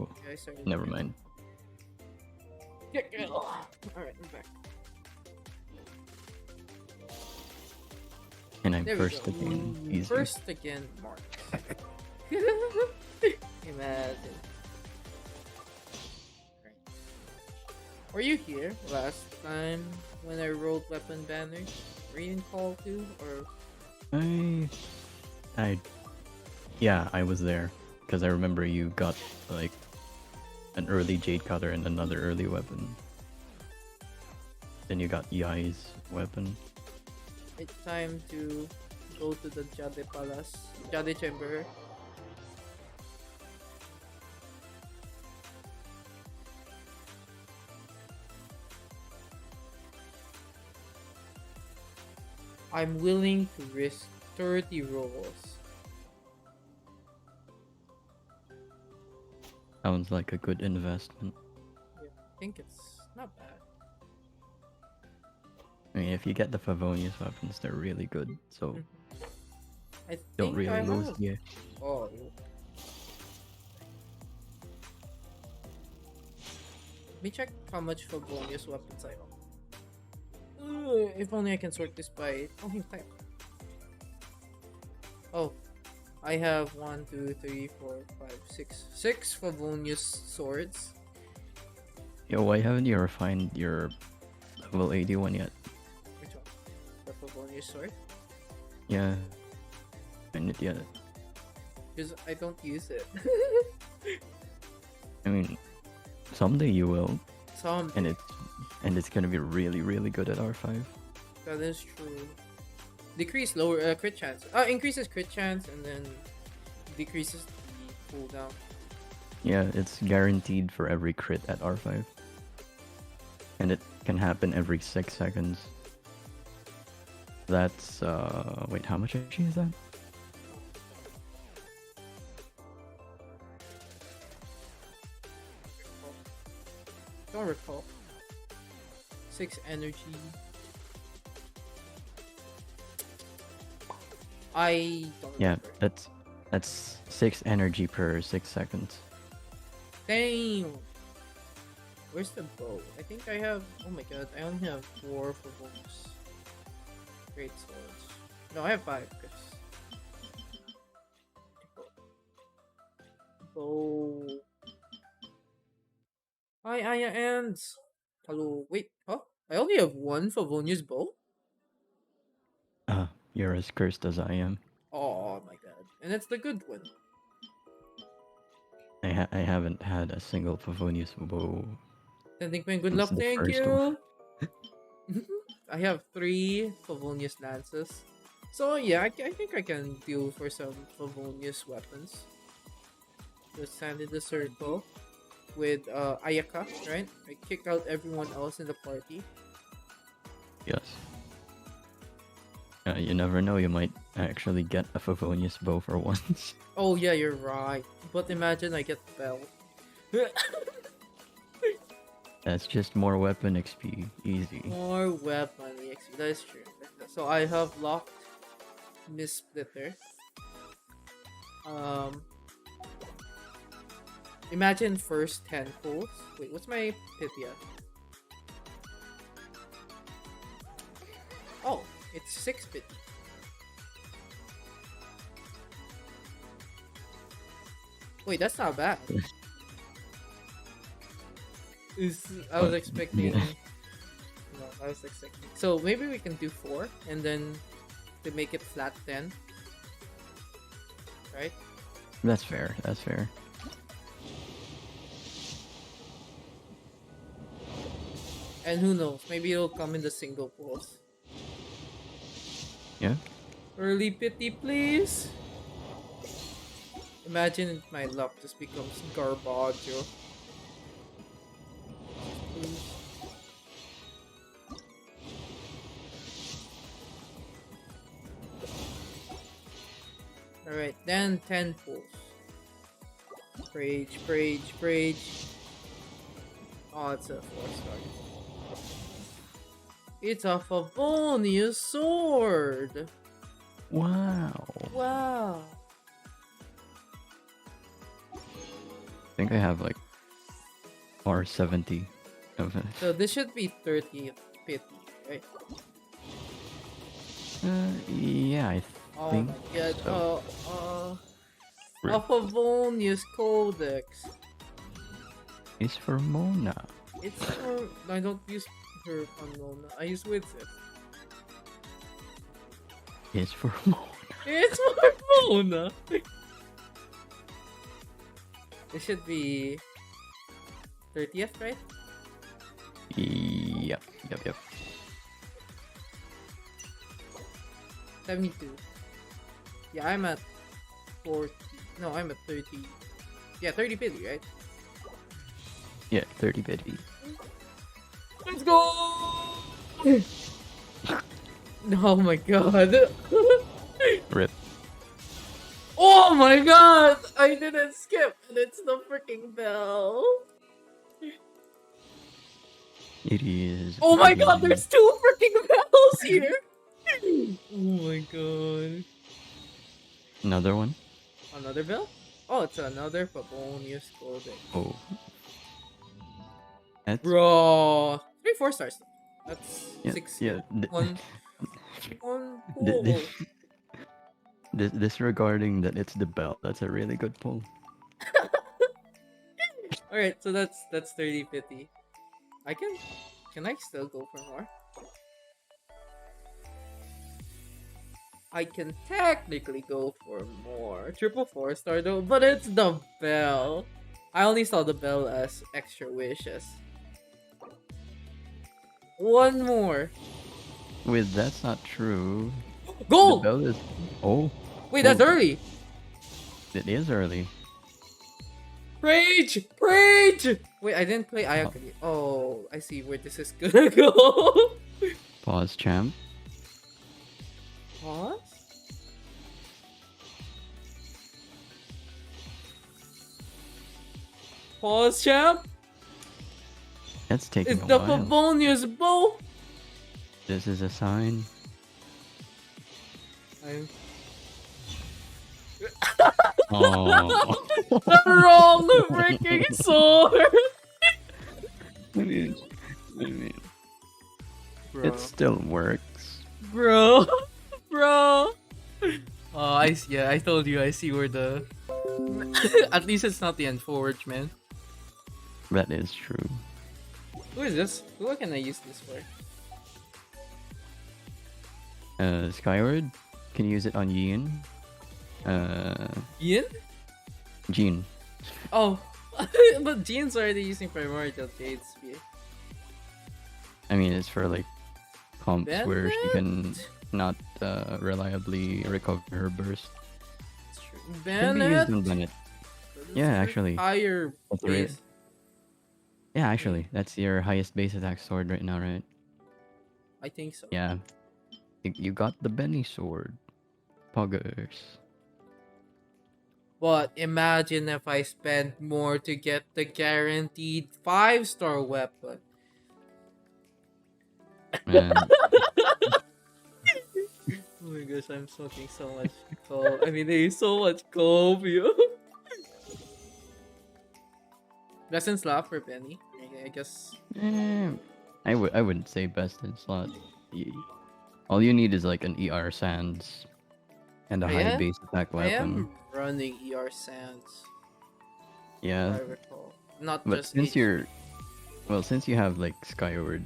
Oh, Yeah, I started. never mind. Alright, I'm back. And I'm There we first go. again. Ooh, Easy. first again, Mark. Imagine. Right. Were you here last time when I rolled weapon banners? Were you in call too, or? I, yeah, I was there because I remember you got like an early jade cutter and another early weapon. Then you got Yai's weapon. It's time to go to the Jade Palace, Jade Chamber. I'm willing to risk 30 rolls. Sounds like a good investment. Yeah, I think it's not bad. I mean, if you get the Favonius weapons, they're really good. So I don't think I really lose. have. Yeah. Oh. Let me check how much Favonius weapons I own. If only I can sort this by. Oh, type. Oh, I have 1, 2, 3, 4, 5, 6. 6 Favonius swords. Yo, why haven't you refined your level 81 yet? Which one? The Favonius sword? Yeah. Find it yet. Because I don't use it. I mean, someday you will, Some. and it's gonna be really, really good at R5. That is true. Decrease lower crit chance. Increases crit chance and then decreases the cooldown. Yeah, it's guaranteed for every crit at R5. And it can happen every 6 seconds. That's, wait, how much HP is that? Don't recall. 6 energy. I don't Yeah, remember. that's 6 energy per 6 seconds. Damn! Where's the bow? I think I have. Oh my god, I only have 4 for bows. Great swords. No, I have 5. Chris. Bow. Hi, Aya Ants! Hello. Wait, huh? I only have 1 Favonius bow? You're as cursed as I am. Oh my god. And it's the good one. I haven't had a single Favonius bow Then think good since luck, the thank first one. you! I have 3 Favonius lances. So yeah, I think I can deal for some Favonius weapons. Just stand in the circle with Ayaka, right? I kick out everyone else in the party. Yes. You never know, you might actually get a Favonius bow for once. Oh yeah, you're right. But imagine I get Bell. That's just more weapon XP. Easy. More weapon EXP. That is true. So I have locked Miss Splitter. Imagine first 10 pulls. Wait, what's my Pythia? Oh, it's 6 bit. Wait, that's not bad. I was expecting. Yeah. No, I was expecting. So maybe we can do 4 and then to make it flat 10. Right? That's fair. That's fair. And who knows? Maybe it'll come in the single pulls. Yeah. Early pity, please. Imagine my luck just becomes Garbaggio. Please. Alright, then 10 pulls. Rage, rage, rage. Oh, it's a 4-star. It's a Favonius sword! Wow. Wow! think I have like R70 of it. So this should be 30 50, right? Yeah, I Oh think my god. so. A Favonius Codex. It's for Mona. It's for. I don't use her on Mona. I use with it. It's for Mona. It's for Mona. It should be 30th, right? Yep. 72. Yeah, I'm at 40. No, I'm at 30. Yeah, 30 50, right? Yeah, 30 50. Let's go! Oh my god. Rip. Oh my god! I didn't skip, and it's the freaking bell. It is. Oh my god, there's 2 freaking bells here! Oh my god. Another one? Another bell? Oh, it's another Paponius Codex. Oh. That's Bro! 3 4-stars. That's yeah, 6. yeah. One. Th- Pull. Disregarding that it's the belt, that's a really good pull. Alright, so that's 30 50. Can I still go for more? I can technically go for more. Triple 4-star though, but it's the bell. I only saw the bell as extra wishes. One more. Wait, that's not true. Gold! The bell is. Oh, Wait, that's early. it is early. Rage! Rage! Wait, I didn't play Ayakari. Oh, I see where this is gonna go. Pause, champ. Pause? Pause, champ? That's taking It's a the while. Favonius bow! This is a sign. I'm Oh. the wrong freaking sword! I mean, Bro. it still works. Bro. Bro. Oh, yeah, I told you, I see where the... At least it's not the Enforge, man. That is true. Who is this? Who can I use this for? Skyward can use it on Yin. Ian? Jean. Oh. But Jean's already using Primordial Jade Spear. I mean, it's for like comps where she can Bennett? not reliably recover her burst. It's true. Can be Bennett? used on Bennett. Yeah, actually. Higher That's the rate. base. Yeah, actually, that's your highest base attack sword right now, right? I think so. Yeah. You got the Benny sword. Poggers. But imagine if I spend more to get the guaranteed 5-star weapon. Man, Oh my gosh, I'm smoking so much coal. I mean, there is so much coal, yo. Best in slot for Benny. I guess. I wouldn't say best in slot. All you need is like an ER Sands and a high Yeah, base attack I weapon. am running ER Sands. Yeah, If I recall. Not but just since H- since you have like Skyward,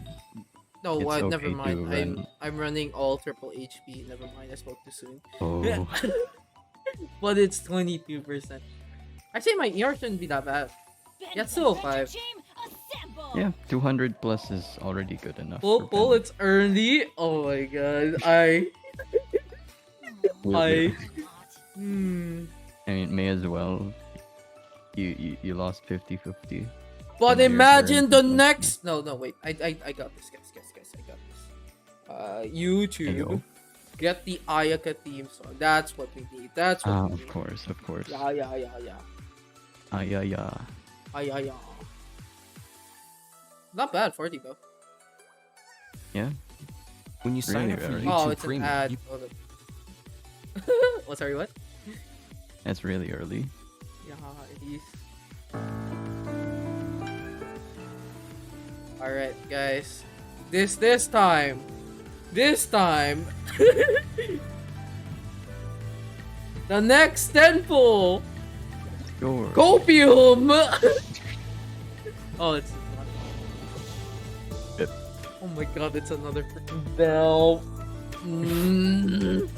No, it's what? okay Never to mind. run. I'm running all triple HP. Never mind. I spoke too soon. Oh, But it's 22%. Actually, my ER shouldn't be that bad. Yeah, it's still 5. yeah, 200 plus is already good enough. Pull, for pull. Penny. It's early. Oh my god. Hmm. I mean, may as well. You lost 50-50. But And now you're imagine the guaranteed next. No, wait. I got this, guys. I got this. YouTube. Ayo. Get the Ayaka theme song. That's what we need. That's what we Of need. course, of course. Yeah. Yeah. Yeah. Not bad, 40 though. Yeah. When you sign Really, up for really. YouTube Oh, it's an Premium, ad. you Hold up. What? Sorry, what? That's really early. Yeah, it is. Alright, guys. This time. This time. The next temple. Sure. Copium. Oh, it's not. Yep. Oh my god, it's another freaking bell. Mm.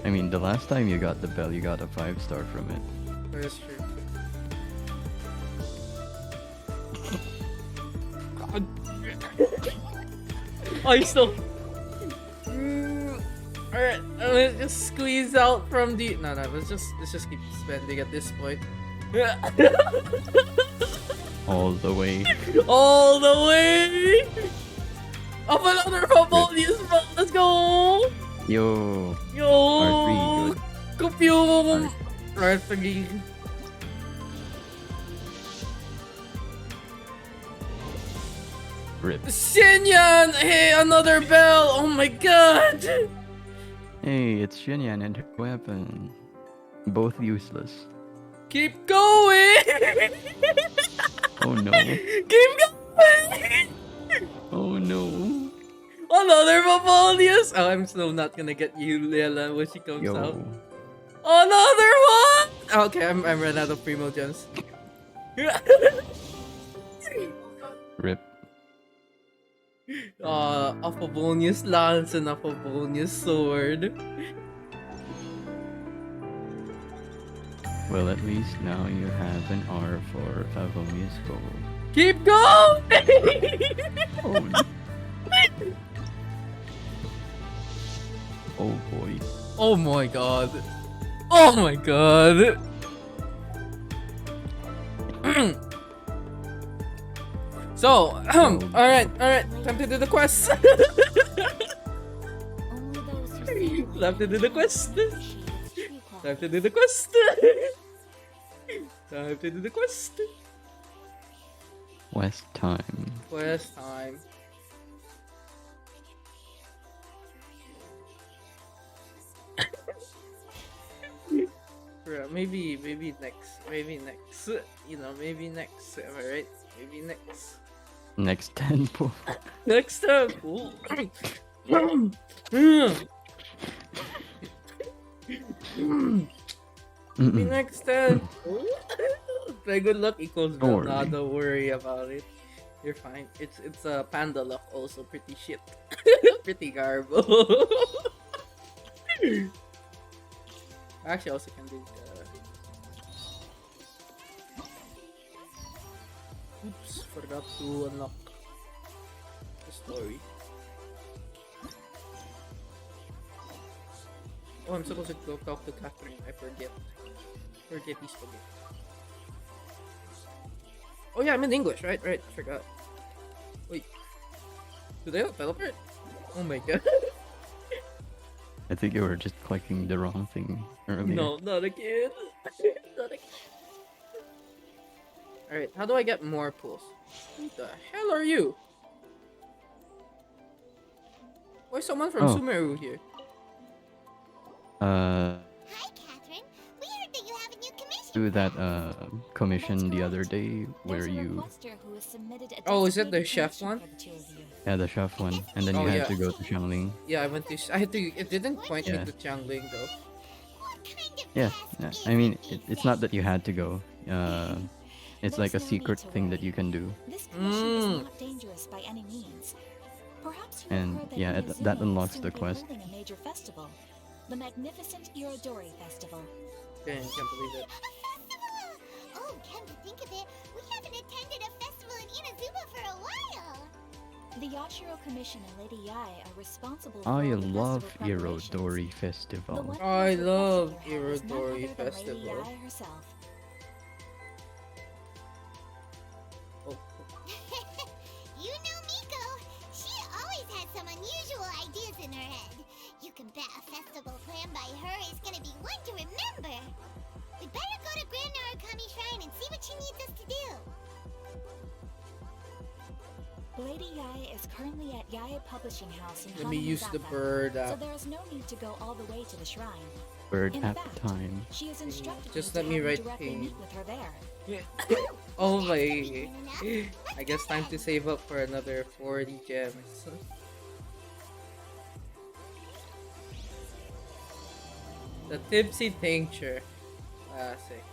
I mean, the last time you got the bell, you got a 5-star from it. That's true. God. I still. Alright, let's just squeeze out from the. No, let's just keep spending at this point. All the way. All the way. Up another Fabonius, let's go. Yo. Yo. R3, good. Copium. R3. Rip. Xinyan! Hey, another bell! Oh my god! Hey, it's Xinyan and her weapon. Both useless. Keep going! Oh no. Keep going! Oh no. Another Fabonius! Oh, I'm still not gonna get you, Lela, when she comes Yo. out. Another one! Okay, I'm run out of Primo Gems. Rip. A Favonius Lance and a Favonius Sword. Well, at least now you have an R for Favonius Gold. Keep going! Oh, no. Oh boy. Oh my god. Oh my god. So, alright, time to do the quest. Time to do the quest. Time to do the quest. Time to do the quest. West time. Quest time. Maybe next. You know, maybe next. Am I right? Maybe next. Next temple. Next time. Maybe next time. My good luck equals Don't none. worry. Don't worry about it. You're fine. It's a panda luck also pretty shit. Pretty garbo. Actually, also can do. Oops, forgot to unlock the story. Oh, I'm supposed to go talk to Catherine. I forget. Forget these forget. Oh yeah, I'm in English, right? Right, forgot. Wait. Do they not teleport? Oh my god. I think you were just clicking the wrong thing earlier. No, not again. Not again. Alright, how do I get more pulls? Who the hell are you? Why is someone from Oh. Sumeru here? Hi, Catherine. We heard that you have a new commission. Do that commission the other day where you Oh, is it the chef one? yeah, the chef one, and then Oh, you had yeah. to go to Xiangling. Yeah, I had to. It didn't point Yeah. me to Changling though. What kind of Yeah, task yeah. is I mean, this? it's not that you had to go. It's like a secret thing that you can do. This commission Mm. is not dangerous by any means. Perhaps you have And, heard that yeah, Hues that is unlocks soon the to be quest. holding a major festival, the magnificent Irodori Festival. Dang, can't believe it. A festival! Oh, come to think of it, we haven't attended a festival in Inazuma for a while. The Yashiro Commission and Lady Yai are responsible for I all the love festival preparations. Irodori The Festival. one who I has the love festival hat is none Irodori other than Festival. Lady Yai herself. Oh, You know Miko. She always has some unusual ideas in her head. You can bet a festival planned by her is gonna be one to remember. We better go to Grand Narukami Shrine and see what she needs us to do. Lady Yai is currently at Yai Publishing House in let me use the Hanamizaka, bird so app. there is no need to go all the way to the shrine. Bird In at fact, time. she is instructed Just me let to me have you write directly a- meet with her there. Oh my. I guess time to save up for another 40 gems. The tipsy tincture. Classic.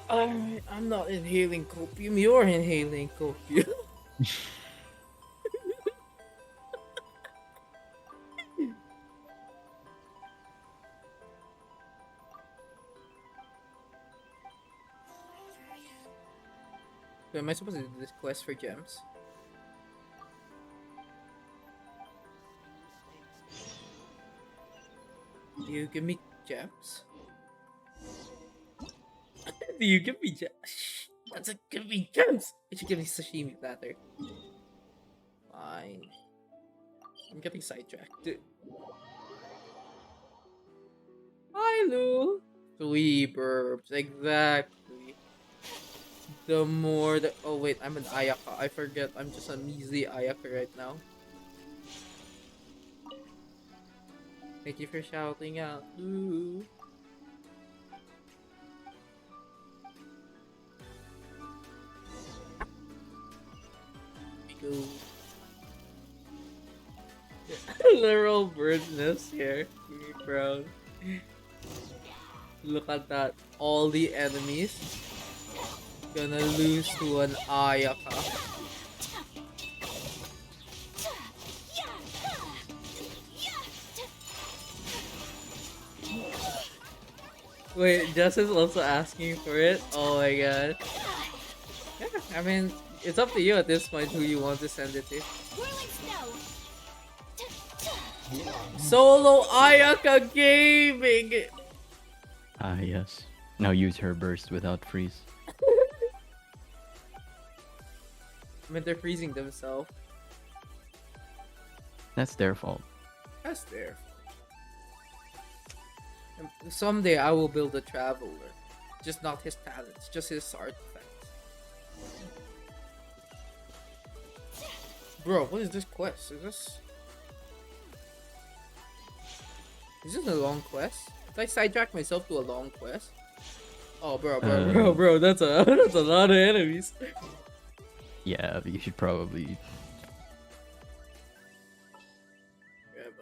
Alright, I'm not inhaling copium, you're inhaling copium. So am I supposed to do this quest for gems? Do you give me gems? Do you give me gems? That's a give me gems! It should give me sashimi platter. Fine. I'm getting sidetracked. Hi, Lou! Three burbs, exactly. The more the— oh wait, I'm an Ayaka. I forget, I'm just a measly Ayaka right now. Thank you for shouting out, Lou. Go. Literal bird's nest here. Really proud. Look at that. All the enemies gonna lose to an Ayaka. Wait, Jess is also asking for it? Oh my god. Yeah, I mean, it's up to you at this point who you want to send it to. Whirling snow. Solo Ayaka Gaming! Ah, yes. Now use her burst without freeze. I mean, they're freezing themselves. That's their fault. That's their fault. Someday I will build a traveler. Just not his talents, just his artifacts. Bro, what is this quest? Is this a long quest? Did I sidetrack myself to a long quest? Oh, bro, that's a that's a lot of enemies. Yeah, you should probably. Grab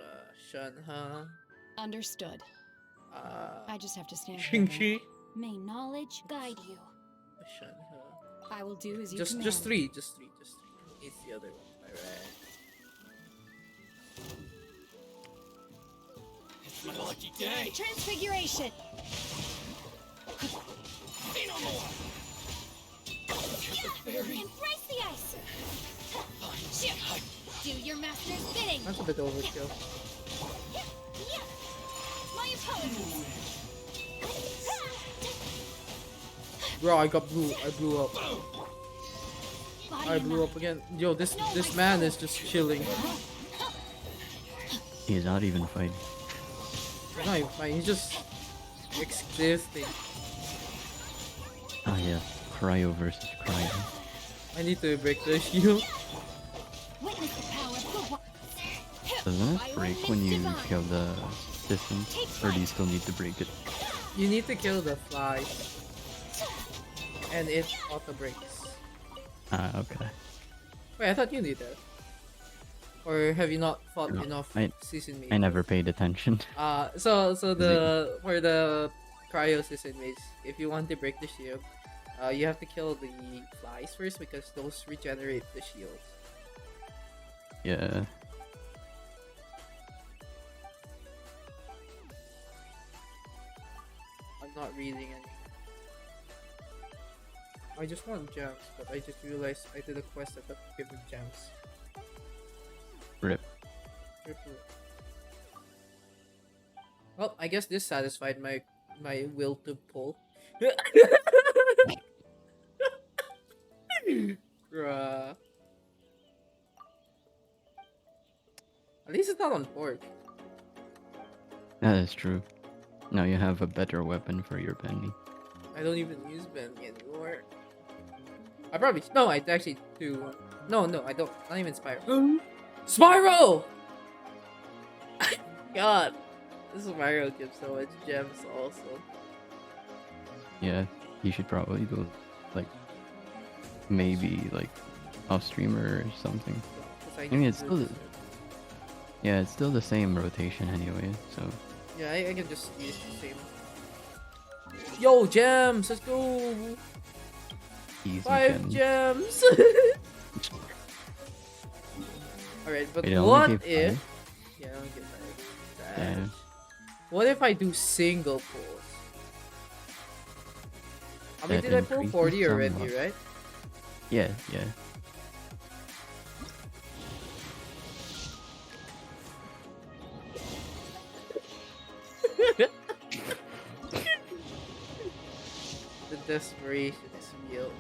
Shanha, Understood. I just have to stand here. then. Shingchi, May knowledge guide you. Shanha. I will do as you Just command. three. It's the other one. Alright. It's my lucky day. Transfiguration. Say no more. Embrace the ice. Do your master's bidding. That's a bit overkill. My apologies. Bro, I blew up. I blew up again. Yo, this man is just chilling. He's not even fighting. He's not even fighting, he's just existing. Ah, yeah. Cryo versus cryo. I need to break the shield. Witness the power of the Doesn't it break when you kill the system? Or do you still need to break it? You need to kill the fly. And it auto breaks. Ah, okay. Wait, I thought you did that. Or have you not fought No, enough I season mates? I never paid attention. So the for the cryo season mates, if you want to break the shield, you have to kill the flies first because those regenerate the shield. Yeah. I'm not reading any. I just want gems, but I just realized I did a quest that give me gems. Rip. Well, I guess this satisfied my will to pull. Bruh. At least it's not on port. That is true. Now you have a better weapon for your penny. I don't even use Benny anymore. I probably no. I actually do. No, I don't. Not even Spyro. Spyro! God, this Spyro gives so much gems. Also, Yeah, you should probably do like maybe like off streamer or something. 'cause I mean, need it's to still do yeah, it's still the same rotation anyway. So yeah, I can just use the same. Yo, gems! Let's go! easy 5 gems. gems! Alright, but Wait, it only what gave if... five? Yeah, I don't get that. Yeah. What if I do single pulls? I mean, That did I pull increases 40 already, somewhat. right? Yeah, yeah. The desperation is real.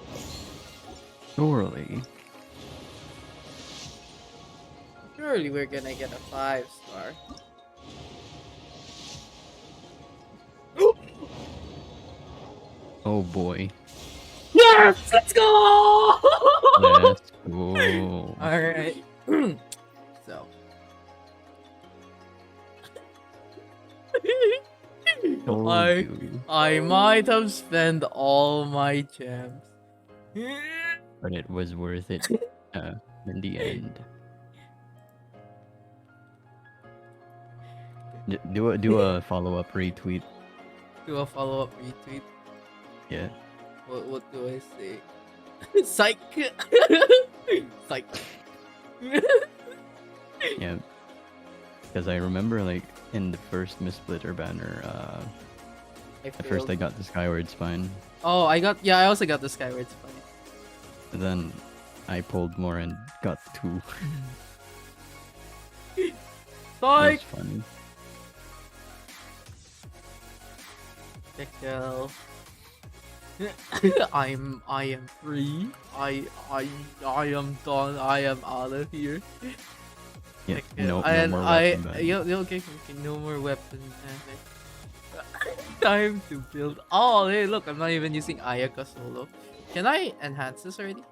Surely. Surely we're gonna get a 5-star. Oh boy. Yes! Let's go! Let's go. Alright. So. Told I you. I might have spent all my gems. But it was worth it in the end. Do a follow-up retweet. Do a follow-up retweet. Yeah. What do I say? Psych! Psych. Yeah. Because I remember like in the first Missplitter banner, at first I got the Skyward Spine. Oh, I also got the Skyward Spine. Then I pulled more and got 2. Psych! That's funny. Pickle. I am free. I am done. I am out of here. Yeah, Okay, no and more weapon ban. okay, no more weapon. Time to build. Oh, hey, look, I'm not even using Ayaka solo. Can I enhance this already?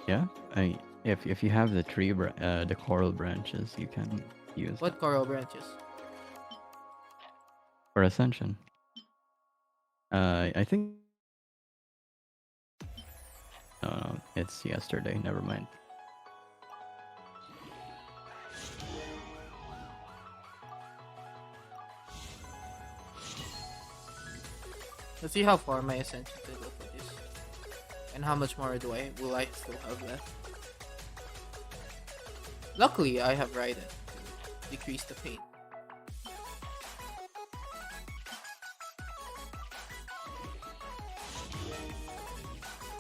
Yeah. If you have the the coral branches, you can use What coral branches? for ascension. I think. No, it's yesterday. Never mind. Let's see how far my ascension can go for this, and how much more will I still have left. Luckily, I have Raiden to decrease the pain.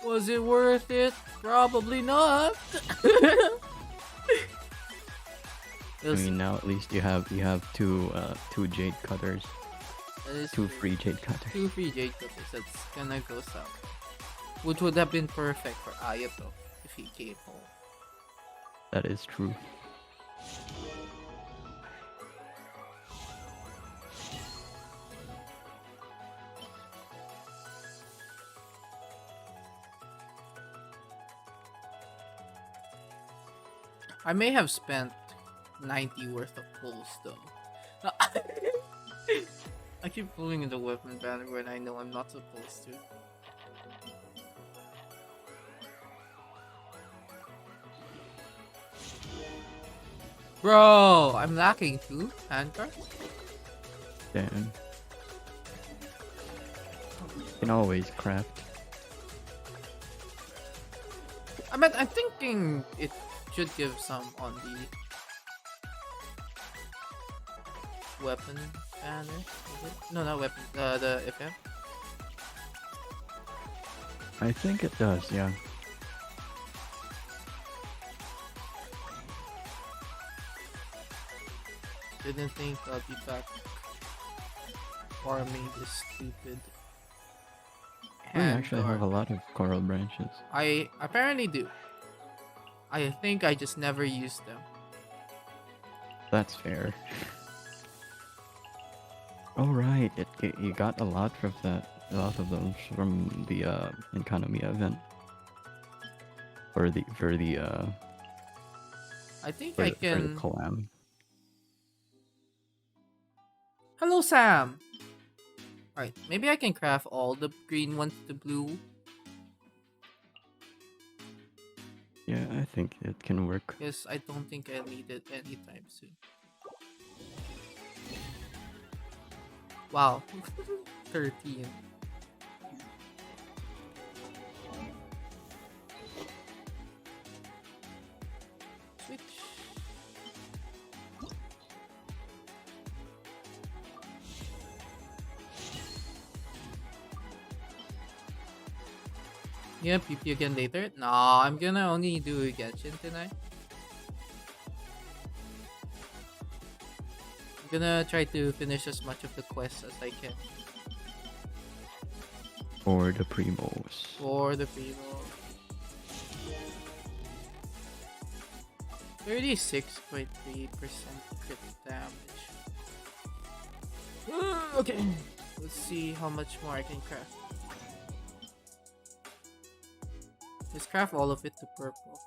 Was it worth it? Probably not. I mean, now at least you have 2 jade cutters, That is 2 free jade cutters. 2 free Jade Cutters that's gonna go south. Which would have been perfect for Ayato if he came home. That is true. I may have spent 90 worth of pulls though. I keep pulling in the weapon banner when I know I'm not supposed to. Bro, I'm lacking 2 handcards. Damn. You can always craft. I mean, I'm thinking it should give some on the weapon banner. Is it? No, not weapon. The FM. I think it does, yeah. Didn't think I'd be back farming this stupid. We actually have a handguard. lot of coral branches. I apparently do. I think I just never used them. That's fair. Oh right, you got a lot from that. A lot of those from the Economia event. For the I think I for the can. collab. Hello, Sam. Alright, maybe I can craft all the green ones to blue. Yeah, I think it can work. Because I don't think I need it anytime soon. Wow. 13. Switch. Yeah, PP again later? No, I'm gonna only do Genshin tonight. I'm gonna try to finish as much of the quests as I can For the primos. for the people. 36.3% crit damage. Okay, let's see how much more I can craft. Just craft all of it to purple.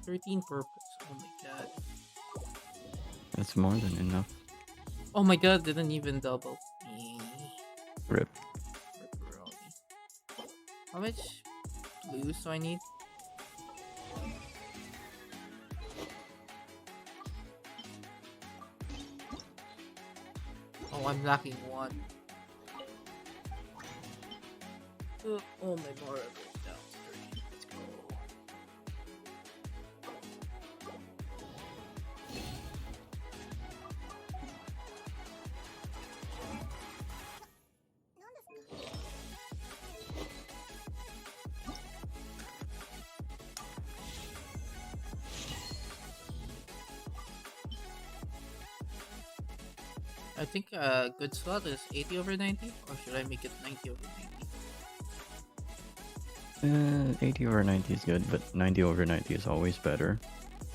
13 purples. Oh my god. That's more than enough. Oh my god, didn't even double. Rip. Pepperoni. How much blues do I need? Oh, I'm lacking one. Oh my god, down 3. Let's go. I think a good slot is 80 over 90, or should I make it 90 over 90? 80 over 90 is good, but 90 over 90 is always better.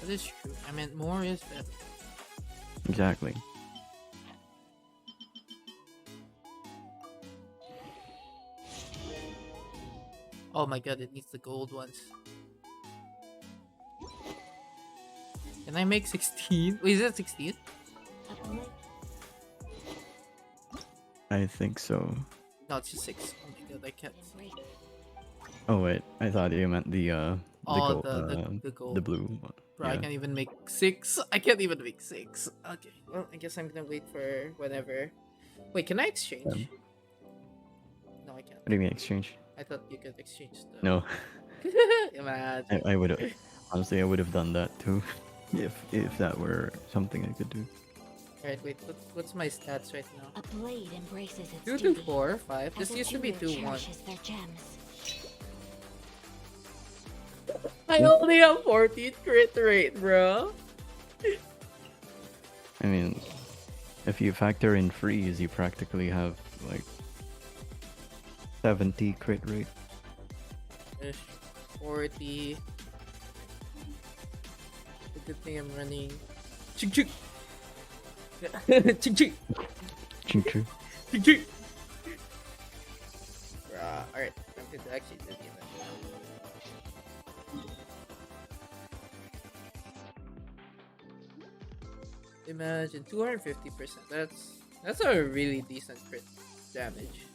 That is true. I meant more is better. Exactly. Oh my god, it needs the gold ones. Can I make 16? Wait, is it 16? I think so. No, it's just 6. Oh my god, I can't. Oh wait, I thought you meant the Oh, gold, the gold. the blue one. Bro, I Yeah. can't even make 6. I can't even make 6. Okay, well, I guess I'm gonna wait for whenever. Wait, can I exchange? No, I can't. What do you mean exchange? I thought you could exchange the. No, Imagine. I would have. Honestly, I would have done that too, if that were something I could do. Alright, wait, what's my stats right now? A blade embraces its 2, 2, duty, 4, 5. as This a used to be tutor 2, 1. cherishes their gems. I only have 14 crit rate, bro. I mean, if you factor in freeze, you practically have like 70 crit rate. 40. The good thing I'm running. Ching ching. Ching ching. Ching ching. Ching ching. Alright, I'm going to actually do the event now. Imagine 250%. That's a really decent crit damage.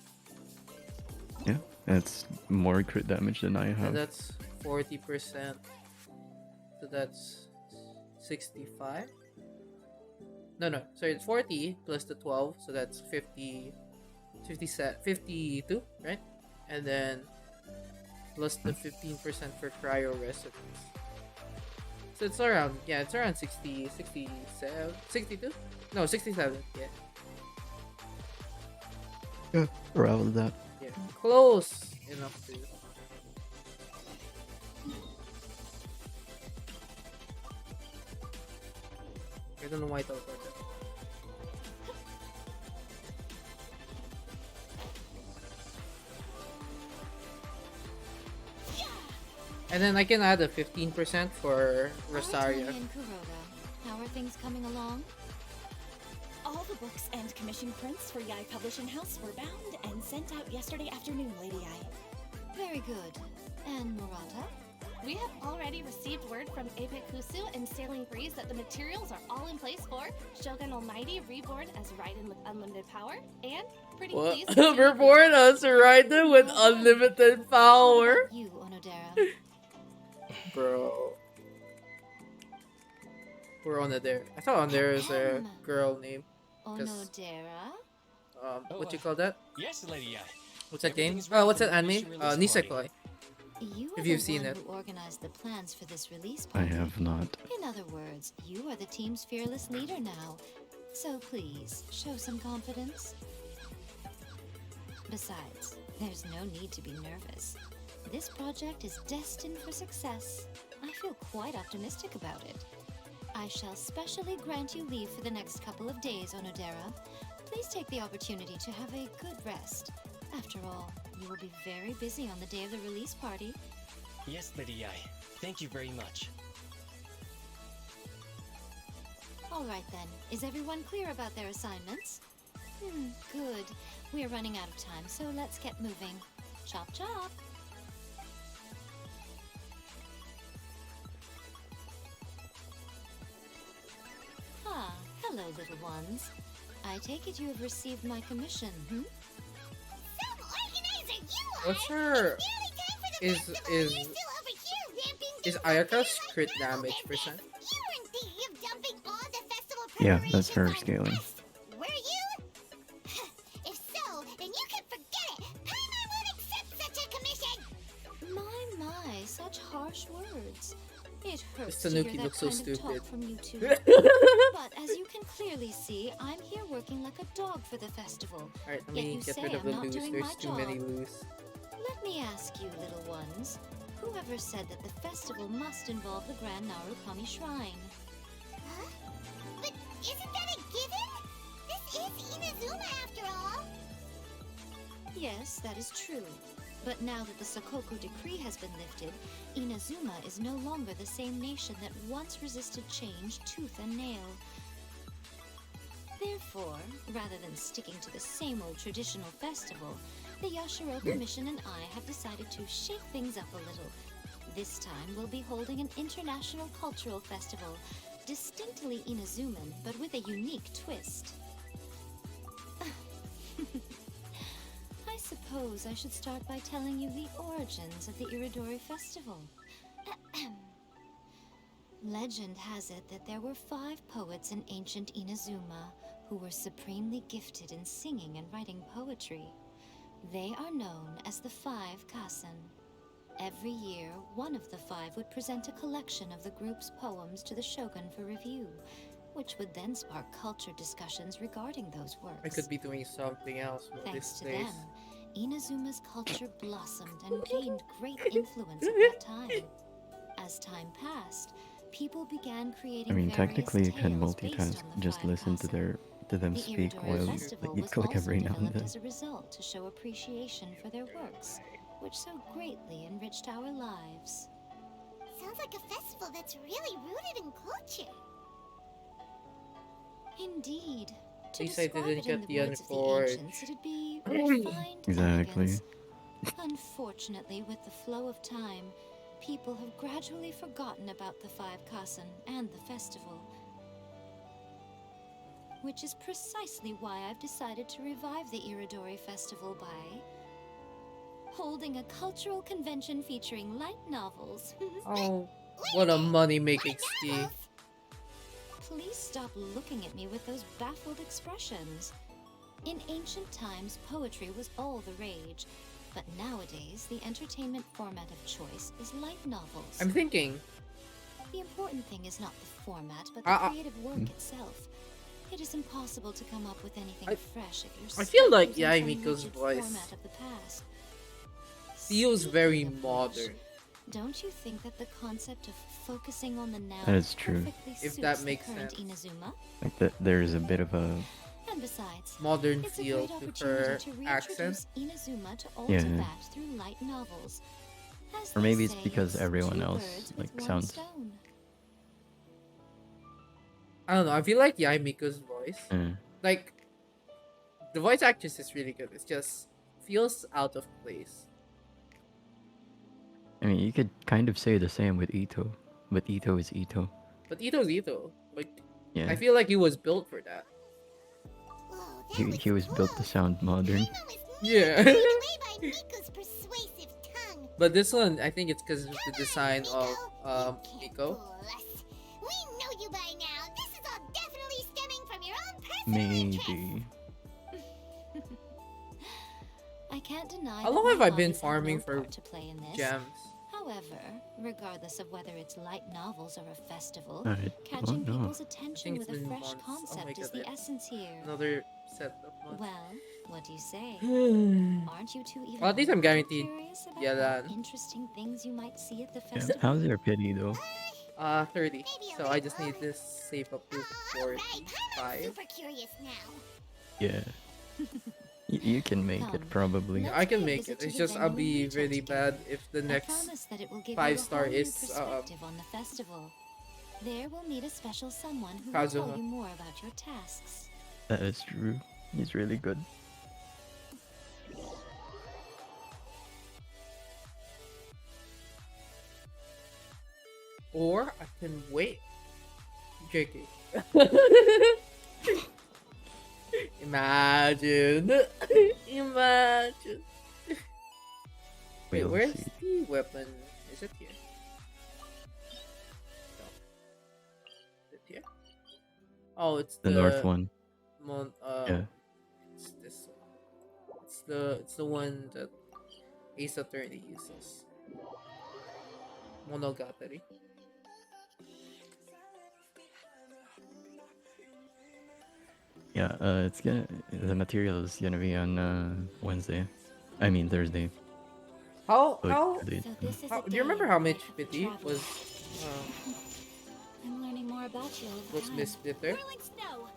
Yeah, that's more crit damage than I And have. that's 40%. So that's 65. No, sorry, it's 40 plus the 12, so that's 50, 52, right? And then plus the 15% for cryo recipes. So it's around, yeah, it's around 60, 67, 62? No, 67, yeah. Yeah, around that. Yeah, close enough to. I don't know why I thought about that. And then I can add a 15% for Rosaria. My time in Kuroda. How are things coming along? All the books and commission prints for Yai Publishing House were bound and sent out yesterday afternoon, Lady Yai. Very good. And Murata? We have already received word from Epic Husu and Sailing Breeze that the materials are all in place for Shogun Almighty reborn as Raiden with unlimited power, and pretty What? pleased to see Reborn us Raiden with unlimited What power? about you, Onodera? Bro. We're Onodera. I thought Onodera is a Ahem. girl name. Onodera? What you call that? Yes, Lady Yai. What's that game? Everything's ready What's for that the anime? commission release Nisekoi. party. You are If the you've seen one it. who organized the plans for this release I party. have not. In other words, you are the team's fearless leader now. So please, show some confidence. Besides, there's no need to be nervous. This project is destined for success. I feel quite optimistic about it. I shall specially grant you leave for the next couple of days, Onodera. Please take the opportunity to have a good rest. After all, you will be very busy on the day of the release party. Yes, Lady Yai. Thank you very much. All right then, is everyone clear about their assignments? Good. We are running out of time, so let's get moving. Chop chop! Ah, hello, little ones. I take it you have received my commission, Some organizer you are! What's her... It's nearly time for the Is- festival and is- you're still over here ramping Is things up for your Ayaka's crit light novel damage business. percent? You weren't thinking of dumping all the festival Yeah, that's her preparations on scaling. us, were you? If so, then you can forget it. Paimon won't accept such a commission. My, such harsh words. It hurts This to hear Tanuki that looks so kind of stupid. talk from you two. But as you can clearly see, I'm here working like a dog for the festival. Alright, let Yet me you get say rid of I'm the not loose. doing There's my too many job. loose. Let me ask you, little ones, whoever said that the festival must involve the Grand Narukami Shrine? Huh? But isn't that a given? This is Inazuma after all. Yes, that is true. But now that the Sakoku decree has been lifted, Inazuma is no longer the same nation that once resisted change tooth and nail. Therefore, rather than sticking to the same old traditional festival, the Yashiro Commission and I have decided to shake things up a little. This time we'll be holding an international cultural festival, distinctly Inazuman, but with a unique twist. I suppose I should start by telling you the origins of the Irodori festival. Legend has it that there were 5 poets in ancient Inazuma who were supremely gifted in singing and writing poetry. They are known as the 5 Kasen. Every year, one of the 5 would present a collection of the group's poems to the shogun for review, which would then spark culture discussions regarding those works. I could be doing something else with Thanks this to days. them, Inazuma's culture blossomed and gained great influence at that time. As time passed, people began creating I mean, various technically you can tales based multitask. on the Just 5 listen to Kasen. them The speak Irodori while Festival you was click also every now and developed then. as a result to show appreciation for their works, which so greatly enriched our lives. Sounds like a festival that's really rooted in culture. Indeed. To least I describe didn't it in get the the words of the unforged. ancients, it'd be refined Exactly. elegance. Unfortunately, with the flow of time, people have gradually forgotten about the 5 Kasen and the festival. Which is precisely why I've decided to revive the Irodori Festival by holding a cultural convention featuring light novels. Oh, what a money-making scheme. Novels? Please stop looking at me with those baffled expressions. In ancient times, poetry was all the rage, but nowadays, the entertainment format of choice is light novels. I'm thinking. The important thing is not the format, but the Uh, uh, creative work itself. It is impossible to come up with anything I- fresh if you're I stuck feel like using some Yaimiko's rigid voice format of the past. feels very Speaking of which, modern. Don't you think that the concept of focusing on the now That is true. perfectly If suits that the makes current sense. Inazuma? Like there's a bit of a And besides, Modern it's a feel great to opportunity her to accent. reintroduce Inazuma to Yeah. Ultimat through light novels. As Or they maybe it's say, because everyone two else, birds with like, one sounds- stone. I don't know. I feel like Yai Miko's voice, Uh, like the voice actress is really good. It just feels out of place. I mean, you could kind of say the same with Ito, but Ito is Ito. But Ito's Ito. Like I Yeah, feel like he was built for that. Whoa, that he was built to close. sound modern. Paimon was Yeah. nearly carried away by Miko's persuasive tongue. But this one, I think it's because of the Come on, design of You can't Miko. fool us. We know you by now. This is all definitely stemming from your own personal interest. Maybe. I can't deny. How that long my have I been hobbies have farming no for part to play in this. gems? However, regardless of whether it's light novels or a festival, I catching don't know. people's attention it's with a been fresh months. Oh my concept is God, the essence here. Another set of months. Well, what do you say? Well, Aren't you two even at least I'm a little guaranteed. curious about Yeah, what that. interesting things you might see at the Yeah, festival? how's your pity though? 30. Maybe a So I just need little. to save up to Alright, I'm 45. super curious now. Yeah. You can make Come, it probably. let's I can pay a make visit it. to It's the just I'll venue and be reach out really together. bad if the I next promise that it will give 5-star you a whole new is perspective on the festival. There we'll meet a special someone who will Kazuha. tell you more about your tasks. That is true. He's really good. or I can wait. JK. Imagine. Imagine. Wait, We'll where's see. the weapon? Is it here? No. Is it here? Oh, it's The north one. Yeah. It's this one. It's the one that Ace Attorney uses. Monogatari. Yeah, the material is gonna be on Wednesday. I mean Thursday. How Like, how today. So this is How, a do you remember day how I much have Pity traveled. was I'm learning more about you all the time. Miss Bitter? Whirling snow.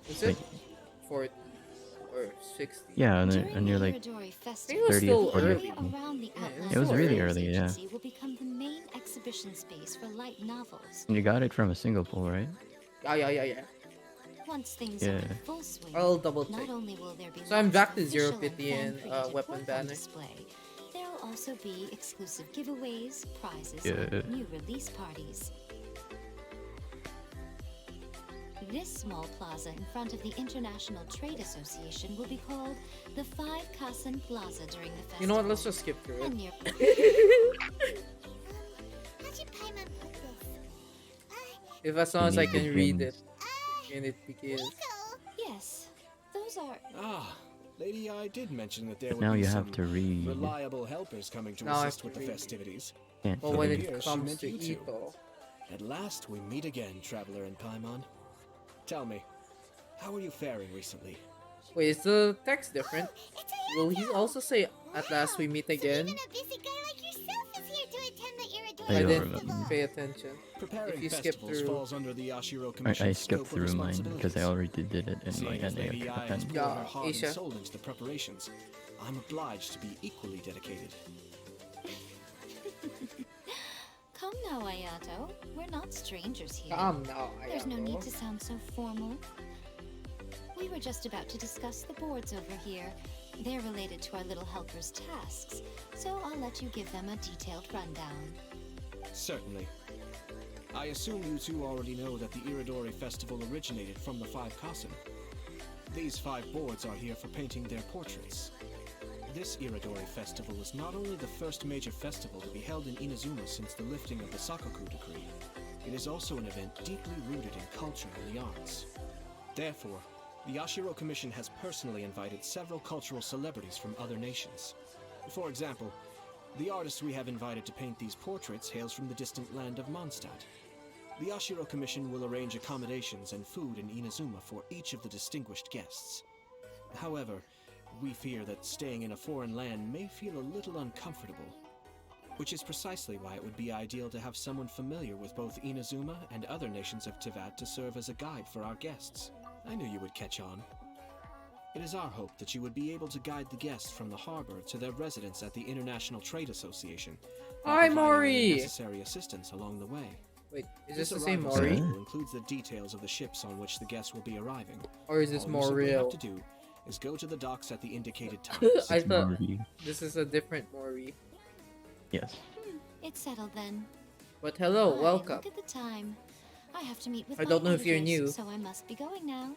Was it 40 or 60? Yeah, and, During and you're the like Irodori I think festival, it was 30th, still the 40th early. area evening. around the Yeah, Outland It was really Publishers early, yeah. Agency will become the main exhibition space for light novels. And you got it from a single pool, right? Yeah. Once things Yeah. are in full swing, I'll double not check. only will there be So I'm lots back of to Zero official and Pity and fan-created Weapon work on Banner. display, there'll also be exclusive giveaways, prizes, Yeah. and new release parties. This small plaza in front of the International Trade Association will be called the Five Kasen Plaza during the festival. You know what? Let's just skip through And it. near- How should Paimon put this? If as long as I You need can the read gems. it and it begins. Miko! Yes, those are. Ah, Lady I did mention that there But would now be you some have to read. reliable helpers coming to Now I have assist to with the read. festivities. Can't But say when it it appears she comes meant to you two. Ito, At last we meet again, Traveler and Paimon. Tell me, how are you faring recently? wait, is the text different? It's a Will he Hero! also say at last we meet So again? even a busy guy like yourself is here to attend the Irodori I I don't didn't remember. pay attention. Preparing If you skip festivals through- falls under the Yashiro Commission's I skipped scope of through mine because I responsibilities. already did it in my Seeing as Lady NA I has pen. poured her Yeah, heart and Asia. soul into the preparations, I'm obliged to be equally dedicated. Come now, Ayato. We're not strangers here. Now, There's no Ayato. need to sound so formal. We were just about to discuss the boards over here. They're related to our little helper's tasks, so I'll let you give them a detailed rundown. Certainly. I assume you two already know that the Irodori Festival originated from the Five Kasen. These 5 boards are here for painting their portraits. This Irodori Festival is not only the first major festival to be held in Inazuma since the lifting of the Sakoku Decree, it is also an event deeply rooted in culture and the arts. Therefore, the Yashiro Commission has personally invited several cultural celebrities from other nations. For example, the artist we have invited to paint these portraits hails from the distant land of Mondstadt. The Yashiro Commission will arrange accommodations and food in Inazuma for each of the distinguished guests. However, we fear that staying in a foreign land may feel a little uncomfortable, which is precisely why it would be ideal to have someone familiar with both Inazuma and other nations of Tivat to serve as a guide for our guests. I knew you would catch on. It is our hope that you would be able to guide the guests from the harbor to their residence at the International Trade Association, while Hi, providing any Maury! necessary assistance along the way. Wait, is This this the same arrival Mori? schedule includes the details of the ships on which the guests will be arriving. Or is this All you more simply real? have to do is go to the docks at the indicated times. I thought Mori. this is a different Mori. Yes. It's settled then. But hello, My, welcome. Look at the time. I have to meet with I my don't know if you're editors, new. so I must be going now.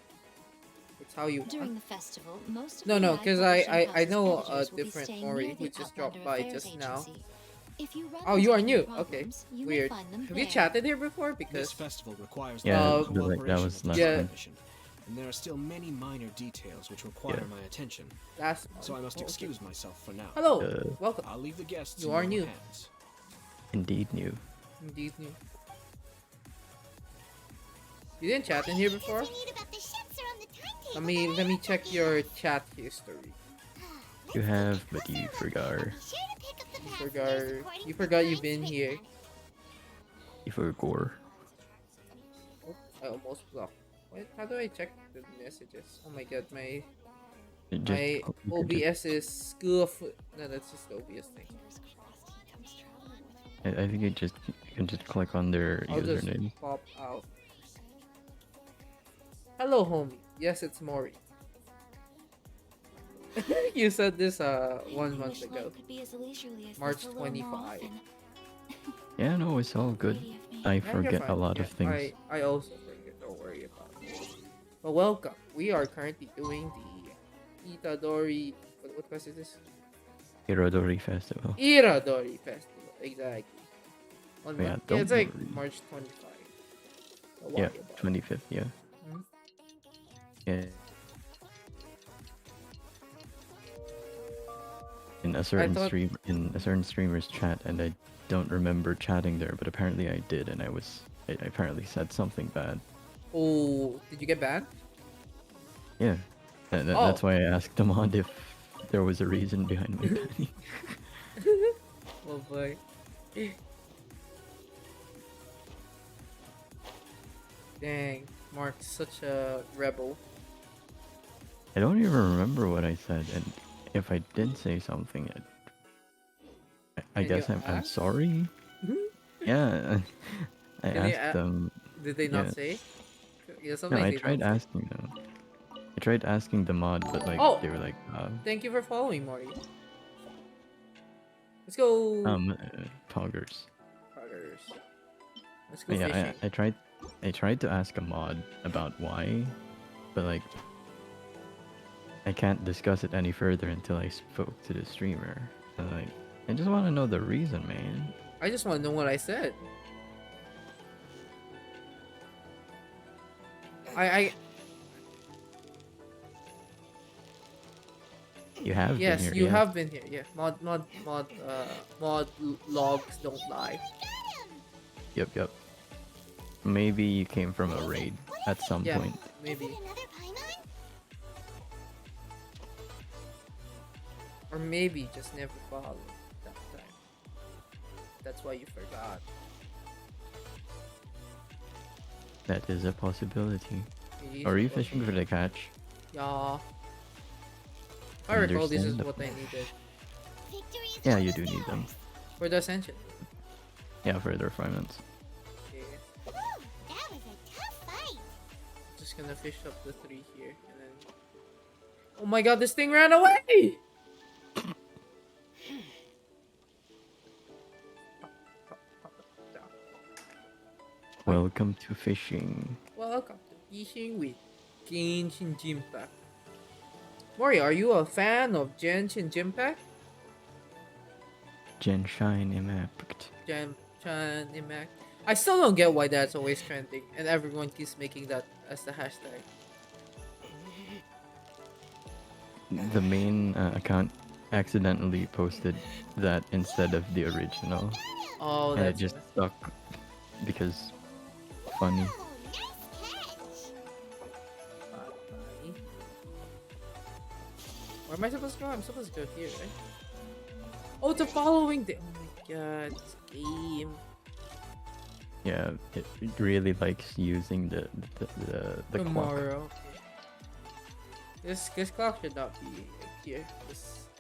It's how you During want. the festival, most of No, the no, Live because Publishing I House's know a editors will be different staying Mori near who the just Outlander dropped by Affairs just now. Agency. If you run Oh, into you are any new. Okay, problems, you weird. may find them Have you there. chatted here before? This Because festival requires Yeah, the but, like, that cooperation was of the last Yeah. time. Commission, and there are still many minor details which require Yeah. my attention. last So I must Oh, okay. excuse myself for now. Hello, Uh, welcome. I'll leave the guests You in are your new. hands. Indeed new. Indeed new. You didn't chat in here before? All the details you need about the ships are on the timetable Let me that I check left your with chat history. You Let's have, take a but you closer look. forgot. Be sure to pick up the You passengers forgot. according You to forgot the you've times been written here. on it. You forgot. Oh, I almost blocked. Wait, how do I check the messages? Oh my god, my It just, my you could just- OBS is school of no, that's just the OBS thing. I think you can just click on their I'll just username. pop out. Hello, homie. Yes, it's Mori. You said this 1 month Wish ago. life could be as leisurely as March this a little more 25. often. Yeah, no, it's all good. Greedy of me. I Yeah, you're forget a fine. lot Yeah, of things. I also forget. Don't worry about it. But welcome. We are currently doing the Itadori. What quest is this? Irodori Festival. Irodori Festival. Exactly. On Yeah, Mar- don't it's like worry. March 25. Don't Yeah, worry about it. 25th, yeah. Mhm. Yeah. In a certain thought- stream, in a certain streamer's chat, and I don't remember chatting there, but apparently I did, and I apparently said something bad. Oh, did you get banned? Yeah, Oh. that's why I asked them on if there was a reason behind my banning. Oh boy. Dang, Mark's such a rebel. I don't even remember what I said, and if I did say something, I Can you guess I'm ask? sorry. Yeah, I Can you asked a- them. Did they not Yeah. say? Yeah, No, sometimes I they tried don't say. asking them. I tried asking the mod, but like Oh! they were like, Thank you for following, Mori. Let's go. poggers. Poggers. Let's go Yeah, fishing. I tried to ask a mod about why, but like I can't discuss it any further until I spoke to the streamer. And like, I just want to know the reason, man. I just want to know what I said. I You have yes, been here. you yeah. have been here. Yeah, mod logs don't lie. Yep. Maybe you came from a raid at some Yeah, point. maybe, Is it another Paimon? or maybe just never followed that time. That's why you forgot. That is a possibility. It is Are you possible. fishing for the catch? Yeah. If I recall, this is what I Understandable. needed Victory is Yeah, you almost do need them. ours. for the ascension. Yeah, for the refinements. Okay, Whew, that was a tough fight. just gonna fish up the 3 here, and then. Oh my god, this thing ran away! Welcome to fishing. Welcome to Fishing with Genshin Impact. Mori, are you a fan of Genshin Impact? Genshine Impact. Genshin Impact. I still don't get why that's always trending, and everyone keeps making that as the hashtag. The main account accidentally posted that instead of the original, Oh, and it that's just stuck because funny. Oh, nice catch. Where am I supposed to go? I'm supposed to go here, right? Oh, it's a following day. Oh my god, this game. Yeah, it really likes using the clock. Tomorrow. This clock should not be here.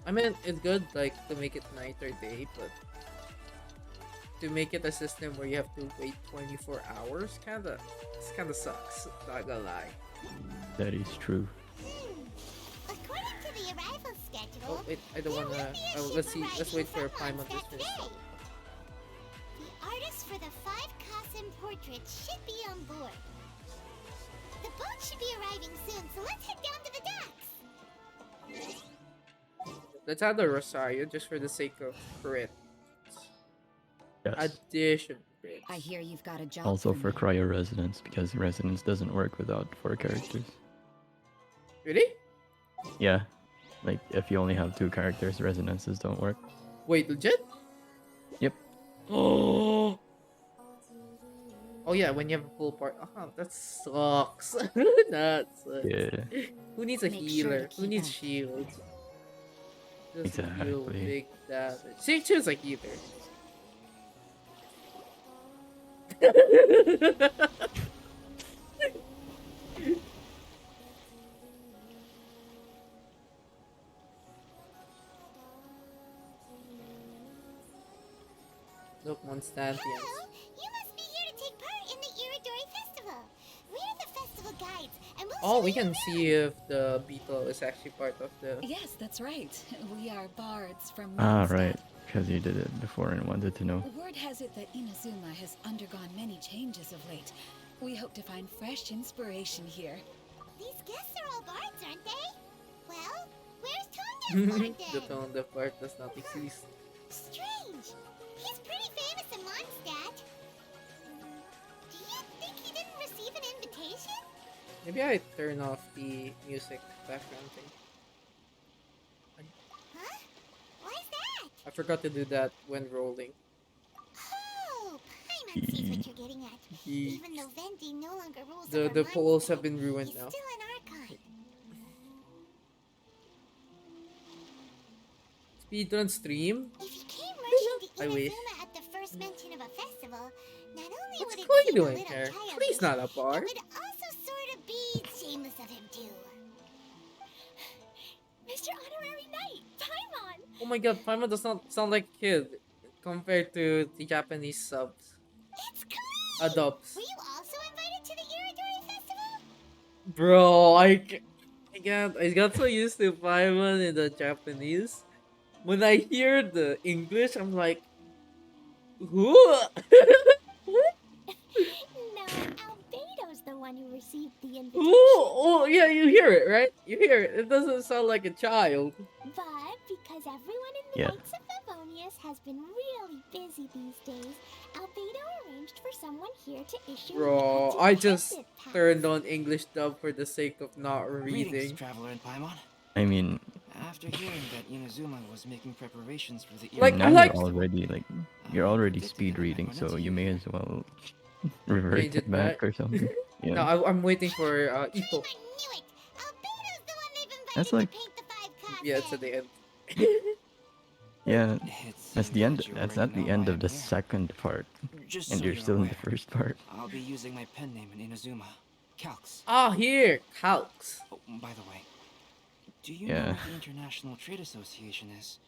I mean, it's good like to make it night or day, but to make it a system where you have to wait 24 hours, this kinda sucks. Not gonna lie. That is true. According to the arrival schedule, Oh wait, I don't there wanna. will be a Oh, ship let's see. Let's arriving wait for a from prime on this Mondstadt finish. today. The artists for the 5 Kasim portraits should be on board. The boat should be arriving soon, so let's head down to the docks. Let's add the Rosario just for the sake of crit. Yes. Addition crits. I hear you've got a job Also for for me. cryo resonance, because resonance doesn't work without 4 characters. Really? Yeah. Like, if you only have 2 characters, resonances don't work. Wait, legit? Yep. Oh. Oh yeah, when you have a full part. Oh, that sucks. That sucks. Yeah. Who needs a Make sure to healer? Who keep needs up. shields? Just real Exactly. big damage. See, choose a healer. Look, Monstantians. Hello, you must be here to take part in the Irodori Festival. We're the festival guides, and we'll Oh, show we you can around. see if the beetle is actually part of the. Yes, that's right. We are bards from Ah, Mondstadt. right. Because you did it before and wanted to know. Word has it that Inazuma has undergone many changes of late. We hope to find fresh inspiration here. These guests are all bards, aren't they? Well, where's Tonga's bard The then? tone, the part does not exist. Strange. He's pretty famous in Mondstadt. Do you think he didn't receive an invitation? Maybe I turn off the music background thing. Huh? Why's that? I forgot to do that when rolling. Oh, Paimon sees what you're getting at. He- Even though Venti no longer rules The over polls Mondstadt, have been ruined he's now. still an archon. Speedrun stream? If he came rushing to I wish. Inazuma at the first mention of a festival, not only What's would it Chloe seem a doing little here? childish, Chloe's not a bard. it would also sort of be shameless of him too. Mr. Honorary Knight, Paimon! Oh my god, Paimon does not sound like a kid compared to the Japanese subs. It's Chloe! Adopts. Were you also invited to the Irodori Festival? Bro, I got so used to Paimon in the Japanese. When I hear the English, I'm like, who? No, Albedo's the one who received the invitation. Oh, yeah, you hear it, right? You hear it. It doesn't sound like a child. But because everyone in the Yeah. Knights of Favonius has been really busy these days, Albedo arranged for someone here to issue Bro, an I just independent pass. turned on English dub for the sake of not Greetings, reading. traveler in Paimon. I mean, After hearing that Inazuma was making preparations for the Like, now I like- you're already you're already speed reading, so you may as well revert Change it it back back. or something. No, Yeah. I'm waiting for Ito. I knew it! Albedo's the one they've invited That's like- to paint the 5 Kasen. Yeah, it's at the end. Yeah. It That's seems the end. that you That's already at the know end why of the I'm here. second part, Just and so you're still in the aware, first part. I'll be using my pen name in Inazuma, Calx. Ah, here! Calcs. Oh, by the way, do you Yeah. know what the International Trade Association is?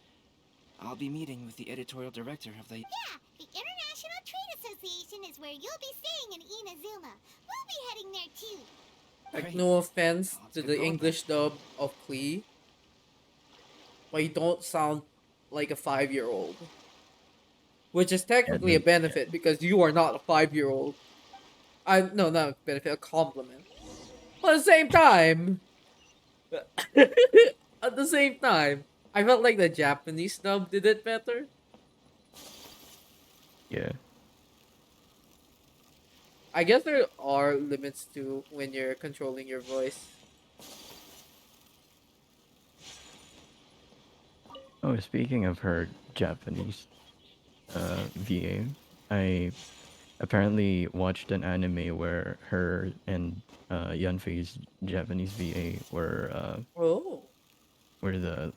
I'll be meeting with the editorial director of the... Yeah, the International Trade Association is where you'll be staying in Inazuma. We'll be heading there too. Like, Great. no offense Let's to get the going. English dub of Klee, but you don't sound like a 5-year-old. Which is technically a Yeah. benefit because you are not a 5-year-old. No, not a benefit, a compliment. But at the same time, I felt like the Japanese dub did it better. Yeah. I guess there are limits to when you're controlling your voice. Oh, speaking of her Japanese VA, I apparently watched an anime where her and Yanfei's Japanese VA Oh, were the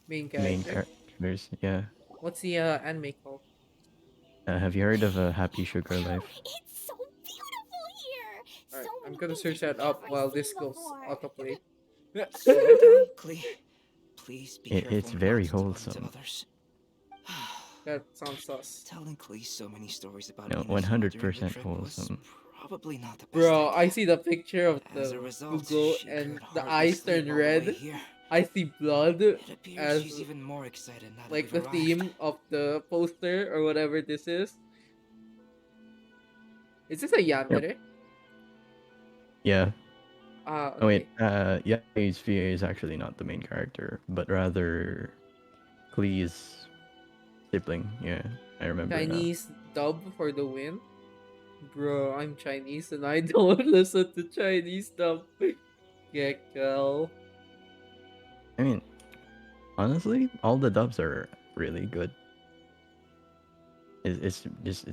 main main character. characters. Yeah. What's the anime called? Have you heard of a Happy Sugar Wow, Life? it's so beautiful here. Alright, So I'm many gonna things search I've that up never while seen this goes before. autoplay. Slow down, Klee. Please be It's careful not very to run into wholesome. others. That sounds sus. Telling Clee so many stories about No, Inazuma during the 100% trip was wholesome. probably not the best Bro, I idea. see the picture of As a the result, Google she and could the hardly eyes sleep turn all the way red. here. I see blood It appears as she's even more excited now that like we've the arrived. theme of the poster or whatever this is. Is this a Yep. Yandere? Yeah. Ah, Oh wait, okay. Yae's VA is actually not the main character, but rather Klee's sibling. Yeah, I remember now. Chinese dub for the win. Bro, I'm Chinese and I don't listen to Chinese dub. Gekko. I mean, honestly, all the dubs are really good. It's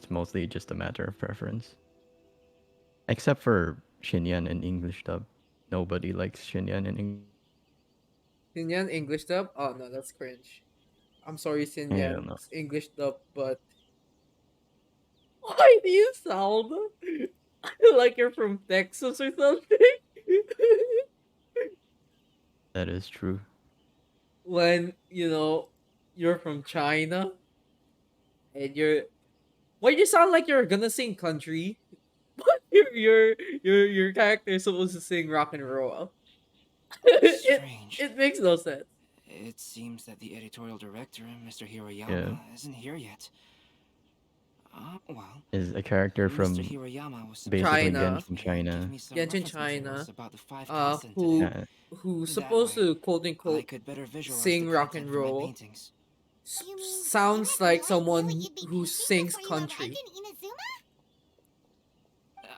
mostly just a matter of preference. Except for Shinyan in English dub. Nobody likes Shinyan in English. Xinyan English dub? Oh no, that's cringe. I'm sorry, I don't know. Xinyan's English dub, but why do you sound like you're from Texas or something? That is true. When you're from China and why do you sound like you're gonna sing country? But your character is supposed to sing rock and roll. it Strange. it makes no sense. It seems that the editorial director, Mr. Hiroyama, Yeah. isn't here yet. Well, Is a character Mr. from Hiroyama was basically China. Genshin give China. me some Genshin reference China, materials about the 5,000 today. who Uh, who's That supposed way, to quote I unquote could better visualize sing the rock content and for my roll. paintings. You mean you Sounds had like no idea someone what you'd be who painting sings before you arrived country. in Inazuma?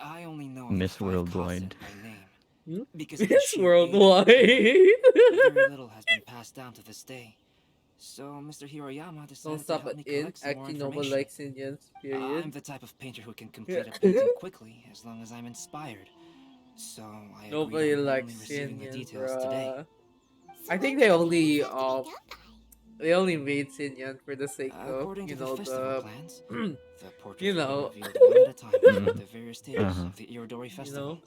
I only know of Miss the 5 Worldwide. Kasen by name. Hmm? Because of the Yes, sheer age of the worldwide. people, very little has been passed down to this day. So Mr. Hiroyama Don't decided to stop help at me in collect some more Akinoma information. likes Indians, period. I'm the type of painter who can Yeah. complete a painting quickly as long as I'm inspired. So I agreed Nobody on likes only receiving the Indian, details today. bruh. So I think when they do the only paintings have to be done by? they only made Sinyan for the sake of According to the festival plans, the portraits you will be know revealed one at a time Mhm. at the various stages Uh-huh. of the Irodori you festival. know.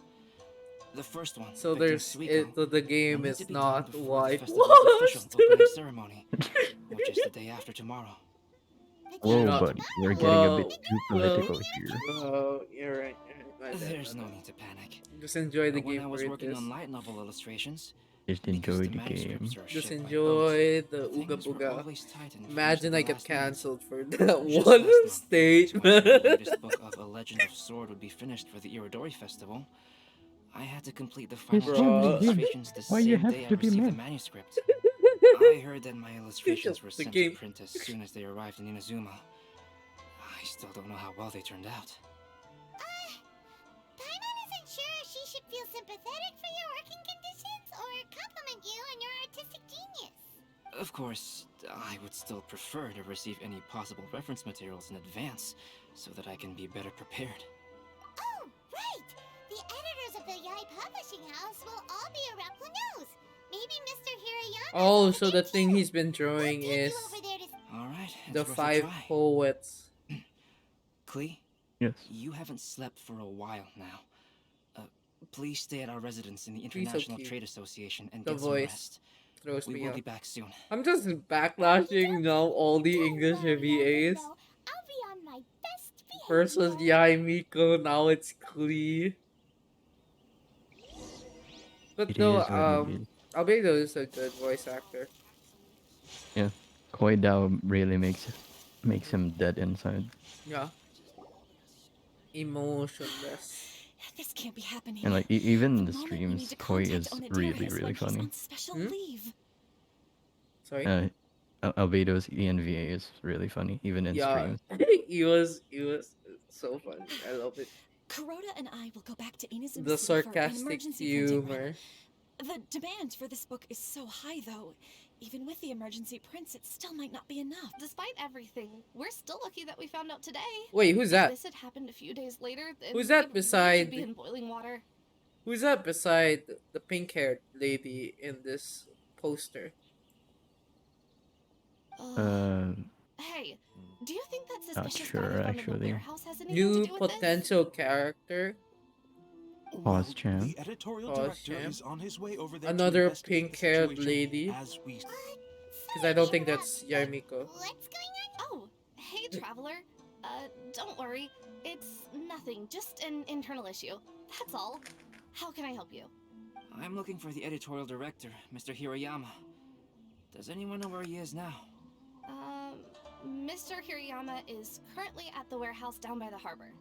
The first one, So depicting there's Suiko, the will game need is to be done not before the festival's official whitewashed. opening ceremony, which is the day after tomorrow. The You're Whoa, game not. is buddy, we're tomorrow. getting a Well, bit Then too you're not well, political filming here. well. You're right. You're right. My bad, There's my no bad. need to panic. Just enjoy the When game I for was it working is. on light novel illustrations, Just because enjoy the the manuscripts game. are Just shipped by boat, enjoy the Ooga things were Booga. always tightened for me to Imagine the I get last minute. cancelled for that Just one last month, when statement. the latest book of A Legend of Sword would be finished for the Irodori Festival, I had to complete the final It's chapter Bruh. only him. illustrations the Why you same have day I to be received the mad? manuscript. I heard that my illustrations were The sent game. to print as soon as they arrived in Inazuma. I still don't know how well they turned out. Paimon isn't sure if she should feel sympathetic for your working conditions or compliment you on your artistic genius. Of course, I would still prefer to receive any possible reference materials in advance, so that I can be better prepared. Oh, right! The editors of the Yai Publishing House will all be around. Who knows? Maybe Mr. Hirayama. Oh, so the thing he's been drawing We'll take is you over there to Alright, it's the worth a 5 try. poets. Clee, Yes. you haven't slept for a while now. Please stay at our residence in the He's so International cute. Trade Association and The get some voice rest. throws We me will off. be back soon. I'm just backlashing now all the English VAs I'll be on my best behavior. versus Yai Miko. Now it's Klee. But It no, is what it is. Albedo is a good voice actor. Yeah. Koi Dao really makes him dead inside. Yeah. Emotionless. This can't be happening. And like even in The the moment we need streams, to Koi contact is Onodera really is really when he's funny. on special Hmm? leave. Sorry. Albedo's ENVA is really funny, even in Yeah. streams. he was so funny. I love it. Kuroda and I will go back to Inazuma The City for an sarcastic emergency printing run. humor. The demand for this book is so high, though. Even with the emergency prints, it still might not be enough. Despite everything, we're still lucky that we found out today. Wait, who's If that? this had happened a few days later, then Who's that we'd really beside- be in boiling water. Who's that beside the pink-haired lady in this poster? Hey, do you think that Not suspicious sure, guy we found in the actually. warehouse has anything New to do with this? potential character. Pause champ. The editorial Pause director champ. is on his way over there to Another investigate the pink-haired situation lady. as we Because I don't think that's Yamiko. What's going on? Oh, traveler. Don't worry. It's nothing, just an internal issue. That's all. How can I help you? I'm looking for the editorial director, Mr. Hirayama. Does anyone know where he is now? Mr. Hirayama is currently at the warehouse down by the harbor.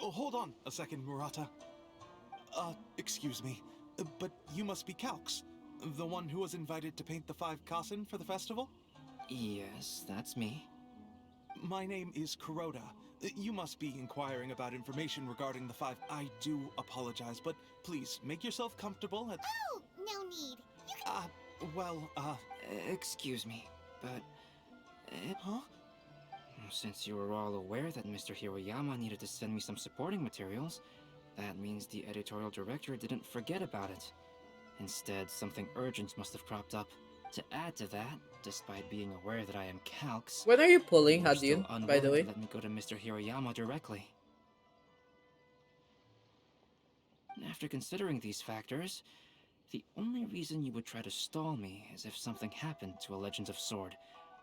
Oh, hold on a second, Murata. Excuse me, but you must be Calx, the one who was invited to paint the 5 Kasen for the festival? Yes, that's me. My name is Kuroda. You must be inquiring about information regarding the 5. I do apologize, but please make yourself comfortable at. Oh, no need. You can. Excuse me, but. Huh? Since you were all aware that Mr. Hirayama needed to send me some supporting materials, that means the editorial director didn't forget about it. Instead, something urgent must have cropped up. To add to that, despite being aware that I am Calx, When are you pulling, you are still Hadin, by the unwilling way? to let me go to Mr. Hirayama directly. After considering these factors, the only reason you would try to stall me is if something happened to a Legends of Sword,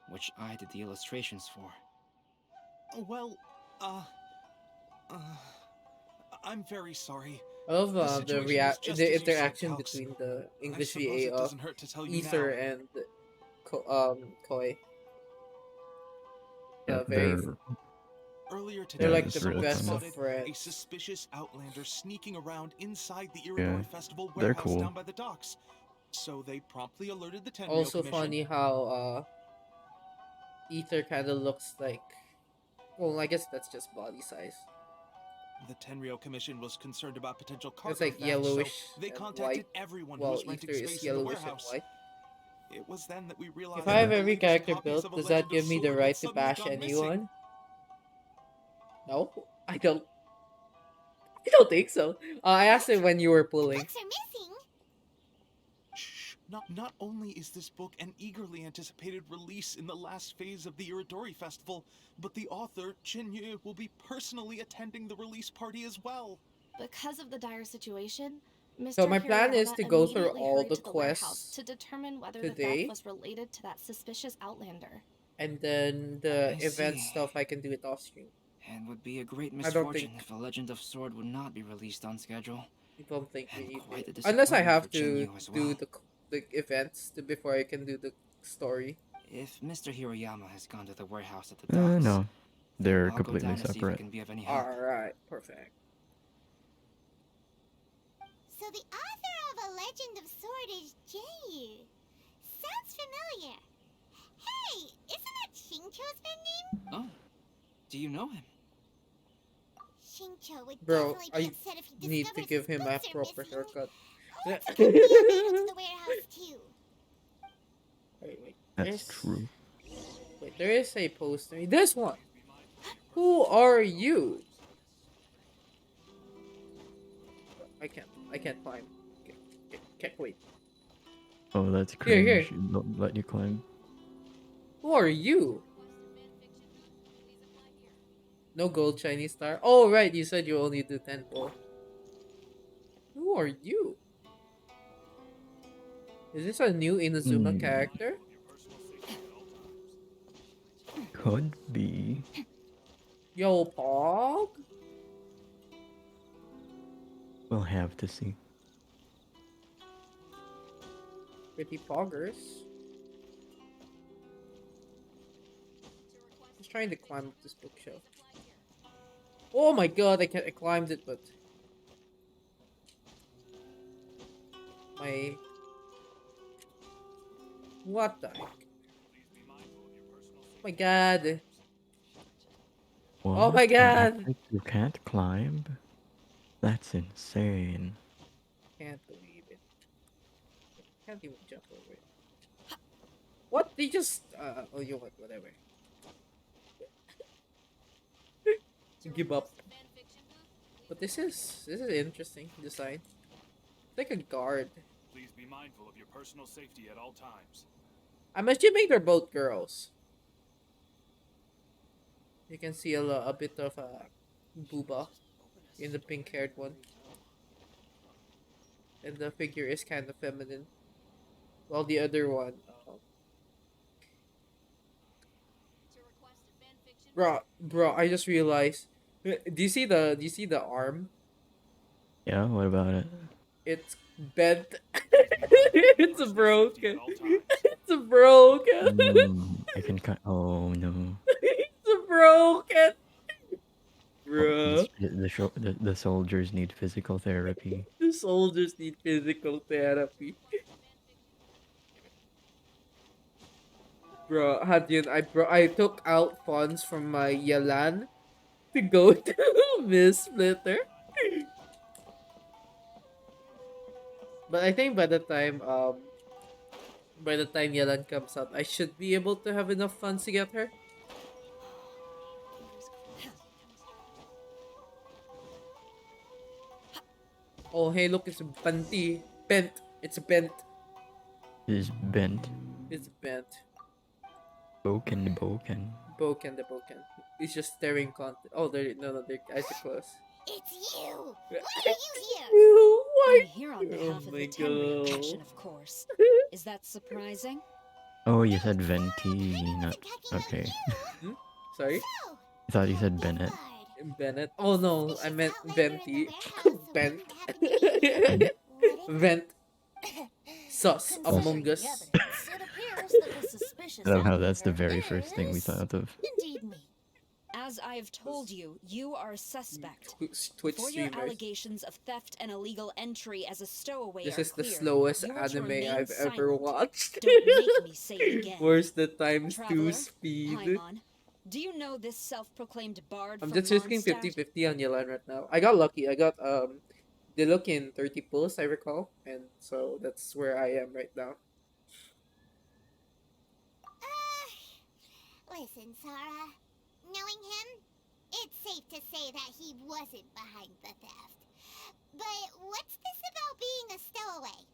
which I did the illustrations for. Well, I'm very sorry. I love The situation is just the as you said, interaction Calx. between the I English suppose VA it of doesn't hurt to tell you Ether now. and Koi. Yeah, Very Earlier they're today, like the someone best of spotted a friends. suspicious outlander sneaking around inside the Yeah, Irodori Festival they're warehouse cool. down by the docks. So they promptly alerted the Tenryo Also Commission. funny how Ether kind of looks like. Well, I guess that's just body size. The Tenryo Commission was concerned about potential cargo It's like theft, yellowish so they and contacted white, everyone who while was renting Ether is space in the yellowish and warehouse. white. It was then that we realized If I have that the every latest character copies built, of A does Legend that of give me the Sword right had to suddenly bash gone missing. anyone? No, I don't. I don't think so. I asked it when you were pulling. Books are missing. Shh. Not only is this book an eagerly anticipated release in the last phase of the Irodori Festival, but the author, Chinyu, will be personally attending the release party as well. Because of the dire situation, Mr. So my plan is Hirayama to go through immediately all hurried the to the warehouse quests to determine whether the theft today, was related to that suspicious outlander. and then the I event see. stuff I can do it off screen. It would be a great I don't think misfortune if A Legend of Sword would not be released on schedule. I don't think we And need quite to, the unless I disappointment have for to Jinyu as do well. the events before I can do the story. If Mr. Hirayama has gone to the warehouse at the docks, No, they're I'll go completely down to see if I separate. can be of any help. Alright, perfect. So the author of A Legend of Sword is Jinyu. Sounds familiar. Hey, isn't that Shincho's pen name? Oh, do you know him? Shincho would Bro, definitely be I upset if he need to discovers give his him a books are proper missing. haircut. Let's get the Amino to the warehouse too. Wait, That's there's... true. Wait, there is a poster. This one! Who are you? I can't climb. Can't wait. Oh, that's Here, cringe. here. Don't let you climb. Who are you? No gold Chinese star. Oh, right. You said you only do 10 pull. Who are you? Is this a new Inazuma character? Could be. Yo, Pog? We'll have to see. Pretty poggers. Just trying to climb up this bookshelf. Oh my god, I climbed it, but my what the heck? Oh my god. What? Oh my An god. epic you can't climb? That's insane. Can't believe it. Can't even jump over it. What? They just oh you know what, whatever. Give up. But this is interesting design. It's like a guard. Please be mindful of your personal safety at all times. I'm assuming they're both girls. You can see a bit of a booba in the pink-haired one, and the figure is kind of feminine, while the other one Bro, I just realized. Do you see the arm? Yeah, what about it? It's bent. Remember your It's personal safety broken. at all times. It's broken. I can cut. Oh no. It's broken. Oh, Bro. the soldiers need physical therapy. The soldiers need physical therapy. Bro, Hadyan, I took out funds from my Yalan to go to Miss Splitter. But I think by the time Yalan comes out, I should be able to have enough funds to get her. Oh hey look, it's banti. Bent. It's bent. Is bent. It's bent. Broken. Boken the Boken. He's just staring content. Oh no, their eyes are closed. It's you! Why are you here? Why? I'm here on behalf Oh of my the Tenryou god. Commission, of course. Is that surprising? Oh, you said venti, not okay. Hmm? Sorry? So, I thought you said Bennett. Lord, Bennett. Oh no, I meant Venti. Bent. Vent. Sus among Considering us. It appears that the suspicious I love how actor that's the very first thing we is thought of. indeed me. As I've told you, you are a suspect. Twitch For your streamers. allegations of theft and illegal entry as a stowaway This are is the clear. slowest You are to anime remain I've ever silent. watched. Don't make me say it again. Where's the times 2 Traveler, speed? Paimon, do you know this self-proclaimed bard I'm from just risking Mondstadt? 50-50 on Yelan right now. I got lucky. I got they look in 30 pulls, I recall, and so that's where I am right now. listen, Sarah. Knowing him, it's safe to say that he wasn't behind the theft. But what's this about being a stowaway?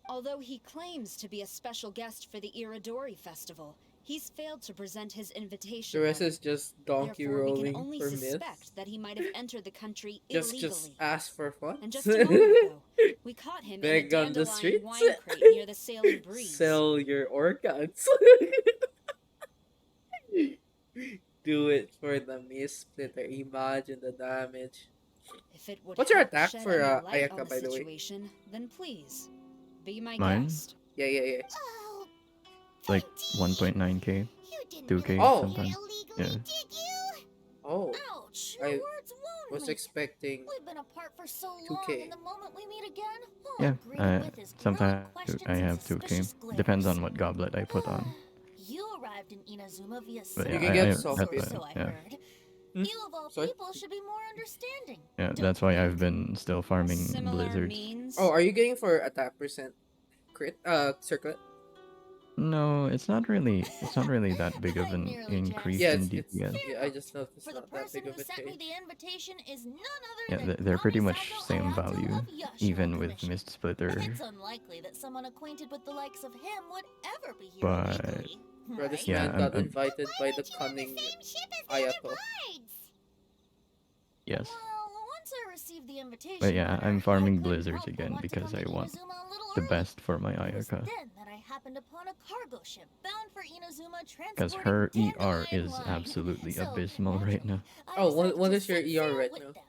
Although he claims to be a special guest for the Irodori festival, he's failed to present his invitation. The rest letter. is just donkey Therefore, we rolling can only for suspect myths. that he might have entered the country Just illegally. ask for fun. And just a moment ago, we caught him in a Beg on the dandelion streets. wine crate near the Sailing Breeze. Sell your organs. Do it for the Miss Splitter. Imagine the damage. If it would What's your help attack shed for any light Ayaka, on by the way? situation, then please be my Mine? guest. Yeah. Oh, Like Venti, 1.9k, you didn't 2k really Oh. do it sometimes. illegally, Yeah. did you? Oh, Ouch! I Your words wound was me. expecting. We've been apart for so long, 2K. and the moment we meet again, all Yeah, I'm greeted with is growing sometimes questions I and have 2k. suspicious glares. Depends on what goblet I put on. You arrived in Inazuma via But You yeah, can get that's soft why, or so I yeah. heard. Hmm? You of all Sorry? people should be more understanding. Yeah, Don't that's you why think? I've been still farming Similar blizzards. means. Oh, are you getting for attack percent crit? Circlet? No, it's not really that big of I an nearly increase Yeah, in it's DPS. yeah. I just noticed For the not that person big of who a sent me change. the invitation is none other Yeah, than they're pretty much Kamisato same Ayato value, of Yashiro even with Commission. Mist Splitter. It's unlikely that someone acquainted with the likes of him would ever be here But- illegally. Bro, this Right? Yeah, man got I'm- invited Why by the weren't you on cunning the same ship as the other Ayato. bards? Yes. Well, once I received the invitation But yeah, letter, I'm I farming couldn't blizzards help but again want to because come I to want Inazuma a little the early. best for my It was Ayaka. then that I happened upon a cargo ship bound for Inazuma Because transporting her ER dandelion is wine. absolutely So, abysmal right now. I Oh, decided what to is your set ER sail right with now? them.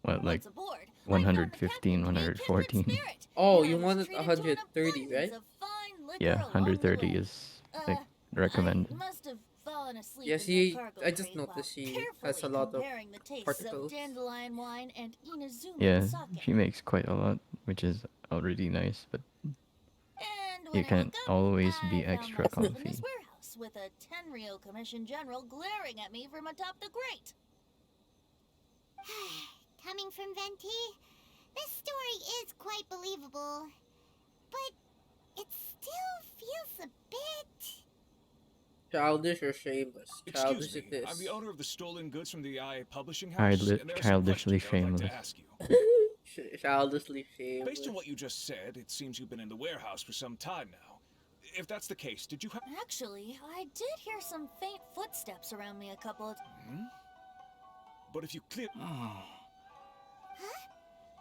What, like Once aboard, I found the 115, captain to be a kindred 114? spirit, Oh, and I you was wanted treated to an 130, abundance right? of fine liquor Yeah, along the 130 way. is like I recommended. must have fallen asleep Yeah, in she. the cargo I just crate while noticed she has a carefully lot of comparing the tastes particles. of dandelion wine and Inazuma Yeah, sake. she makes quite a lot, which is already nice, but And you when I can't woke up, always I be found extra myself in comfy. this warehouse with a Tenryou Commission General glaring at me from atop the grate. Coming from Venti, this story is quite believable. But it still feels a bit... Childish or shameless? Childish Excuse it me, is. I'm the owner of the stolen goods from the IA Publishing House, Childli- and there are some childishly questions I'd like to shameless. ask you. Childishly shameless. Based on what you just said, it seems you've been in the warehouse for some time now. If that's the case, did you have... Actually, I did hear some faint footsteps around me a couple of... Hmm? But if you clear... Oh.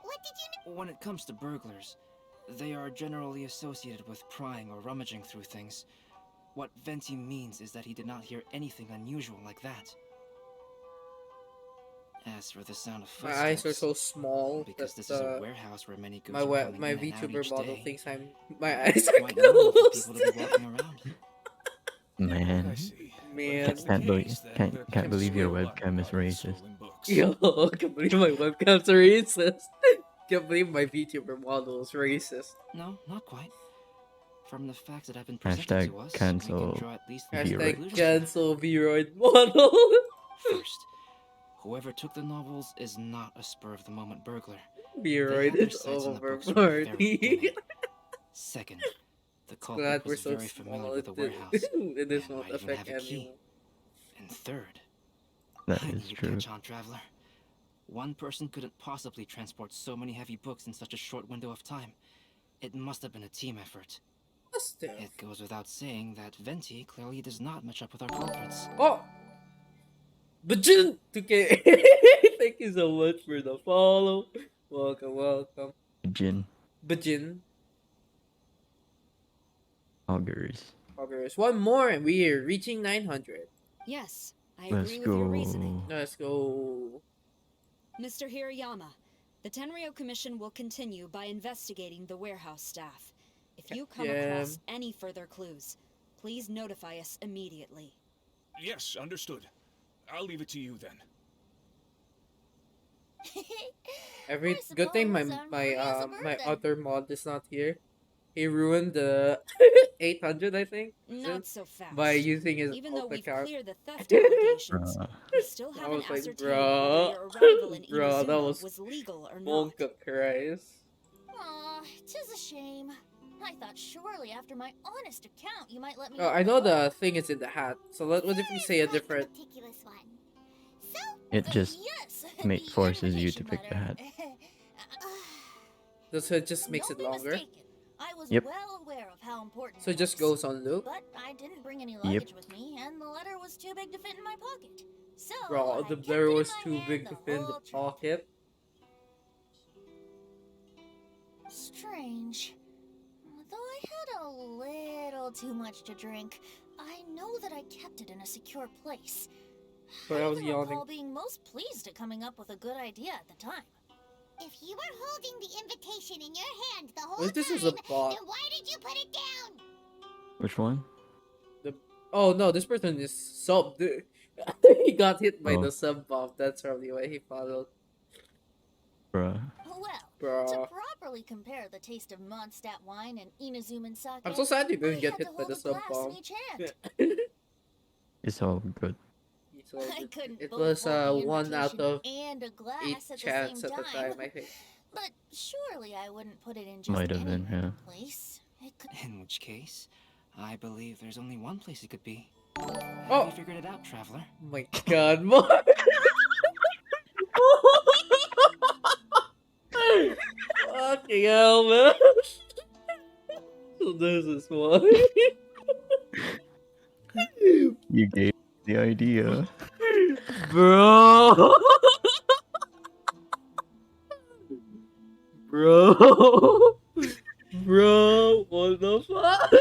What did you know? When it comes to burglars, they are generally associated with prying or rummaging through things. What Venti means is that he did not hear anything unusual like that. As for the sound of My footsteps, eyes are so small because that this is a warehouse where many goods my are coming my in and out VTuber each model day, thinks my eyes it's are quite normal for closed. people to be walking around. Man, I see. But if Man, that's the case, then there can't can't believe your swear a lot webcam is about racist. swirling books. yo, I can't believe my webcam's racist. Can't believe my VTuber model is racist. No, not quite. From the facts that have been presented Hashtag to us, we cancel can draw at least three Vero. Hashtag conclusions from it. cancel Vroid model. First, whoever took the novels is not a spur-of-the-moment burglar. They Vroid had their is sights on the over books from the very party. beginning. Second, the Glad culprit we're was so very familiar small. with the warehouse It and won't might even affect have a key. anyone. And third, That I knew is you'd true. catch on, Traveler. One person couldn't possibly transport so many heavy books in such a short window of time. It must have been a team effort. It goes without saying that Venti clearly does not match up with our culprits. Oh! Bajin! 2K! Thank you so much for the follow. Welcome, welcome. Jin Bajin. augers. Okay, there's one more and we're reaching 900. Yes, I Let's agree with your reasoning. go. Let's go. Mr. Hirayama, the Tenryo Commission will continue by investigating the warehouse staff. If you come across any further clues, please notify us immediately. Yes, understood. I'll leave it to you then. Every I good thing my suppose I'm free as a bird my then. other mod is not here. He ruined the 800, I think. Not so fast. By using his Even though alt we've account. cleared the theft allegations, we still I haven't was like, ascertained bro, whether your arrival in bro, that Inazuma was legal or not. Monka Christ. Aw, 'tis a shame. I thought surely after my honest account you might let me Oh, I know the thing is in the hat. So what if we say a different? meticulous one. So, It just yes, forces you to pick the hat. So it just makes Don't it be longer. mistaken. I was Yep. well aware of how important So it just was. goes on loop. But I didn't bring any Yep. luggage with me, and the letter was too big to fit in my pocket. So Bro, I the kept blur it in was my too hand big to fit in the whole trip. pocket. Strange. Though I had a little too much to drink, I know that I kept it in a secure place. But I was even yawning. recall being most pleased at coming up with a good idea at the time. If you were holding the invitation in your hand the whole What if this time, was a bot? then why did you put it down? Which one? Oh no, this person is sub. He got hit by Oh. the sub bomb. That's probably why he followed. Bruh. Well, Bro. to properly compare the taste of Mondstadt wine and Inazuman sake, I'm so sad you didn't I get had hit to by hold the a sub glass bomb. in each hand. It's all good. So I couldn't it both was hold the 1 out invitation of and a glass 8 at the chance same at the time, I think. But surely I wouldn't put it in just Might have any been, yeah. random place. It could... In which case, I believe there's only one place it could be. Oh! Have you figured it out, Traveler? Oh my god, Mark! Fucking hell, man! So this is why. You gave the idea. Bro! Bro! Bro! What the fuck?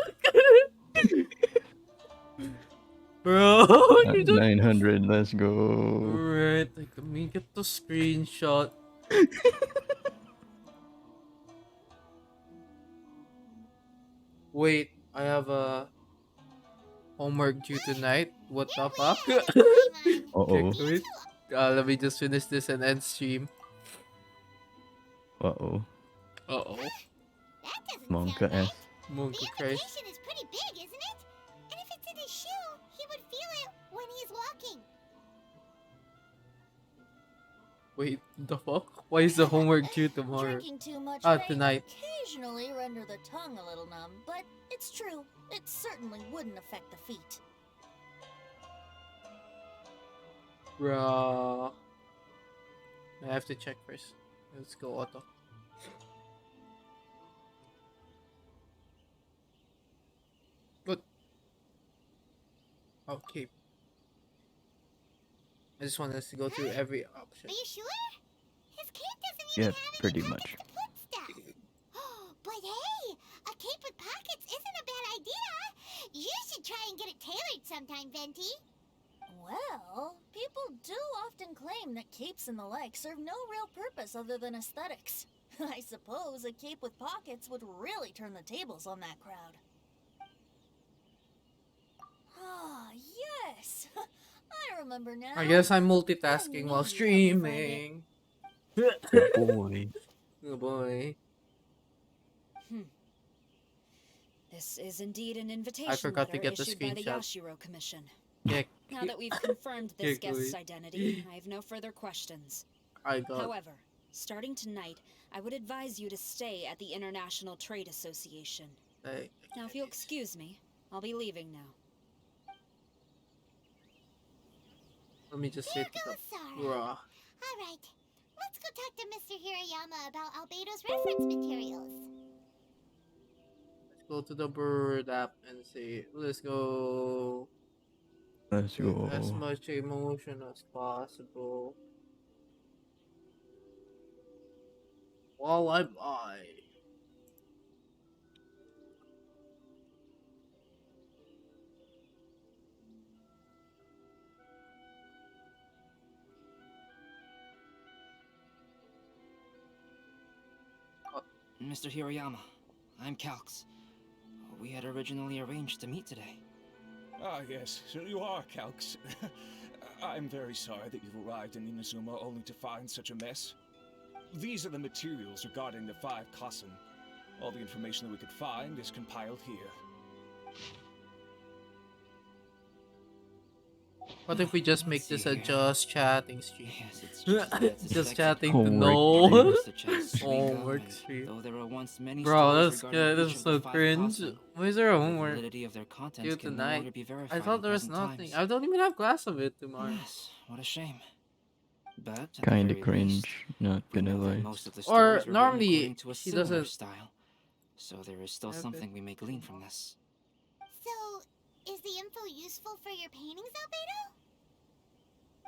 Bro! You don't... 900, let's go. Alright, let me get the screenshot. Wait, I have a homework due tonight. What the fuck? Uh-oh. Wait. Let me just finish this and end stream. Uh-oh. Uh-oh. Monka S. Monka The Christ. invitation is pretty big, isn't it? And if it's in his shoe, he would feel it when he's walking. Wait, the fuck? Why is the homework due tomorrow? Drinking too much Ah, may tonight. occasionally render the tongue a little numb, but it's true. It certainly wouldn't affect the feet. Bruh. I have to check first. Let's go auto. Good. Okay. I just want us to go through every option. Are you sure? His cape doesn't Yeah, even have pretty any much. pockets to put stuff. But hey, a cape with pockets isn't a bad idea. You should try and get it tailored sometime, Venti. Well, people do often claim that capes and the like serve no real purpose other than aesthetics. I suppose a cape with pockets would really turn the tables on that crowd. Ah, yes! I remember now. I guess I'm multitasking Let while me help you streaming. Oh boy. Oh boy. This is indeed an invitation I forgot to letter get the issued by the screenshot. Yashiro Commission. Yeah. Now that we've confirmed this Yeah, guest's good. identity, I have no further questions. I got. However, starting tonight, I would advise you to stay at the International Trade Association. Now, if you'll excuse me, I'll be leaving now. Let me just Here hit the goes Sara. bra. Alright, let's go talk to Mr. Hirayama about Albedo's reference materials. Let's go to the bird app and see. Let's go. Let's With as go. much emotion as possible. While I buy. Mr. Hirayama, I'm Calx. We had originally arranged to meet today. Ah, yes, so you are, Calx. I'm very sorry that you've arrived in Inazuma only to find such a mess. These are the materials regarding the 5 Kassen. All the information that we could find is compiled here. What if we just make this a just chatting stream? Yes, it's just, Just chatting to Homework know. stream. Homework stream. Though there were once many Bro, stories that's regarding good. This each is of so the 5 cringe. Kassen, Why is there a the homework? validity of their contents Due can no tonight. longer be verified I thought in there was present nothing. times. I don't even have glass of it tomorrow. Yes, what a shame. But at the Kinda very cringe, least, not we gonna know that lie. most of the Or stories were written normally according to a she similar doesn't style. So there is still have it. something we may glean from this. So, is the info useful for your paintings, Albedo?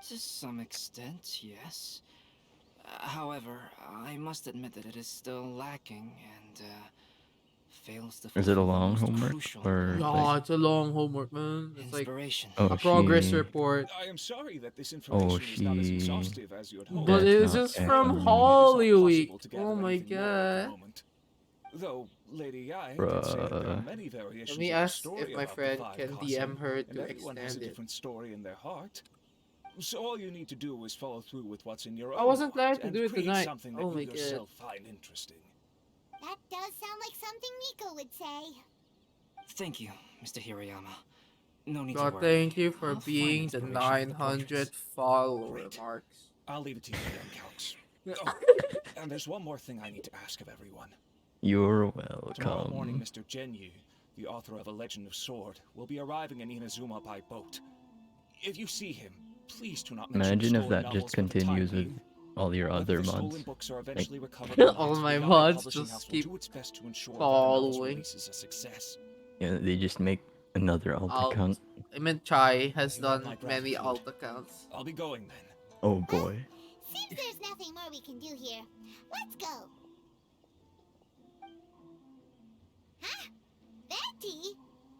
To some extent, yes. However, I must admit that it is still lacking and fails to Is it a fulfill the long most homework crucial or No, like? it's a long homework, man. It's like inspiration. Oh, a progress she. report. I am sorry that this Oh, information is not as she. exhaustive as you had hoped. But That's it's not just from accurate. Holy It is not Week. possible to gather Oh my anything more at the god. moment. Though, Lady Yai did say that there are Bruh. many variations Let me of the ask story if my about the friend 5 can Kassen, DM her and to everyone has a extend it. different story in their heart. So all you need to do is follow through with what's in your I own wasn't heart planning to and do it create tonight. something that Oh my you god. yourself find interesting. That does sound like something Miko would say. Thank you, Mr. Hirayama. No need God, to worry. thank you for I'll find being the inspiration for the 900 portraits. follower Great. marks. I'll leave it to you then, Calx. Oh, and there's one more thing I need to ask of everyone. You're Tomorrow morning, welcome. Mr. Genyu, the author of A Legend of Sword, will be arriving in Inazuma by boat. If you see him, please do not mention Imagine the if stolen that just novels for the time continues with being. all your Whether other the stolen mods. books are Like, eventually recovered or All not, my the Yaoi mods Publishing just House will keep do its best to ensure that the novel's following. release is a success. yeah, they just make another alt Alt. account. I mean, Chai has You have done my many gratitude. alt accounts. I'll be going then. Oh boy. Seems there's nothing more we can do here. Let's go. Huh? Betty?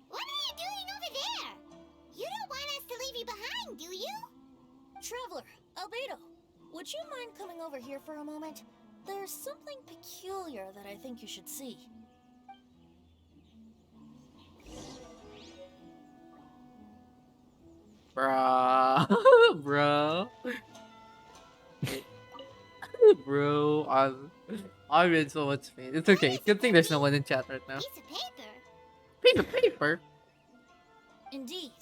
What are you doing over there? You don't want us to leave you behind, do you? Traveler, Albedo, would you mind coming over here for a moment? There's something peculiar that I think you should see. Bruh. Bro. Bro, I'm in so much pain. It's okay. Good thing there's no one in chat right now. Piece of paper. Piece of paper. Indeed.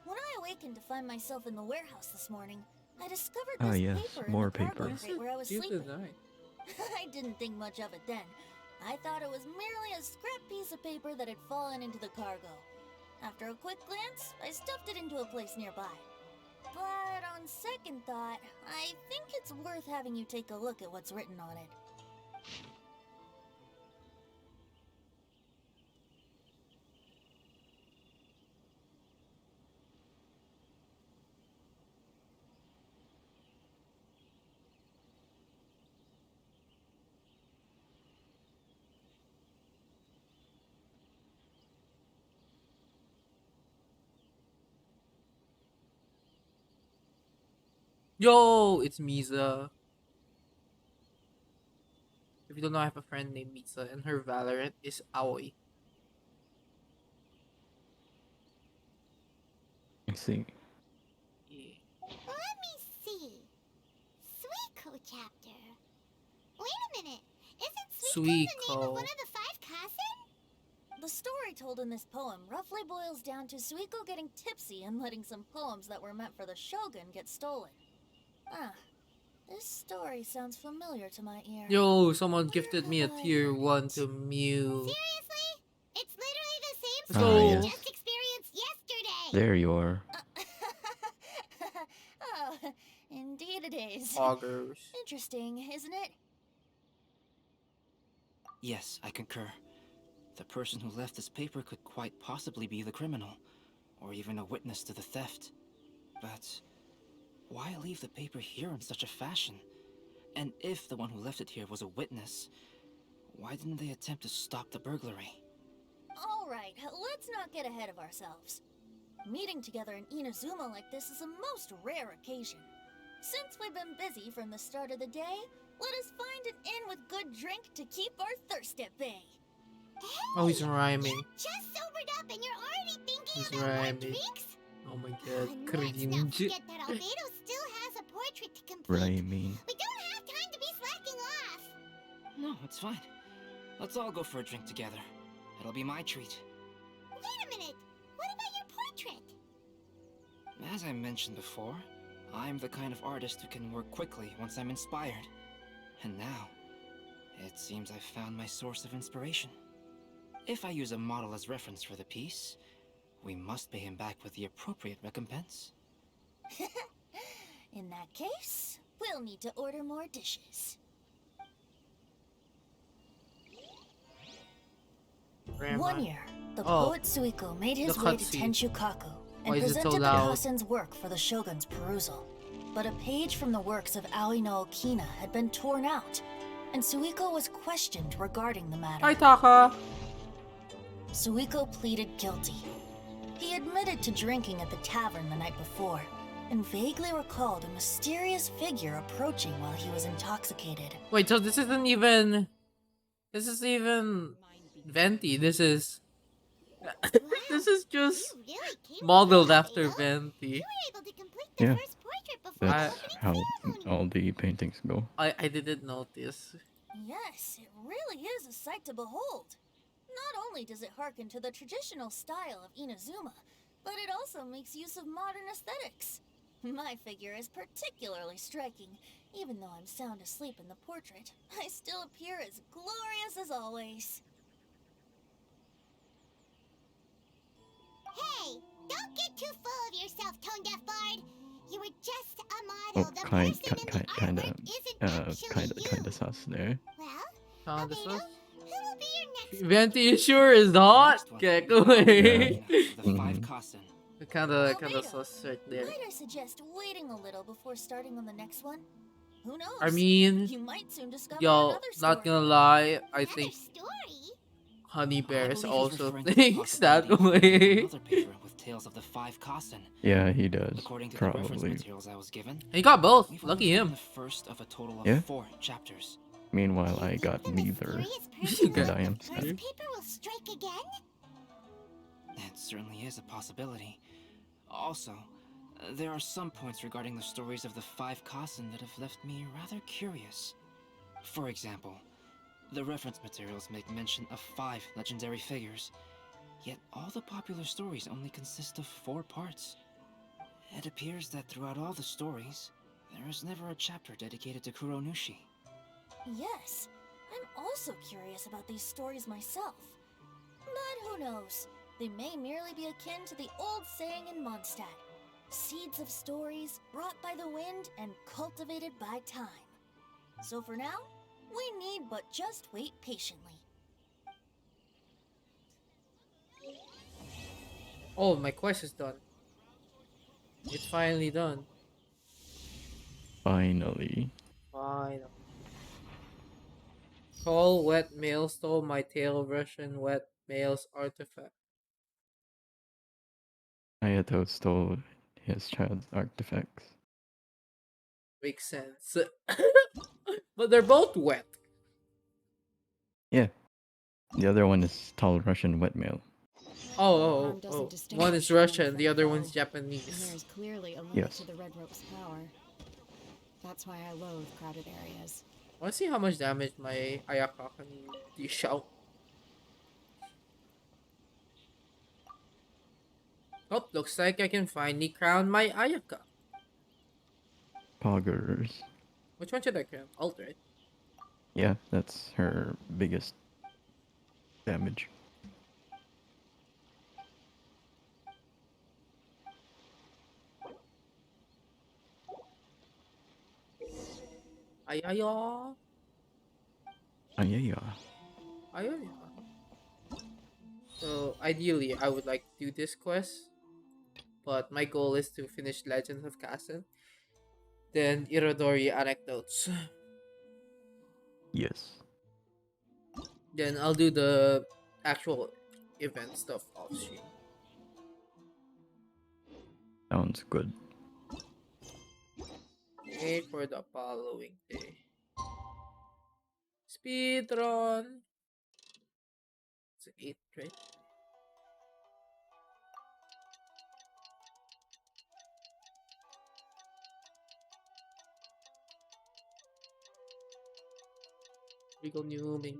When I awakened to find myself in the warehouse this morning, I discovered Ah, this yes, paper more in the cargo paper. crate where I was Due sleeping. tonight. I didn't think much of it then. I thought it was merely a scrap piece of paper that had fallen into the cargo. After a quick glance, I stuffed it into a place nearby. But on second thought, I think it's worth having you take a look at what's written on it. Yo, it's Misa. If you don't know, I have a friend named Misa, and her Valorant is Aoi. I see. Yeah. Let me see. Suiko chapter. Wait a minute. Isn't Suiko the name of one Suiko. of the five Kasen? The story told in this poem roughly boils down to Suiko getting tipsy and letting some poems that were meant for the shogun get stolen. Ah, this story sounds familiar to my ear. Yo, someone Where gifted me a have I tier heard 1 it? to Mew. Seriously? It's literally the same Let's story we go. Yes. just experienced yesterday. There you are. Oh, indeed it is. Augers. Interesting, isn't it? Yes, I concur. The person who left this paper could quite possibly be the criminal, or even a witness to the theft. But why leave the paper here in such a fashion? And if the one who left it here was a witness, why didn't they attempt to stop the burglary? Alright, let's not get ahead of ourselves. Meeting together in Inazuma like this is a most rare occasion. Since we've been busy from the start of the day, let us find an inn with good drink to keep our thirst at bay. Oh, he's rhyming. You just sobered up and you're already thinking He's about more rhyming. drinks? Oh my god, Let's not cringe. forget that Albedo still has a portrait to complete. Rhyming. We don't have time to be slacking off. No, it's fine. Let's all go for a drink together. It'll be my treat. Wait a minute. What about your portrait? As I mentioned before, I'm the kind of artist who can work quickly once I'm inspired. And now, it seems I've found my source of inspiration. If I use a model as reference for the piece, we must pay him back with the appropriate recompense. In that case, we'll need to order more dishes. Grandma. One year, the Oh, poet Suiko made his the way to cutscene. Tenshukaku and Why is it so presented the loud? Kasen's work for the shogun's perusal. But a page from the works of Aoi no Okina had been torn out, and Suiko was questioned regarding the matter. Hi, Taka. Suiko pleaded guilty. He admitted to drinking at the tavern the night before, and vaguely recalled a mysterious figure approaching while he was intoxicated. Wait, so this isn't even. This is even Venti. This is. This is just You really came modeled through, after Albedo. Venti. You were able to complete the Yeah. first portrait before the That's opening how ceremony. all the paintings go. I didn't notice. Yes, it really is a sight to behold. Not only does it harken to the traditional style of Inazuma, but it also makes use of modern aesthetics. My figure is particularly striking. Even though I'm sound asleep in the portrait, I still appear as glorious as always. Hey, don't get too full of yourself, Tone Deaf Bard. You were just a Oh, model. The person in the kinda, artwork isn't actually you. kinda sus there. Well, Found this Albedo, one? who will be your next Venti sure is hot. Next one Get will be away. of the five Mhm. Kasen. Kinda Albedo, sus right there. Might I suggest waiting a little before starting on the next one? Who knows? I mean, You might soon discover yo, another story. not gonna lie, I another think story? Honey I Bears believe he's also referring to the thinks that possibility of way. another paper with tales of the five Kasen. Yeah, he does. According to the reference Probably. materials I was given, He got both. we've Lucky only found him. the first of a total of Yeah? 4 chapters. Meanwhile, You I think got the neither. mysterious You person got with I am the first sad. paper will strike again? It certainly is a possibility. Also, there are some points regarding the stories of the five Kasen that have left me rather curious. For example, the reference materials make mention of 5 legendary figures, yet all the popular stories only consist of 4 parts. It appears that throughout all the stories, there is never a chapter dedicated to Kuronushi. Yes, I'm also curious about these stories myself. But who knows? They may merely be akin to the old saying in Mondstadt. Seeds of stories brought by the wind and cultivated by time. So for now, we need but just wait patiently. Oh, my quest is done. It's finally done. Finally. Final. Tall wet male stole my tail Russian wet male's artifact. Hayato stole his child's artifacts. Makes sense. But they're both wet. Yeah. The other one is tall Russian wetmail. Oh. One is Russian, the other one's And Japanese. there is clearly a limit Yes. to the Red Rope's power. That's why I loathe crowded areas. I want to see how much damage my Ayaka can dish out. Oh, looks like I can finally crown my Ayaka. Poggers. Which one should I crown? Alt, right? Yeah, that's her biggest damage. Ayayo. Yeah. Ayayo. So, ideally, I would like to do this quest. But my goal is to finish Legends of Kassen. Then Irodori Anecdotes. Yes. Then I'll do the actual event stuff off stream. Sounds good. Okay, for the following day. Speedrun. It's 8, right? Legal Newman.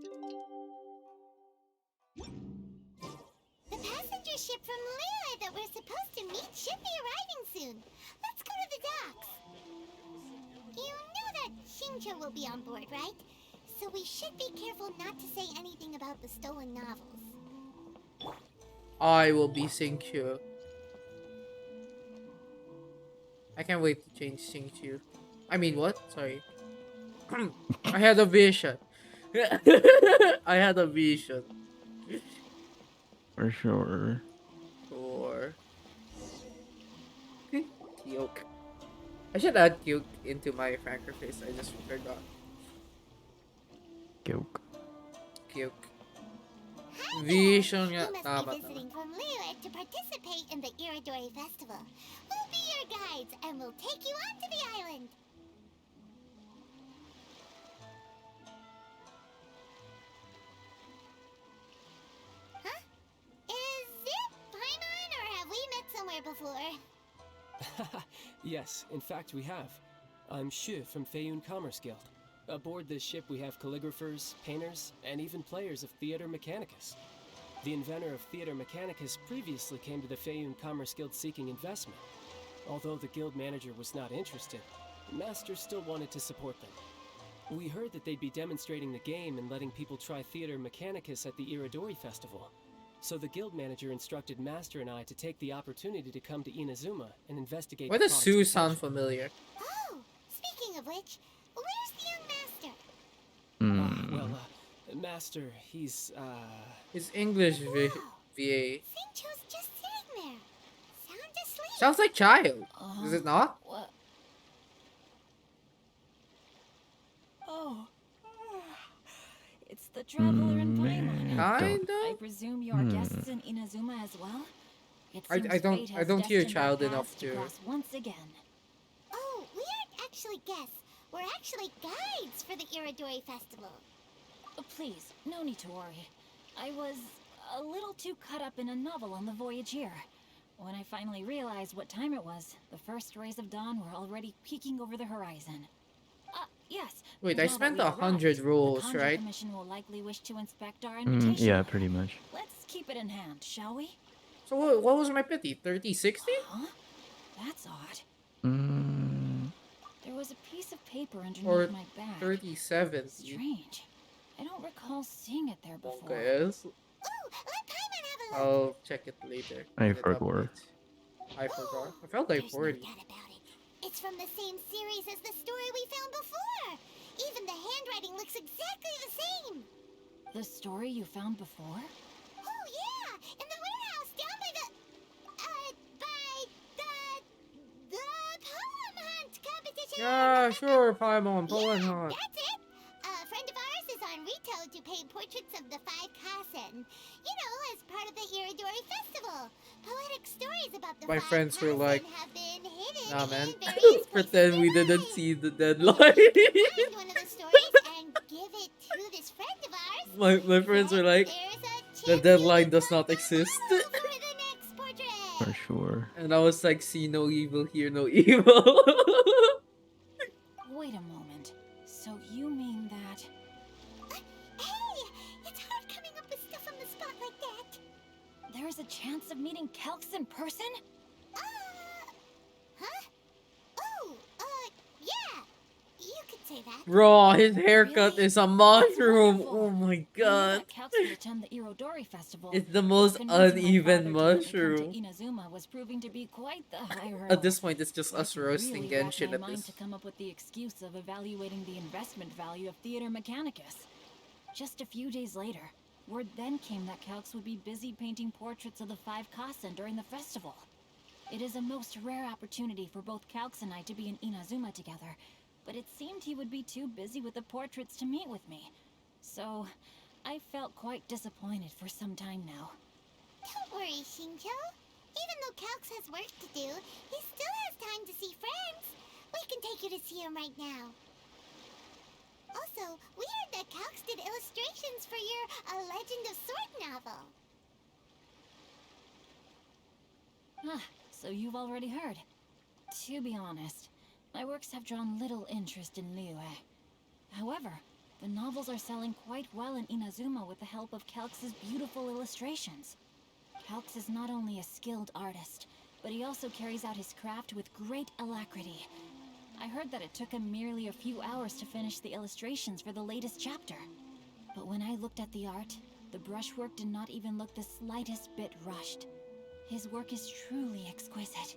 The passenger ship from Liyue that we're supposed to meet should be arriving soon. Let's go to the docks. You know that Xingqiu will be on board, right? So we should be careful not to say anything about the stolen novels. I will be Xingqiu. I can't wait to change Xingqiu. I mean, what? Sorry. I had a vision. I had a vision. For sure. Or Kyok. I should add Kyok into my Franker face. I just forgot. Gilk. Kyok. Hi there. Vision You nga must tama be visiting from Liyue to participate in the Irodori Festival. We'll be your guides and we'll take you onto the island. Huh? Is it Paimon or have we met somewhere before? Yes, in fact we have. I'm Shu from Feiyun Commerce Guild. Aboard this ship we have calligraphers, painters, and even players of Theater Mechanicus. The inventor of Theater Mechanicus previously came to the Feiyun Commerce Guild seeking investment. Although the guild manager was not interested, the Master still wanted to support them. We heard that they'd be demonstrating the game and letting people try Theater Mechanicus at the Irodori Festival. So the guild manager instructed Master and I to take the opportunity to come to Inazuma and investigate Why the does product's Sue sound potential. familiar? Oh, speaking of which, where's the young master? Master, he's It's English VA. Xingqiu's just sitting there. Sound asleep. Sounds like child. Is it not? What? Oh. It's the traveler in Paimon. Kinda? I presume you're guests in Inazuma as well? It I seems don't- fate I has don't hear destined child our enough paths to- cross once again. Oh, we aren't actually guests. We're actually guides for the Irodori Festival. Please, no need to worry. I was a little too caught up in a novel on the voyage here. When I finally realized what time it was, the first rays of dawn were already peeking over the horizon. Yes. Wait, now I that spent we 100 arrived, rolls, the Conjure right? Commission will likely wish to inspect our invitation. Yeah, pretty much. Let's keep it in hand, shall we? So what was my pity? 3060? Huh? That's odd. Mm, There was a piece of paper underneath Or my bag. 3070? Strange. I don't recall seeing it there before. Okay, Ooh, let Paimon have a look. I'll check it later. I when it forgot. updates. I forgot. I felt like There's no 40. doubt about it. It's from the same series as the story we found before. Even the handwriting looks exactly the same. The story you found before? Oh yeah, in the warehouse down by the poem hunt competition. Yeah, sure, Paimon, Poem Yeah, Hunt. that's it. A friend of ours is on Rito to paint portraits of the 5 Kassen. You know, as part of the Irodori Festival. Poetic stories about the My 5 friends were Kassen like, have been hidden Nah, man. various Pretend we places didn't nearby. see the Maybe deadline. we can find one of the stories and give it to this friend of ours. My friends are Then like, there's a the chance deadline you does become not the exist. model for the next For portrait. sure. And I was like, see no evil, hear no evil. Wait a moment. So you mean that... Hey, it's hard coming up with stuff on the spot like that. There is a chance of meeting Calx in person? Uh, huh? Oh, yeah. You could say that. Bro, his haircut Really? is a mushroom. Wonderful. Oh my I knew god. that Calx would attend the Irodori festival. It's the but most convincing my uneven father to let me come mushroom. to Inazuma was proving to be quite the high hurdle. At this point, it's just I us could roasting really rack Genshin my at mind this. to come up with the excuse of evaluating the investment value of Theater Mechanicus. Just a few days later, word then came that Calx would be busy painting portraits of the five Kasen during the festival. It is a most rare opportunity for both Calx and I to be in Inazuma together, but it seemed he would be too busy with the portraits to meet with me. So, I felt quite disappointed for some time now. Don't worry, Shinjo. Even though Calx has work to do, he still has time to see friends. We can take you to see him right now. Also, we heard that Calx did illustrations for your A Legend of Sword novel. Ah, so you've already heard. To be honest, my works have drawn little interest in Liyue. However, the novels are selling quite well in Inazuma with the help of Calx's beautiful illustrations. Calx is not only a skilled artist, but he also carries out his craft with great alacrity. I heard that it took him merely a few hours to finish the illustrations for the latest chapter. But when I looked at the art, the brushwork did not even look the slightest bit rushed. His work is truly exquisite.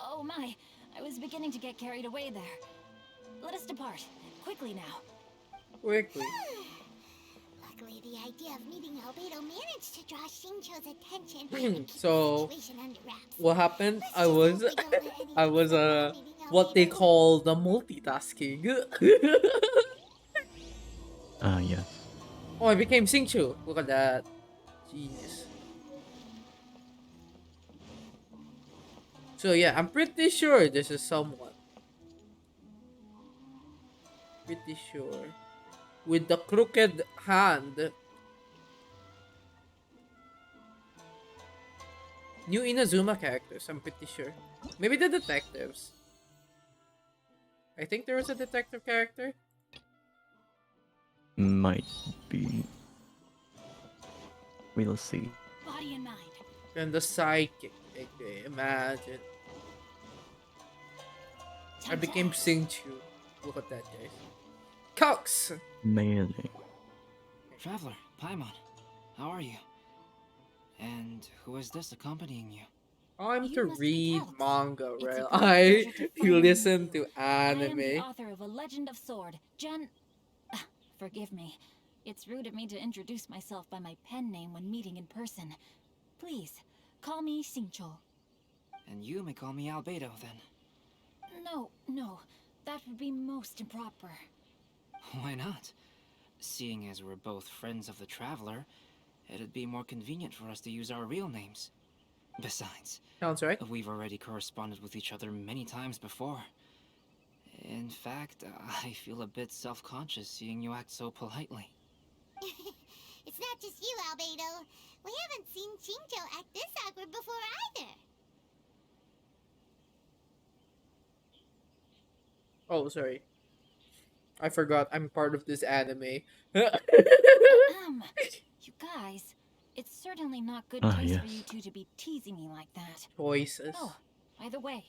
Oh my, I was beginning to get carried away there. Let us depart, quickly now. Quickly. Luckily, the idea of meeting Albedo managed to draw Shincho's attention and keep So, the situation under wraps. what happened? Let's I just was, hope we don't let anything I was, stop us meeting what they Albedo. call the multitasking. Yes. Oh, I became Singchu. Look at that. Genius. So yeah, I'm pretty sure this is someone. Pretty sure. With the crooked hand. New Inazuma characters, I'm pretty sure. Maybe the detectives. I think there was a detective character. Might be. We'll see. Body and mind. And the psychic. Okay, imagine. I became Singchu. Look at that, guys. Cox! Amazing. Traveler, Paimon, how are you? And who is this accompanying you? I'm You to must be read Calx. manga, It's right? a great pleasure to You finally listen meet to you. I am the anime. author of A Legend of Sword, Forgive me. It's rude of me to introduce myself by my pen name when meeting in person. Please, call me Shincho. And you may call me Albedo, then. No. That would be most improper. Why not? Seeing as we're both friends of the Traveler, it'd be more convenient for us to use our real names. Besides, Sounds right. we've already corresponded with each other many times before. In fact, I feel a bit self-conscious seeing you act so politely. It's not just you, Albedo. We haven't seen Shinjo act this awkward before either. Oh, sorry. I forgot I'm part of this anime. You guys, it's certainly not good taste yes. for you two to be teasing me like that. Choices. Oh, by the way,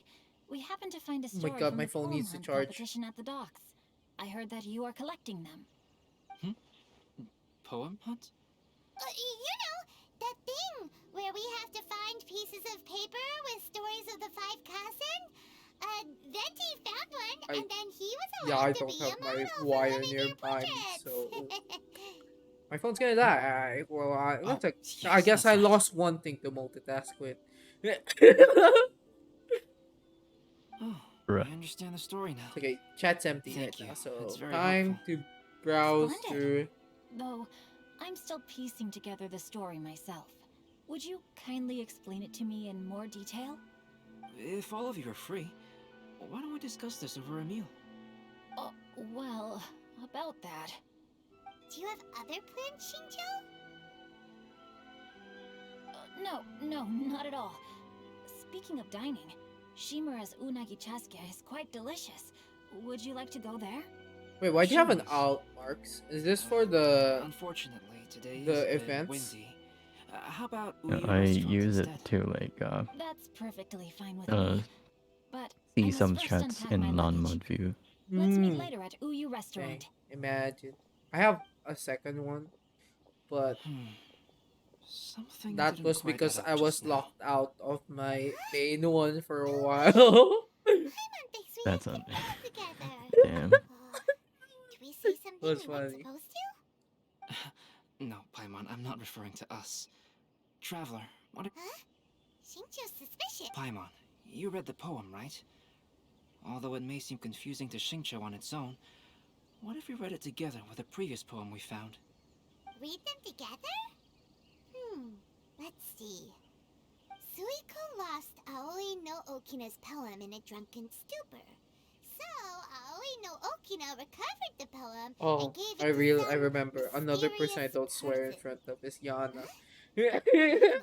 we happened to find a Oh my story god, from my the phone poem needs to hunt charge. competition at the docks. I heard that you are collecting them. Poem hunt? That thing where we have to find pieces of paper with stories of the five Kasen. Venti found one, and then he was Yeah, allowed I to don't be have a my model for wire one of your nearby me, portraits. so my phone's gonna die. Well, that's I yes, guess that's I right. lost one thing to multitask with. Oh, Right. I understand the story now. Okay, chat's empty Thank right you. now, so It's very time helpful. to browse Splendid. through. Though, I'm still piecing together the story myself. Would you kindly explain it to me in more detail? If all of you are free, Why don't we discuss this over a meal? Oh, well, about that. Do you have other plans, Shinjo? No, not at all. Speaking of dining, Shimura's unagi chasuke is quite delicious. Would you like to go there? Wait, why do you have an Shimura's. out, Marks? Is this for the Unfortunately, today is the a bit events? windy. How about Yeah, Uyu I restaurant use it instead? to like That's perfectly fine with uh me. But I see must some first chats unpack my in luggage. non-mod view. Let's meet Hmm. later at Uyu Dang, Restaurant. imagine. I have a second one, but Something that didn't was quite add because up I was just now. locked out of my main one for a while. Paimon thinks we That's have on. to play together. Damn. Do we say something That's we're not funny. supposed to? No, Paimon, I'm not referring to us. Traveler, what? Huh? Shinjo's suspicious. Paimon, you read the poem, right? Although it may seem confusing to Xingqiu on its own, what if we read it together with a previous poem we found? Read them together? Let's see. Suiko lost Aoi no Okina's poem in a drunken stupor. So, Aoi no Okina recovered the poem Oh, and gave it to I some remember. Another person I mysterious don't swear in person. front of is Yana. Huh?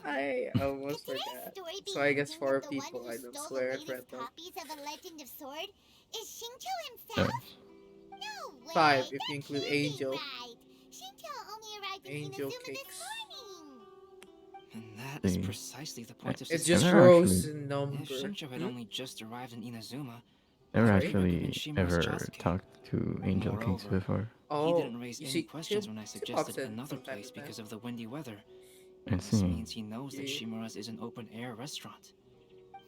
I almost Could today's forgot. story be So I guess hinting 4 that the one people who I don't stole swear the in latest front of. copies of A Legend of Sword is Shinjo Uh, himself? No way! 5 if That you include can't be Angel. right. Shinjo only arrived in Angel Inazuma this cakes. morning. And that is see. precisely the point of It's I've just suspicion. never rows actually in If number. Xingqiu had only just arrived in Inazuma, never how could Sorry? he recommend actually Shimura's ever Chasuke? talked to Angel Kings Moreover, before. he Oh, didn't raise you any see, questions when I she suggested pops in another from time place to time. because of the windy weather. I This see. means he knows that See, Shimura's is an open-air restaurant.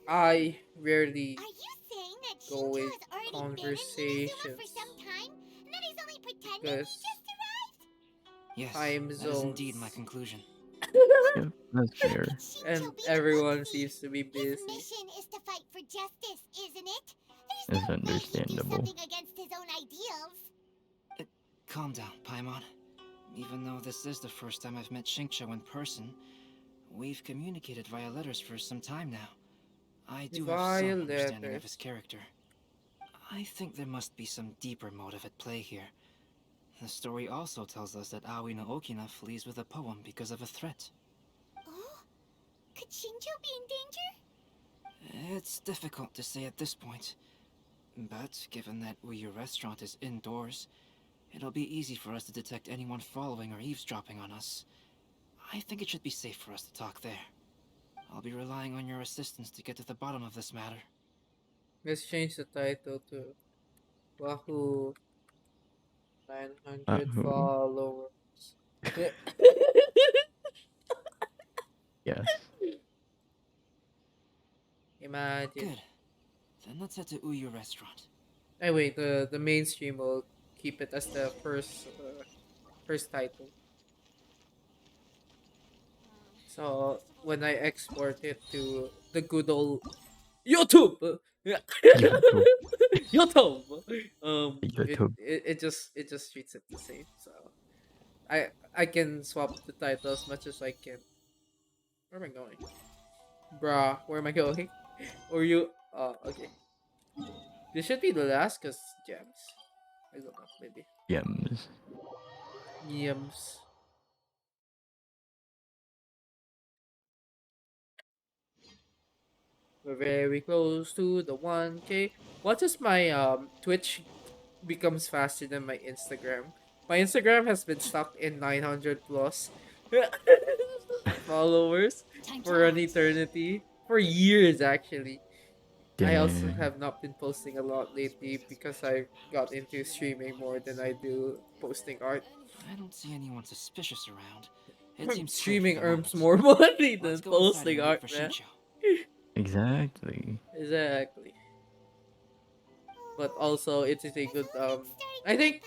I rarely Are you saying that go Shinjo with has already been in Inazuma conversations for some time and that he's only pretending he because just arrived? Yes, time that is indeed my zones. conclusion. Yep, that's How fair. could Shinjo And be an everyone old seems thief? to be His busy. mission is to fight for justice, isn't it? It's There's no way he'd do understandable. something against his own ideals. Calm down, Paimon. Even though this is the first time I've met Xingqiu in person, we've communicated via letters for some time now. I do have Via some understanding of letters. his character. I think there must be some deeper motive at play here. The story also tells us that Aoi no Okina flees with a poem because of a threat. Oh? Could Shinjo be in danger? It's difficult to say at this point. But given that Uyu Restaurant is indoors, it'll be easy for us to detect anyone following or eavesdropping on us. I think it should be safe for us to talk there. I'll be relying on your assistance to get to the bottom of this matter. Let's change the title to Wahoo 900 Who? followers. Yes. Imagine. Good. Then let's head to Uyu Restaurant. Anyway, the mainstream will keep it as the first title. So when I export it to the good old YouTube, YouTube. YouTube, YouTube. it just treats it the same. So I can swap the title as much as I can. Where am I going, bruh? Where am I going? Or you? Okay. This should be the last, cause gems. I don't know, maybe Gems. gems. We're very close to the 1K. What if my Twitch becomes faster than my Instagram? My Instagram has been stuck in 900 plus followers Time to for an act. eternity. For years, actually. I also Dang. have not been posting a lot lately because I got into streaming more than I do posting art. I don't see anyone suspicious around. It seems clear for Streaming the earns moment. more money Let's than go inside posting and wait art, for man. Xingqiu. Exactly. Exactly. But also, it is a good I I think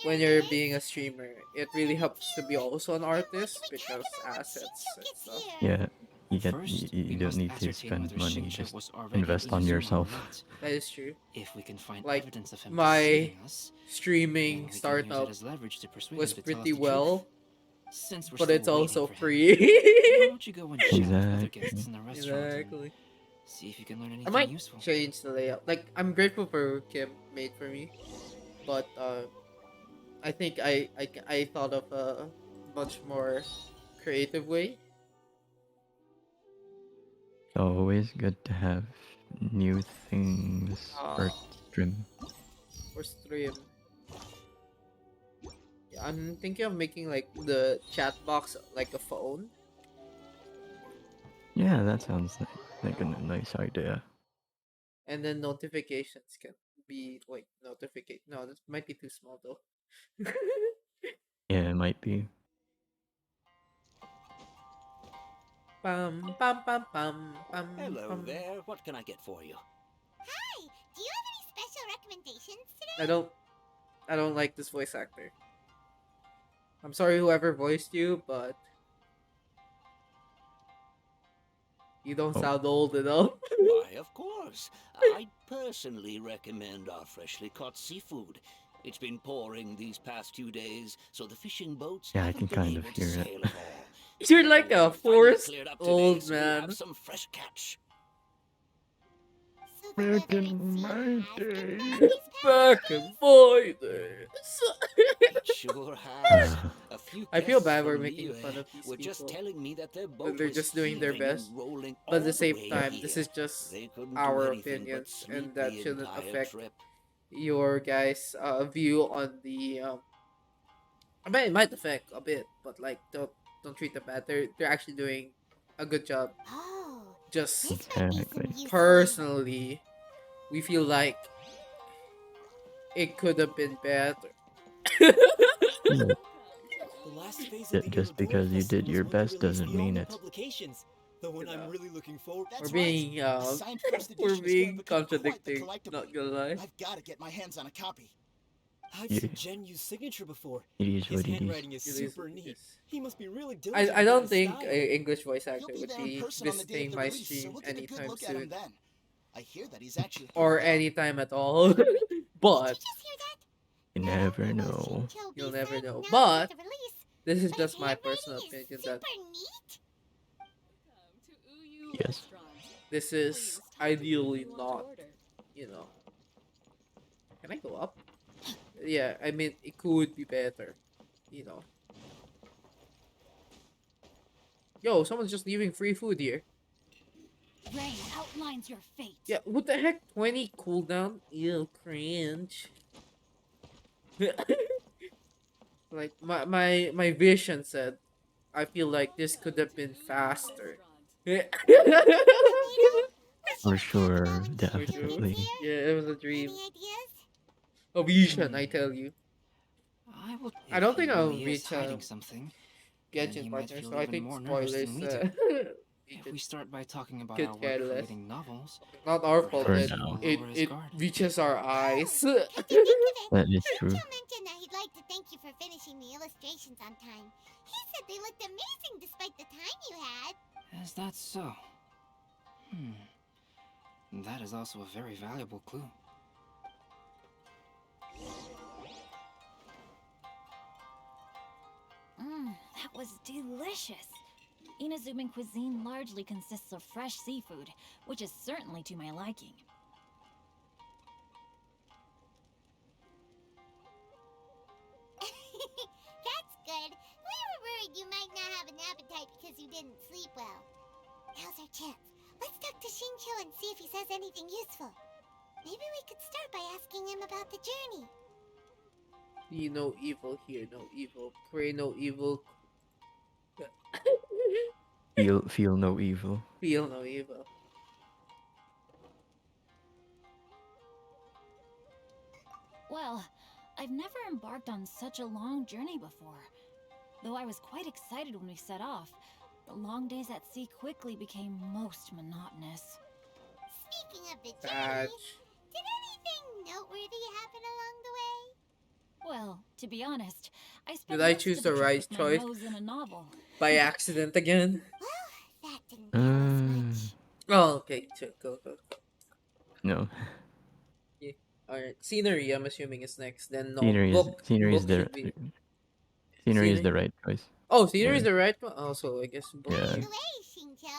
when you're being a streamer, it really helps to be also an artist because assets and stuff. Yeah. You First, we don't must need to ascertain spend whether money. Xingqiu Just was already invest in on Inazuma or yourself. not. That is true. If we can find Like evidence of him my deceiving us, then streaming we can use startup it as leverage to persuade was him to tell us pretty the truth. well, Since we're but still it's waiting also for him, free. why don't you go and chat with other Exactly. guests in the restaurant and Exactly. See if you can learn I anything might useful. change the layout. Like, I'm grateful for Kim made for me, but I think I thought of a much more creative way. It's always good to have new things for Uh, stream. for stream. Yeah, I'm thinking of making like the chat box like a phone. Yeah, that sounds like a nice idea. And then notifications can be like notification. No, that might be too small though. Yeah, it might be. Pam pam pam pam pam Hello pam. there. What can I get for you? Hi, do you have any special recommendations today? I don't I don't like this voice actor. I'm sorry whoever voiced you, but you don't Oh, sound old enough. Why, of course. I personally recommend our freshly caught seafood. It's been pouring these past few days, so the fishing boats yeah, I haven't can been kind of able to hear it. sail at all. You're But like the a weather finally forced cleared up today, old so we'll have man. some fresh catch. So the Back weather at in sea my has been day. bad these past Back few in days? my days. It sure has. A few I feel guests bad we're from making Liyue fun of these were just people. telling me that their But boat they're was just doing their heaving and best. rolling But at all the the same way time, here. this is just They couldn't do our anything but opinions, sleep and that the shouldn't entire affect trip. your guys' view on the. I mean, it might affect a bit, but like, don't treat them bad. They're actually doing a good job. Oh, Just this might be some Exactly. useful advice. personally, we feel like it could have been better. Hmm. The last phase of the Just Irodori because you did Festival is your when they best release doesn't the mean all-new it's. publications. The one You I'm know, really looking forward. we're That's right. being The signed first we're edition is going to being become quite the contradicting. Not collectible. gonna lie. I've got to get my hands on a copy. I've Yeah, seen Genyu's signature before. it is His what it is. handwriting is It is super what it neat. is. He must be really diligent I about don't his think style. a English voice He'll actor be would there in be person on the day of visiting the my release, so stream we'll get a good anytime look at him soon, then. I hear that he's actually a or pretty gal. anytime at all. Did But you just hear that? You Not never only will know. Shincho you'll be never signing know. novels But at the release, this is but his just my personal handwriting is opinion that super neat. Yes. this is ideally not. You know, can I go up? Yeah, I mean it could be better. You know. Yo, someone's just leaving free food here. Rain outlines your fate. Yeah, what the heck? 20 cooldown? Ew, cringe. Like my vision said, I feel like this could have been faster. For Tomato, what's For your plan sure, about when Shincho gets sure. definitely. here? Yeah, it was a dream. Any ideas? A vision, I tell you. I will. I If don't he think I'll really is reach hiding something, then Genshin he might partner, feel so I even think more nervous spoilers than we do. we If we start by talking about could our work care less. creating novels, Not our fault For perhaps that he will now. it lower his it guard. reaches our Oh, eyes. come to think of it, That is true. Shincho mentioned that he'd like to thank you for finishing the illustrations on time. He said they looked amazing despite the time you had. Is that so? That is also a very valuable clue. That was delicious. Inazuman cuisine largely consists of fresh seafood, which is certainly to my liking. That's good. We were worried you might not have an appetite because you didn't sleep well. Now's our chance. Let's talk to Shincho and see if he says anything useful. Maybe we could start by asking him about the journey. See no evil, hear no evil, pray no evil, Feel no evil. feel no evil. Well, I've never embarked on such a long journey before. Though I was quite excited when we set off, the long days at sea quickly became most monotonous. Speaking of the Batch. journey, did anything noteworthy happen along the way? Well, to be honest, I spent Did I most choose of the the trip right with my choice? nose in a novel. By accident again? Well, that didn't tell us much. Oh, okay, sure, go. No. Yeah. Alright, scenery, I'm assuming is next. Then Scenery is book the should be. scenery is Scenery? the right choice. Oh, scenery is Yeah. the right one? Also, I guess book. Yeah. By the way, Shincho,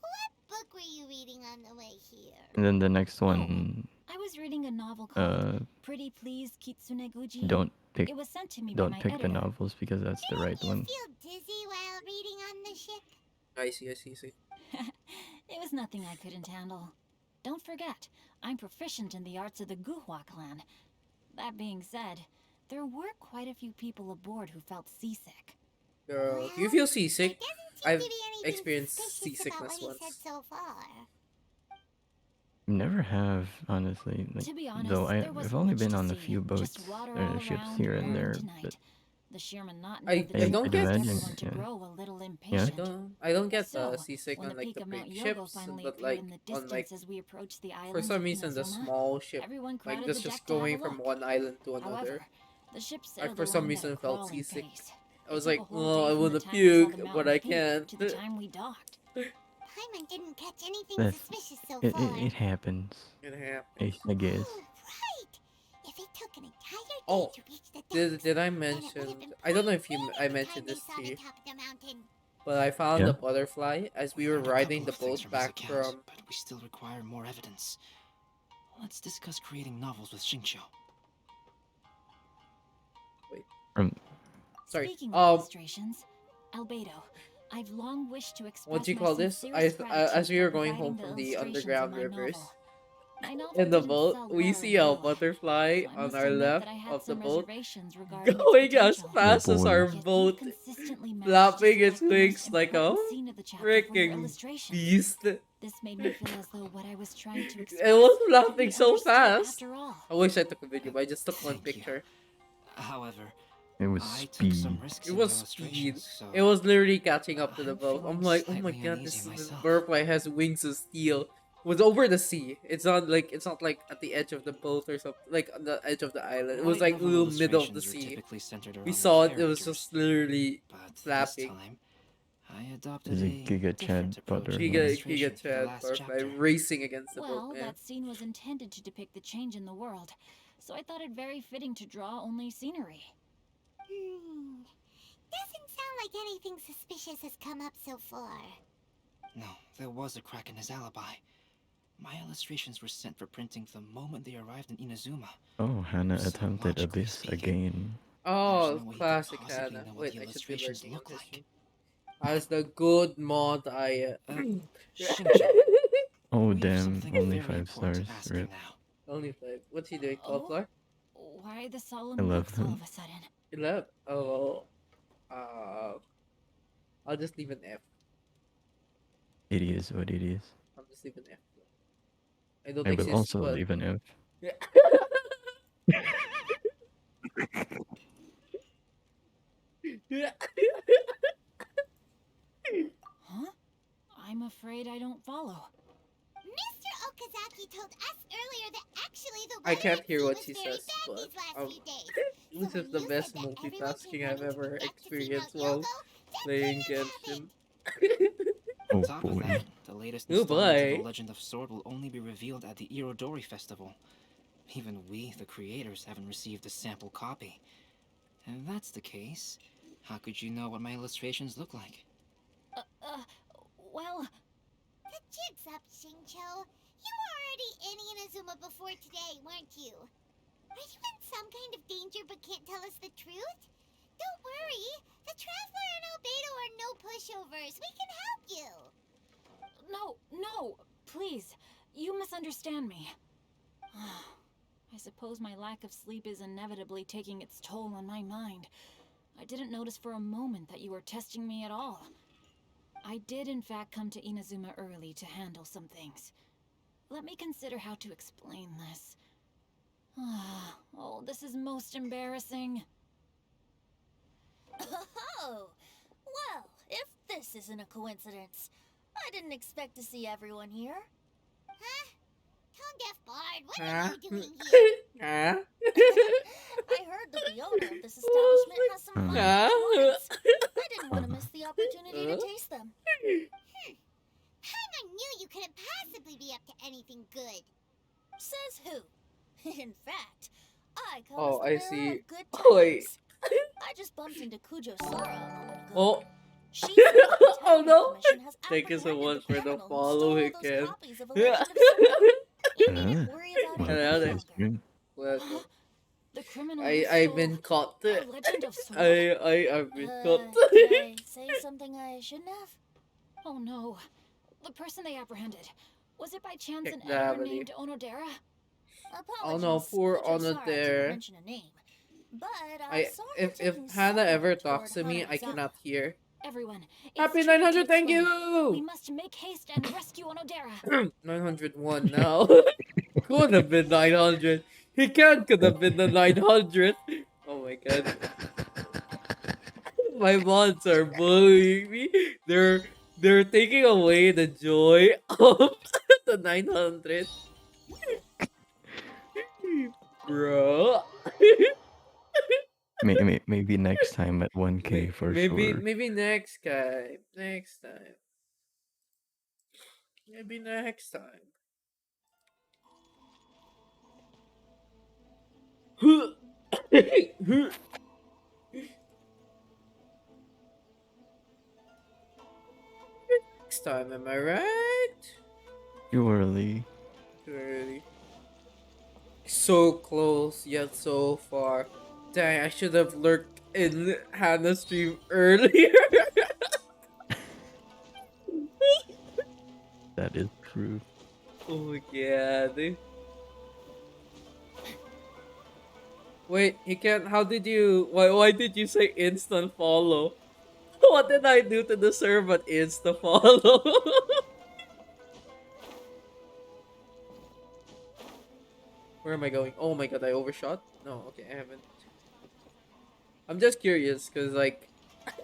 what book were you reading on the way here? And then the next Oh, one, I was reading a novel called uh, Pretty Please Kitsune Guji. don't pick It was sent to me by don't my pick the editor. novels because that's the right You one. feel dizzy while reading on the ship? I see, I see, I see. It was nothing I couldn't handle. Don't forget, I'm proficient in the arts of the Guhua clan. That being said, there were quite a few people aboard who felt seasick. Girl, do you feel seasick? There doesn't seem I've to be anything experienced suspicious about seasickness what he said once. so far. Never have, honestly. Like, To be honest, though there I've wasn't only much been to on a see. few boats Just water or all ships around here and and morning there, to but night. The sheer monotony of the I job don't I'd get caused imagine, everyone to yeah. grow a little I impatient. don't get So, seasick when on the like peak the of Mount big Yogo ships, finally but appeared like in the on like distance as we approached the for islands some of reason the Inazuma, small ship everyone like crowded that's the just deck to have a going from look. one island to another. However, the ship I sailed for some along at a reason felt crawling seasick. pace. I It was took like, a whole oh, day I from want the to time we saw the puke, but mountain I peak can't. to the time we docked. Paimon didn't catch anything That's suspicious so it. far. It happens. It happens. I guess. Oh, right! If it took an entire day Oh, to reach the docks, did I then it would mention? have been I don't know point if you noon I at the mentioned time they this saw to the you, top of the mountain. but I found Yeah. a butterfly as we were Learned a riding couple the of things boat from his back account, from. but we still require more evidence. Let's discuss creating novels with Xingqiu. Wait, From sorry. Speaking of illustrations, Albedo, I've long wished to express What do you my call this? sincerest gratitude As we were for going providing home the from the illustrations in underground my rivers, novel. My novel in the didn't boat, sell we well see in a real life, butterfly so I on must our admit left that I had of the some boat, reservations regarding its going as potential. fast Oh as boy. our Yet you boat, consistently managed to flapping its select the most wings like a important scene of the chapter for your freaking illustrations. beast. This made me feel as though what I was trying to express It was could flapping be so understood fast. after all. I wish I took a video, but I just took one Thank you. picture. However, It was I took some speed. risks It in was the speed. illustrations, so It was literally catching up to the I'm boat. I'm feeling like, oh my slightly god, uneasy this myself. butterfly has wings of steel. It was over the sea. It's not like at the edge of the boat or something, like on the edge of the island. It was Light like novel little middle of the illustrations are sea. typically centered We around the saw it. It was characters, just literally but this flapping. time I adopted There's a a Giga different Chad approach in butterfly. the Giga illustration for the Chad last butterfly chapter. racing against the boat, Well, man. that scene was intended to depict the change in the world, so I thought it very fitting to draw only scenery. Doesn't sound like anything suspicious has come up so far. No, there was a crack in his alibi. My illustrations were sent for printing the moment they arrived in Inazuma. Oh, Hannah So attempted logically Abyss speaking, again. Oh, no way he could classic possibly Hannah. know what Wait, the I should be illustrations lurking on look this like. stream. As the good mod, I. Xingqiu, Oh we have damn, something only very 5 important stars. to ask Rip. you now. Only 5. What's he doing? 12 Oh? floor? Why the solemn I love looks all him. of a sudden? 11. Oh, I'll just leave an F. It is what it is. I'll just leave an F. I don't I will exist, also but. leave an F. Yeah. Huh? I'm afraid I don't follow. Mr. Okazaki told us earlier that actually the I weather can't at hear sea what was she very says, bad but these last few days. this So is when the you best said that everyone came multitasking I've running to ever the deck to see experienced Mount while Yogo, that's playing when it Genshin. Oh Top of boy. that, the latest Oh installment of boy. The Legend of Sword will only be revealed at the Irodori Festival. Even we, the creators, haven't received a sample copy. If that's the case, how could you know what my illustrations look like? Well... The jig's up, Xingqiu. You were already in Inazuma before today, weren't you? Are you in some kind of danger but can't tell us the truth? Don't worry. The Traveler and Albedo are no pushovers. We can help you. No, please. You misunderstand me. I suppose my lack of sleep is inevitably taking its toll on my mind. I didn't notice for a moment that you were testing me at all. I did in fact come to Inazuma early to handle some things. Let me consider how to explain this. Oh, this is most embarrassing. Oh, well, if this isn't a coincidence, I didn't expect to see everyone here. Huh? Tone-deaf bard, what Huh? are you doing here? Huh? I heard that the owner of this establishment has some fine Huh? wines. I didn't want to miss the opportunity to taste them. Paimon knew you couldn't possibly be up to anything good. Says who? In fact, I come Oh, as the I bearer see. of good Oh, wait. tidings. I just bumped into Kujo Sora a moment ago. Oh, She said that the Oh Tenement no! Commission has Thank you so apprehended much the for the criminal who follow stole those again. copies of A Legend of Zelda. You needn't Ah, worry about it welcome any to Another. the longer. stream. Welcome. The criminal who I've stole been caught. A Legend of Sword? I've been caught. Did I say something I shouldn't have? Oh no. The person they apprehended. Was it by chance an Kick the editor avenue. named Onodera? Oh no, Apologies. poor I just Honor sorry I didn't there. mention a name. But I saw her If taking Hannah ever someone talks to toward me, I Hanazawa. cannot hear. Everyone, it's Happy too late to 900, thank explain. We you! must make haste and rescue Onodera. 901 now. Could have been 900. He could have been the 900. Oh my god. My mods are bullying me. They're taking away the joy of the 900. Bro. Maybe next time at 1K for sure. Maybe next time. Next time. Maybe next time. Next time, am I right? Surely. Too early. So close, yet so far. Dang, I should have lurked in Hannah's stream earlier. That is true. Oh my god. Wait, he can't. How did you. Why did you say instant follow? What did I do to deserve an insta follow? Where am I going? Oh my god, I overshot? No, okay, I haven't. I'm just curious, because, like,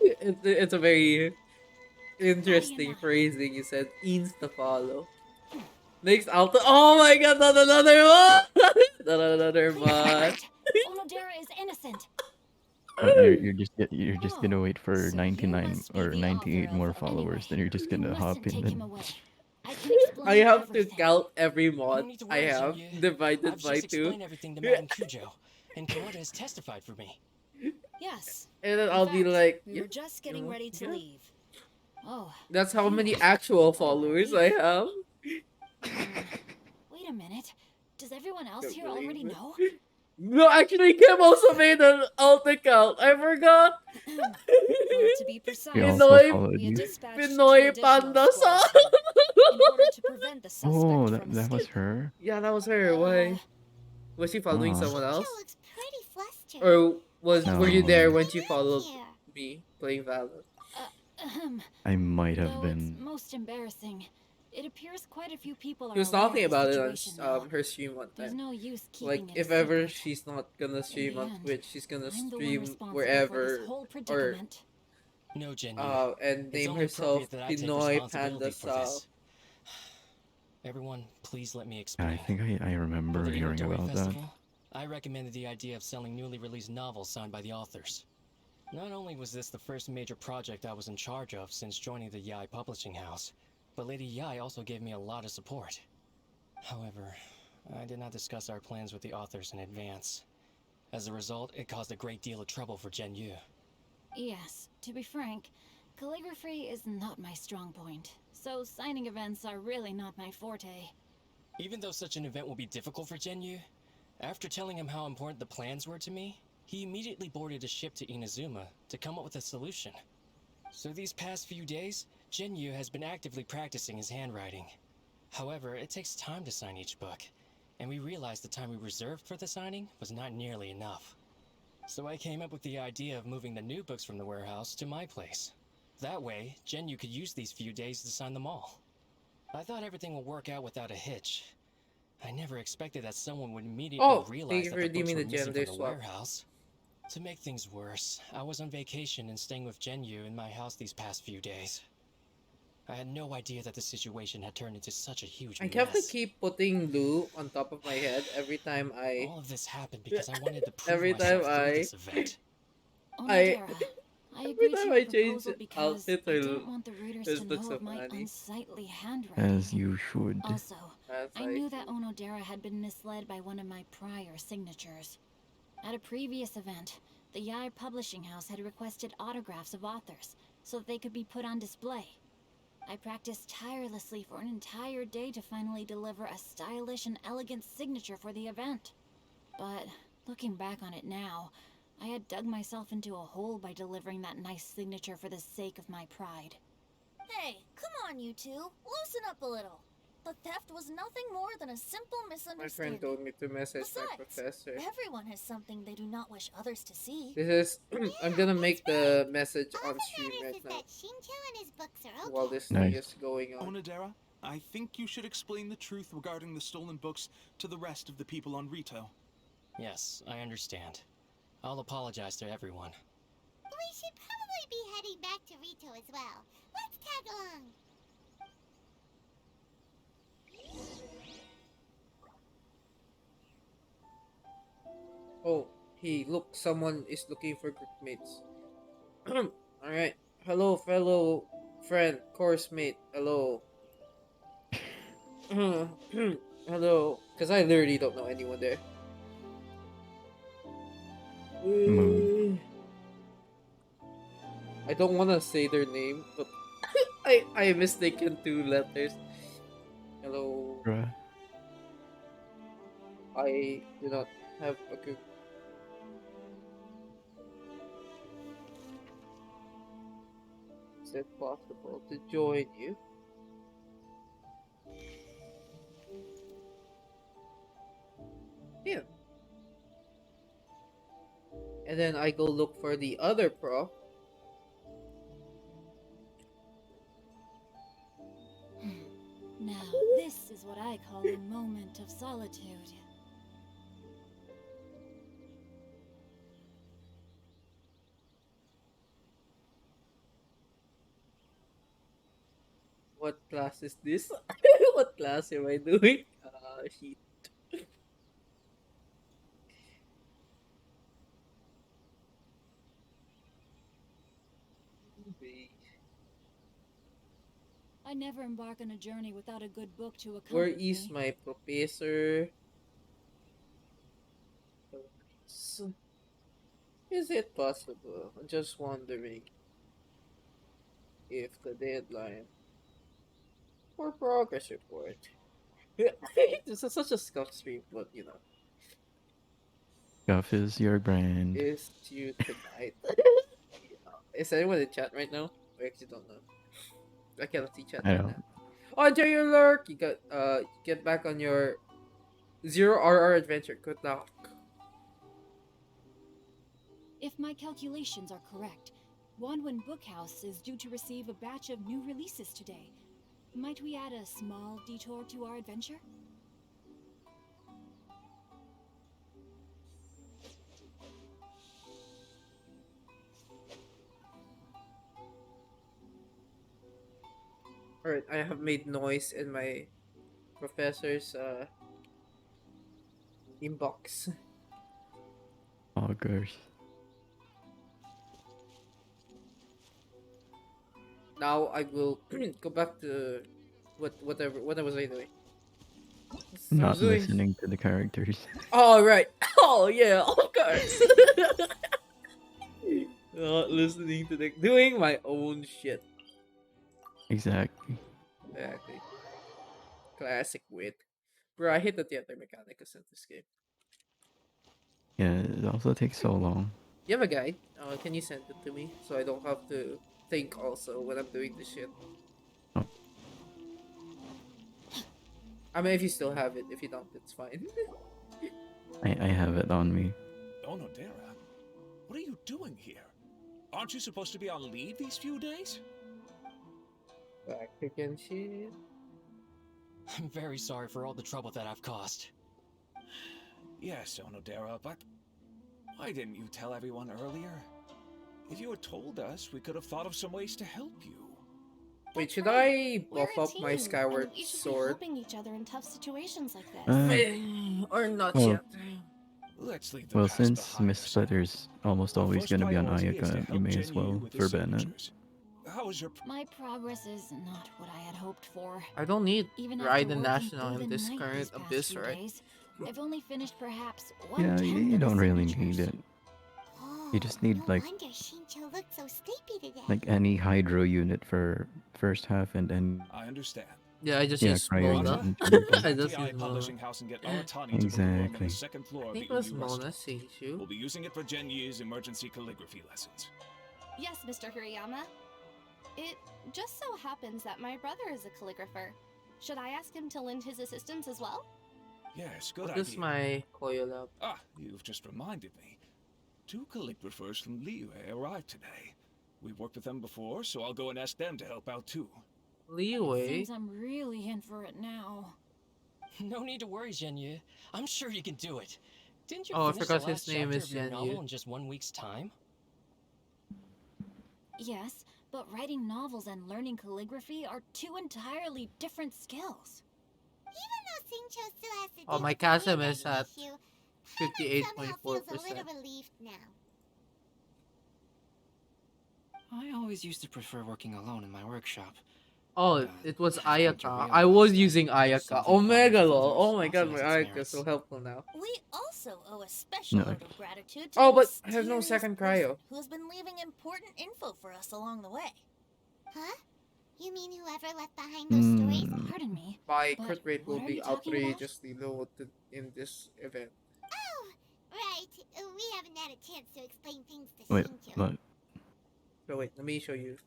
it's a very interesting phrasing. You said insta follow. Next alto. Oh my god, not another one! Not another bot. Onodera is innocent. You're just gonna wait for 99 or 98 more followers, then you're just gonna hop in and I have to count every mod need to I worry, have Jinyu. divided I've by just 2. explained everything to Madame Kujo, and Kawada has testified for me. Yes. And then In I'll be fact, like, we yeah, were just getting know, ready to yeah. leave. Oh. That's how many actual followers I have. Wait a minute. Does everyone else Can't here believe already it. know? No, actually, Kim also made an alt account. I forgot. Well, to be precise, He also Pinoy, followed we had you. dispatched 2 Pinoy additional Panda squads Song. here in order to prevent the suspect Oh, from that was escaping. her. Yeah, that was her. Why? Was she following Ah. someone else? looks pretty flustered. Or were you there No. when she followed me playing Valor? I might have Though it's been. most embarrassing, it appears quite a few people are She was aware talking of the about it on situation now. her stream one There's time. no use Like, keeping it if a ever secret. she's not gonna stream the on end, Twitch, she's gonna I'm the one stream responsible for wherever this whole or predicament. No, Jinyu. and It's name only herself appropriate that I take Pinoy responsibility Panda for Sao. this. Everyone, please let me I explain. think I For remember the hearing Irodori about that. Festival, I recommended the idea of selling newly released novels signed by the authors. Not only was this the first major project I was in charge of since joining the Yai publishing house, but Lady Yai also gave me a lot of support. However, I did not discuss our plans with the authors in advance. As a result, it caused a great deal of trouble for Jinyu. Yes, to be frank, calligraphy is not my strong point, so signing events are really not my forte. Even though such an event will be difficult for Jinyu, after telling him how important the plans were to me, he immediately boarded a ship to Inazuma to come up with a solution. So these past few days, Jinyu has been actively practicing his handwriting. However, it takes time to sign each book, and we realized the time we reserved for the signing was not nearly enough. So I came up with the idea of moving the new books from the warehouse to my place. That way, Jinyu could use these few days to sign them all. I thought everything would work out without a hitch. I never expected that someone would immediately Oh, thank realize you that for the books redeeming were the missing gender from the swap. warehouse. To make things worse, I was on vacation and staying with Jinyu in my house these past few days. I had no idea that the situation had turned into such a huge I mess. have to keep putting Lou on top of my head every time I. All of this happened because I wanted to prove every time myself through this event. Onodera, I every agreed to time your I change proposal because outfit, I don't want the readers just to looks know so of my funny. unsightly handwriting. As you should. Also, As I I knew that Onodera had been misled by one of my prior signatures. At a previous event, the Yai publishing house had requested autographs of authors, so that they could be put on display. I practiced tirelessly for an entire day to finally deliver a stylish and elegant signature for the event. But looking back on it now, I had dug myself into a hole by delivering that nice signature for the sake of my pride. Hey, come on, you two. Loosen up a little. The theft was nothing more than a simple My misunderstanding. friend told me to message my Besides, professor. everyone has something they do not wish others to see. This is I'm gonna make the message All on that stream matters right is now that Shincho and his books are while okay. this thing Nice. is going on. Onodera, I think you should explain the truth regarding the stolen books to the rest of the people on Rito. Yes, I understand. I'll apologize to everyone. We should probably be heading back to Rito as well. Let's tag along. Oh, hey, look, someone is looking for group mates. Alright. Hello, fellow friend, course mate. Hello. Hello. Because I literally don't know anyone there. Mood. I don't want to say their name, but I mistaken 2 letters. Hello. Bruh. I do not have a group. Is it possible to join you? Yeah. And then I go look for the other pro. Now, this is what I call a moment of solitude. What class is this? What class am I doing? Shit. I never embark on a journey without a good book to accompany Where is me. my professor? Is it possible? I'm just wondering if the deadline for progress report. This is such a scuff stream, but you know, Guff is your brand. is due tonight. Is anyone in chat right now? I actually don't know. I cannot see chat I right don't. now. Oh, Jerry Lurk! You got get back on your 0RR adventure. Good luck. If my calculations are correct, Wanwan Bookhouse is due to receive a batch of new releases today. Might we add a small detour to our adventure? Alright, I have made noise in my professor's inbox. Augers. Now I will go back to what was I doing? I Not was doing. listening to the characters. Oh right. Oh yeah, of course. Not listening to the doing my own shit. Exactly. Exactly. Classic wit. Bro, I hate the theater mechanicus in this game. Yeah, it also takes so long. You have a guide? Can you send it to me so I don't have to think also when I'm doing this shit? Oh. I mean, if you still have it. If you don't, it's fine. I have it on me. Onodera, what are you doing here? Aren't you supposed to be on leave these few days? Back again, shit. I'm very sorry for all the trouble that I've caused. Yes, Onodera, but why didn't you tell everyone earlier? If you had told us, we could have thought of some ways to help you. Wait, should right. I We're buff a up my team, Skyward and we should Sword? be helping each other in tough situations like this. Or not well, yet? Let's leave the Well, past since behind Miss us. Splinter's almost Our always first gonna be on priority is to Ayaka, you help may as Jinyu well with his for Bennett. signatures. How was your My progress is not what I had hoped for. I don't need Even Raiden after working National through in the this night current these past abyss, few right? days, I've only finished perhaps Yeah, one-tenth you of the don't really need signatures. it. You just need no wonder Shincho looked so sleepy today. like any hydro unit for first half and then I understand. Yeah, I just yeah, use cryo Mona. unit in second half. I just TI use Mona. Publishing House and get Aratani to book a room on the Exactly. second floor I of the think it was Uyu Mona restaurant. Seishu. We'll be using it for Genyu's emergency calligraphy lessons. Yes, Mr. Hirayama. It just so happens that my brother is a calligrapher. Should I ask him to lend his assistance as well? Yes, good What idea. is my Koyo lab? Ah, you've just reminded me. 2 calligraphers from Liyue arrived today. We've worked with them before, so I'll go and ask them to help out too. Liyue? Seems I'm really in for it now. No need to worry, Genyu. I'm sure you can do it. Didn't you Oh, I finish forgot the last his name chapter is of your Genyu. novel in just 1 week's time? Yes, but writing novels and learning calligraphy are two entirely different skills. Even though Shincho still has to Oh, deal my with the Kasem handwriting is at issue, Paimon somehow feels a 58.4%. little relieved now. I always used to prefer working alone in my workshop. Oh, it was I've come to Ayaka. I realize was that using something Ayaka. far more Omega lol. others Oh my god, also my has its Ayaka is so merits. helpful now. We also owe a special No. note of gratitude to Oh, the but I have no mysterious second person cryo. who has been leaving important info for us along the way. Huh? You mean whoever left behind those stories? Pardon me. My But crit rate will what are be you talking about? outrageously low in this event. Oh, right. We haven't had a chance to explain things to Wait, Shincho. what? So wait, let me show you.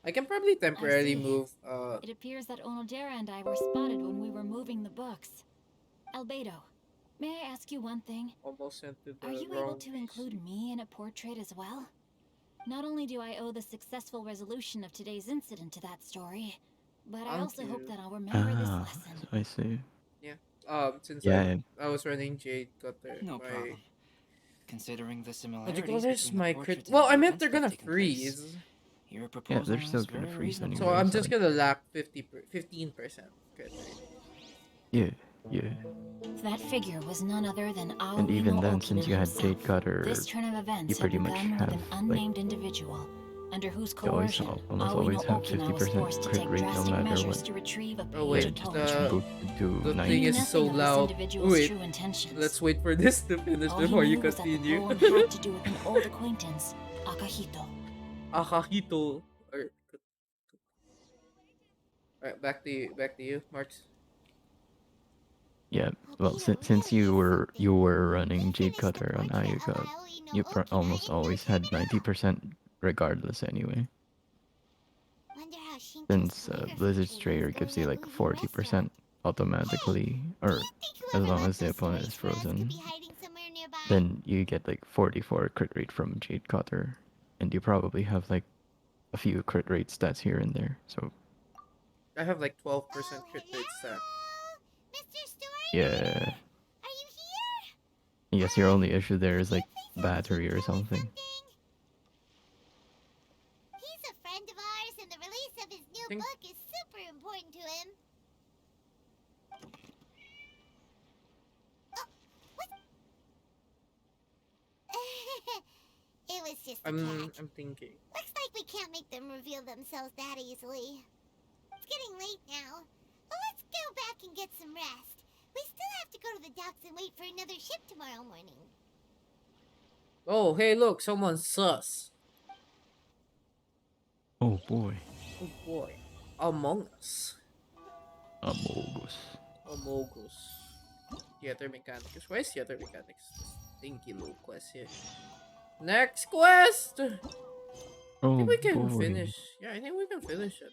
I can probably temporarily see. move. It appears that Onodera and I were spotted when we were moving the books. Albedo, may I ask you one thing? Almost sent to the Are you wrong able to include me in a portrait as well? Not only do I owe the successful resolution of today's incident to that story, but I Thank also hope you. that I'll remember this Ah, lesson. I see. Yeah. Since Yeah, I was running Jade Cutter. No my problem. Considering the Magic similarities Colors, between the my portrait crit. and Well, the I meant events they're that have gonna taken place, freeze. your yeah, proposal they're still is gonna very freeze reasonable. So anyway. I'm So just gonna lack 15% crit rate. yeah, yeah. That figure was none other than Aoi And even no then, Okina since you had himself. Jade Cutter, This turn of you events had pretty much begun with have an like unnamed individual, under whose you always coercion almost Aoi no always have Okina was 50% forced to crit take rate no drastic matter measures what. to retrieve a page Oh of wait, poetry. Boosted to the 90. thing Knew is so nothing of this loud. individual's Wait, true intentions. let's wait for this to finish All he before you knew was that the continue. poem had to do with an old acquaintance, Akahito. Akahito. Alright, back to you, Marks. Yeah, well, since you were running Jade Cutter on Ayuka, you almost always had 90% regardless anyway. Wonder how Shincho's Since calligraphy Blizzard's training Trader is gives going you at like Uyu Restaurant. 40% automatically, or Think as whoever long left as the those opponent is stories for us could frozen, be hiding somewhere nearby. then you get like 44 crit rate from Jade Cutter, and you probably have like a few crit rate stats here and there. So I have like 12% crit rate stat. Mr. Story, yeah, are you here? I guess your only issue there is like battery or something. He's a friend of ours, and the release of his new book is super important to him. Oh, what? It was just a cat. I'm thinking. Looks like we can't make them reveal themselves that easily. It's getting late now. But let's go back and get some rest. We still have to go to the docks and wait for another ship tomorrow morning. Oh, hey, look, someone's sus. Oh boy, Oh boy, Among Us. Amogus. Amogus. Theater Mechanicus. Why is Theater Mechanicus this stinky little quest here? Next quest! I Oh think we can boy. finish. Yeah, I think we can finish it.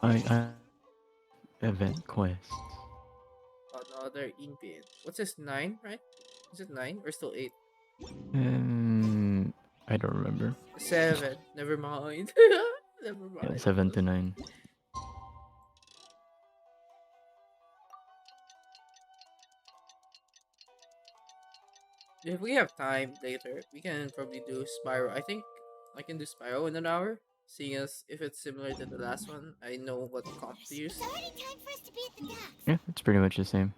I event quest. Another event. What's this? 9, right? Is it 9 or still 8? I don't remember. 7. Never mind. Never mind. Yeah, 7 to 9. If we have time later, we can probably do Spyro. I think I can do Spyro in an hour. Seeing as if it's similar to the last one, I know what comp to use. It's already time for us to be at the docks. Yeah, it's pretty much the same.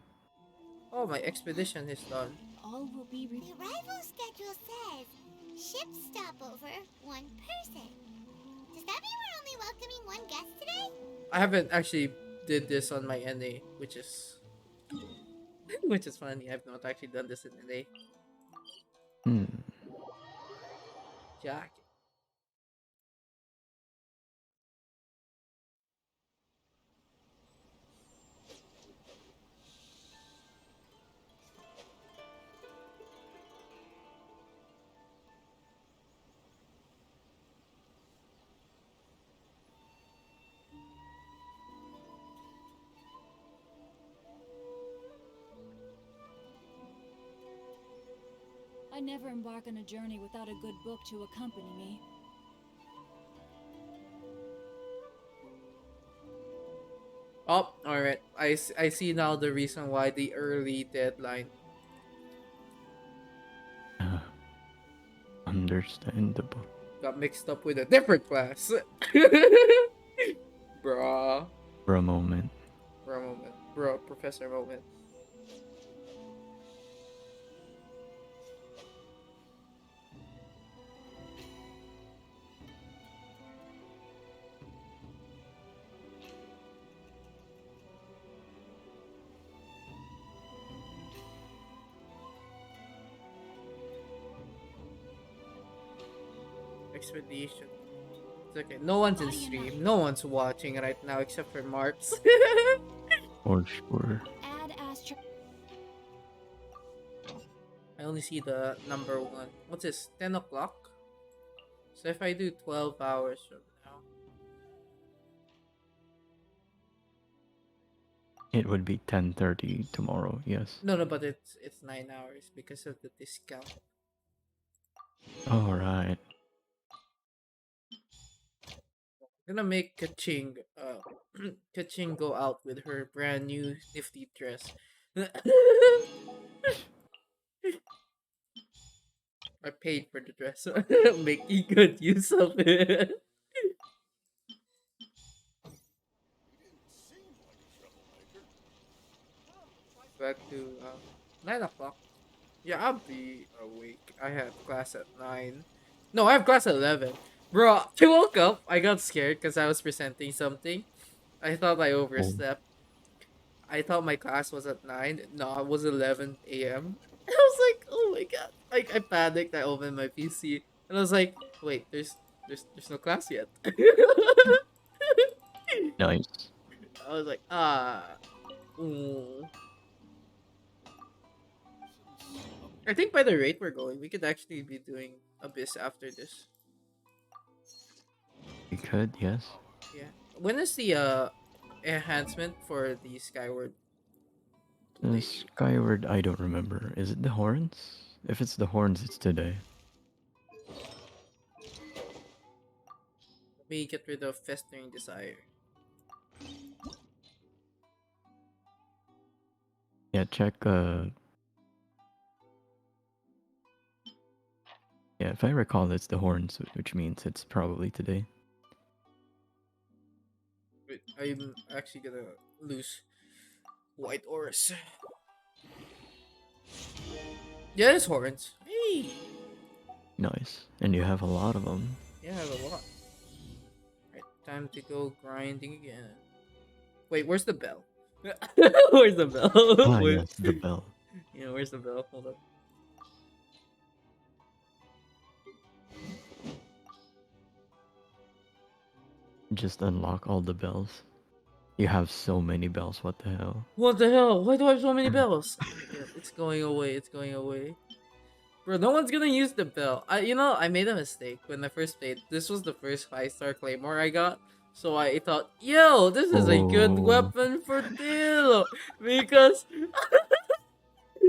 Oh, my expedition is done. All will be The arrival schedule says ship stopover, 1 person. Does that mean we're only welcoming 1 guest today? I haven't actually did this on my NA, which is which is funny. I've not actually done this in NA. jacket. I never embark on a journey without a good book to accompany me. Oh, all right. I see now the reason why the early deadline Understandable. got mixed up with a different class. Bruh. For a moment. Bro moment. Bro, professor moment. Expedition. It's okay. No one's in stream. No one's watching right now except for Marks. For sure. Add Astra. I only see the number one. What's this? 10 o'clock? So if I do 12 hours from now. It would be 10:30 tomorrow, yes. No, no, but it's 9 hours because of the discount. Alright. Gonna make Kaching Kaching go out with her brand new nifty dress. I paid for the dress, so making good use of it. Back to 9 o'clock. Yeah, I'll be awake. I have class at 9. No, I have class at 11. Bro, I woke up. I got scared because I was presenting something. I thought I Oh, overslept. I thought my class was at 9. No, it was 11 a.m. I was like, oh my god. Like, I panicked. I opened my PC. And I was like, wait, there's no class yet. nice. I was like, ah. Mm. I think by the rate we're going, we could actually be doing Abyss after this. You could, yes. Yeah. When is the enhancement for the Skyward The Blade? Skyward, I don't remember. Is it the horns? If it's the horns, it's today. Let me get rid of Festering Desire. Yeah, check, yeah, if I recall, it's the horns, which means it's probably today. Wait, I'm actually gonna lose White Oris. Yeah, it's horns. Hey! Nice. And you have a lot of them. Yeah, I have a lot. Right, time to go grinding again. Wait, where's the bell? Where's the bell? Ah, Wait. yes, the bell. Yeah, where's the bell? Hold up. Just unlock all the bells. You have so many bells, what the hell? What the hell? Why do I have so many bells? Oh my god, it's going away. It's going away. Bro, no one's gonna use the bell. I made a mistake when I first played. This was the first 5-star claymore I got. So I thought, yo, this is a good Oh, weapon for Dilo. Because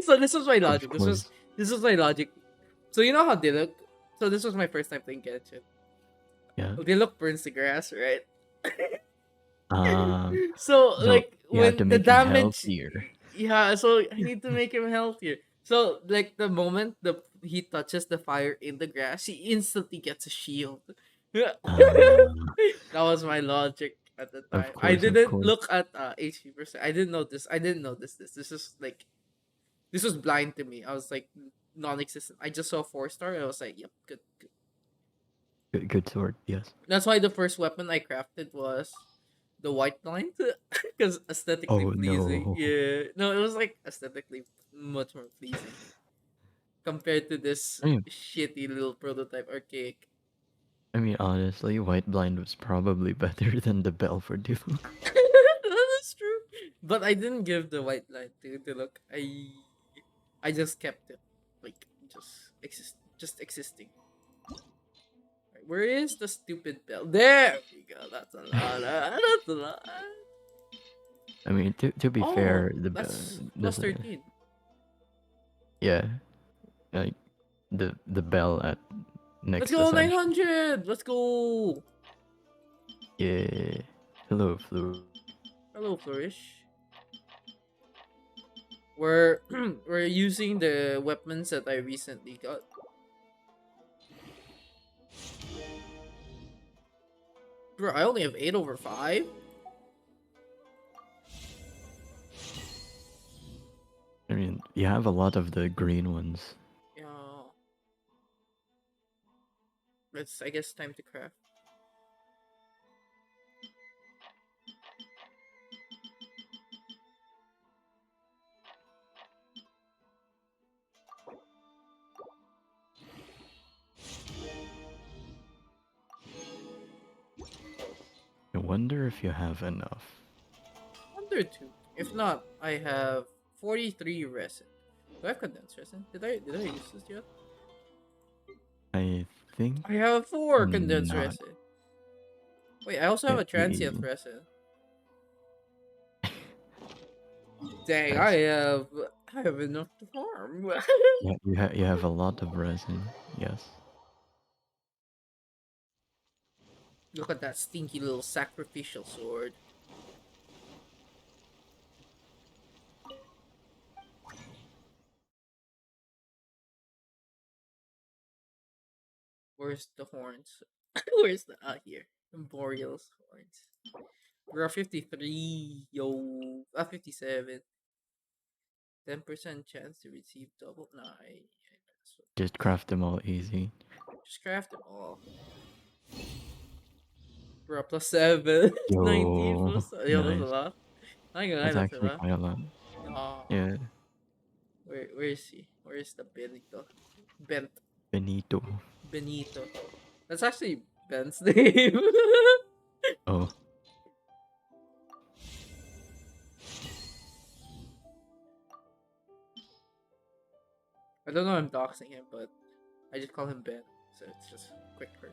so this was my of logic. course. This was my logic. So you know how Diluc? So this was my first time playing Genshin. Yeah. Diluc burns the grass, right? Um, So so like you had to when the make him damage, healthier. yeah. So I need to make him healthier. So like the moment he touches the fire in the grass, he instantly gets a shield. that was my logic at the Of time. I course, of didn't course. look at HP percent. I didn't know this. I didn't know this. This is like this was blind to me. I was like non-existent. I just saw 4-star. I was like, yep, good, good. Good sword, yes. That's why the first weapon I crafted was the white blind because aesthetically Oh pleasing. no. Yeah, no, it was like aesthetically much more pleasing. compared to this I mean, shitty little prototype archaic. I mean, honestly, White Blind was probably better than the bell for Duke. That is true. But I didn't give the white line to look. I just kept it. Like just existing. Right, where is the stupid bell? There we go. That's a lot. That's a lot. I mean, to be Oh, fair, the that's plus there's a 13. yeah, like the bell at Let's next go ascension. 900. Let's go. Yeah. Hello, Flu. Hello, Flourish. We're we're using the weapons that I recently got. Bro, I only have 8/5. I mean, you have a lot of the green ones. Yeah. It's I guess time to craft. I wonder if you have enough. Under two. If not, I have 43 resin. Do I have condensed resin? Did I use this yet? I think I have 4 condensed not. resin. Wait, I also have Yeah, a transient you, resin. Dang, nice. I have enough to farm. Yeah, you have a lot of resin. Yes. Look at that stinky little sacrificial sword. Where's the horns? Where's the here? Boreal's horns. We're at 53, yo. 57. 10% chance to receive double. Nine. Just craft them all easy. Just craft them all. We're up plus 7. 19 Yo, plus. Yo, that's a nice. lot. I ain't gonna lie, That's that's a actually lot. quite a lot. Oh, Yeah. where is he? Where is the Benito? Bent. Benito. Benito. That's actually Ben's name. Oh, I don't know I'm doxing him, but I just call him Ben. So it's just quicker.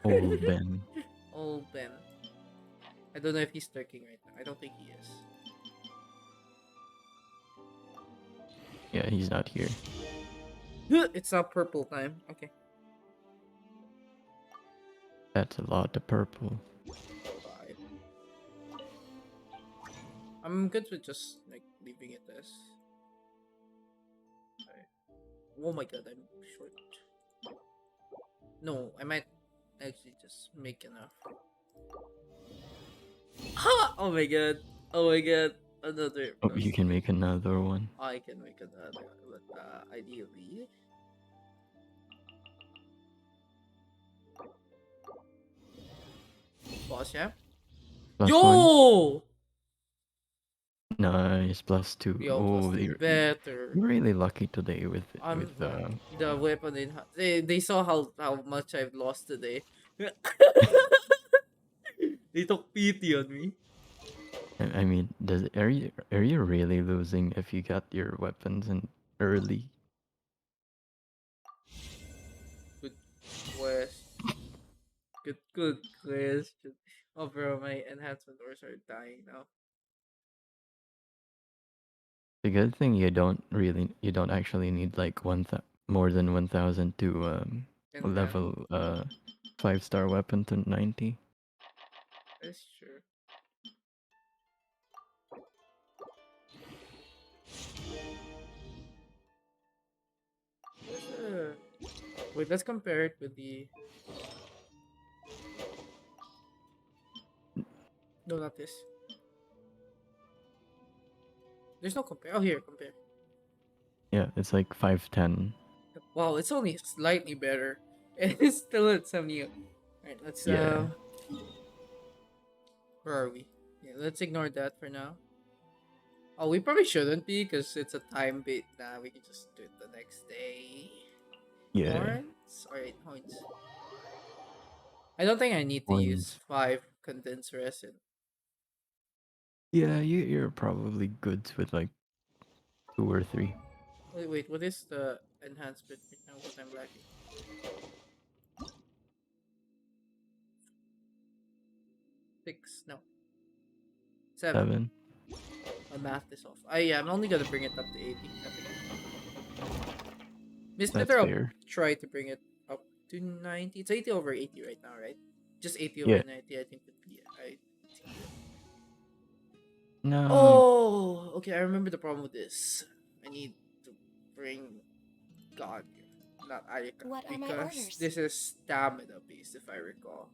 old Ben. Old Ben. I don't know if he's lurking right now. I don't think he is. Yeah, he's not here. It's not purple time. Okay. That's a lot of purple. 5. I'm good with just like leaving it as. Alright. Oh my god, I'm short. No, I might actually just make enough. Ha! Oh my god. Oh my god. Another. Oh, you can make another one. I can make another, but ideally. Boss, yeah? Plus Yo! Nice, +2. Yo, plus Oh, 2 you're better. really lucky today with I'm the. the weapon in they saw how much I've lost today. They took pity on me. I mean, are you really losing if you got your weapons in early? Good question. Good question. Oh bro, my enhancement ores are dying now. The good thing you don't actually need like more than 1,000 to Enhance. level 5-star weapon to 90. That's true. Wait, let's compare it with the. No, not this. There's no compare. Oh, here, compare. Yeah, it's like 510. Wow, it's only slightly better. And it's still at 70. Alright, let's Yeah. where are we? Yeah, let's ignore that for now. Oh, we probably shouldn't be because it's a time bit. Nah, we can just do it the next day. Yeah. Horns or 8 points. I don't think I need to use Ones. 5 condensed resin. Yeah, you're probably good with like 2 or 3. Wait, what is the enhancement right now? What I'm lacking? 6, no, 7. 7. My math is off. Yeah, I'm only gonna bring it up to 80. I think. Miss That's Peter, I'll fair. try to bring it up to 90. It's 80 over 80 right now, right? Just 80 over Yeah. 90, I think would be ideal. No. Oh, okay. I remember the problem with this. I need to bring God here, not Arika, What are my because orders? this is stamina based, if I recall.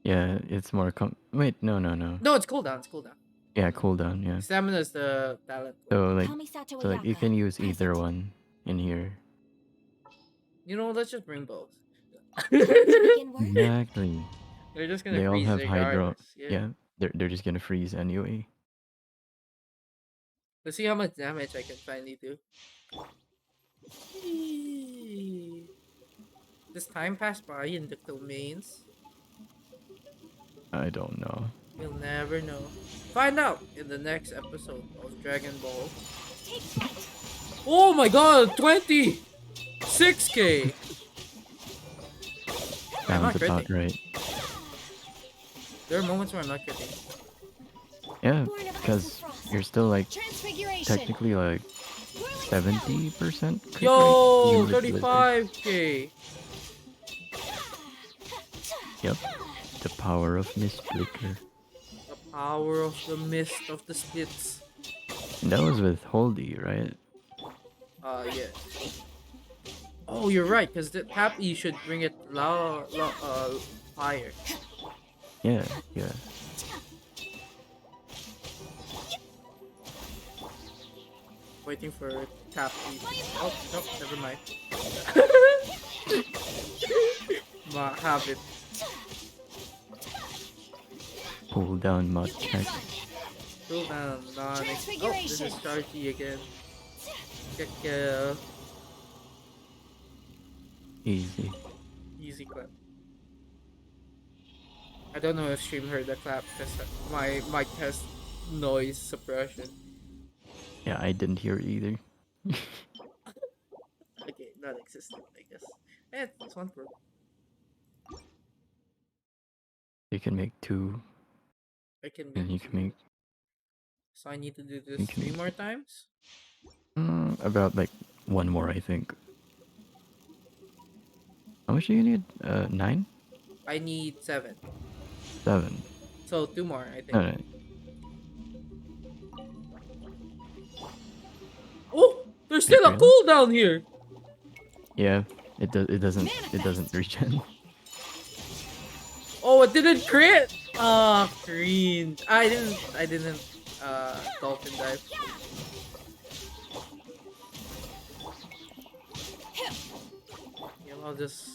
Yeah, it's more Wait, no. No, it's cooldown. It's cooldown. Yeah, cooldown, yeah. Stamina is the talent one. So like you can use either one in here. You know, let's just bring both. Exactly. They're just gonna They all freeze have hydro. regardless. Yeah. Yeah, they're just gonna freeze anyway. Let's see how much damage I can finally do. Does time pass by in the domains? I don't know. We'll never know. Find out in the next episode of Dragon Ball. Oh my god, 26k! I'm not Sounds about critting. right. There are moments where I'm not critting. Yeah, because you're still like Transfiguration. technically like 70% crit rate, Yo, even with Blizzard. 35k! Yep. The power of Mist Flicker. The power of the mist of the splits. And that was with Holdy, right? Yeah. Oh, you're right, because the Happy should bring it higher. Yeah, yeah. Waiting for Tappy. Oh, nope, never mind. Have it. Pull down mod check. Cool down, non. Oh, this is Chargy again. Check, Easy. easy clap. I don't know if stream heard the clap because my mic has noise suppression. Yeah, I didn't hear it either. Okay, non-existent, I guess. It's one for. You can make 2, I can and you make can 2. make So I need to do You this can 3 make more times? about like 1 more, I think. How much do you need? 9? I need 7. 7. So 2 more, I think. Alright. Oh! There's still a Really? cooldown here! Yeah, it doesn't regen. Oh, it didn't crit! Ah, green. I didn't dolphin dive. Yeah, I'll just.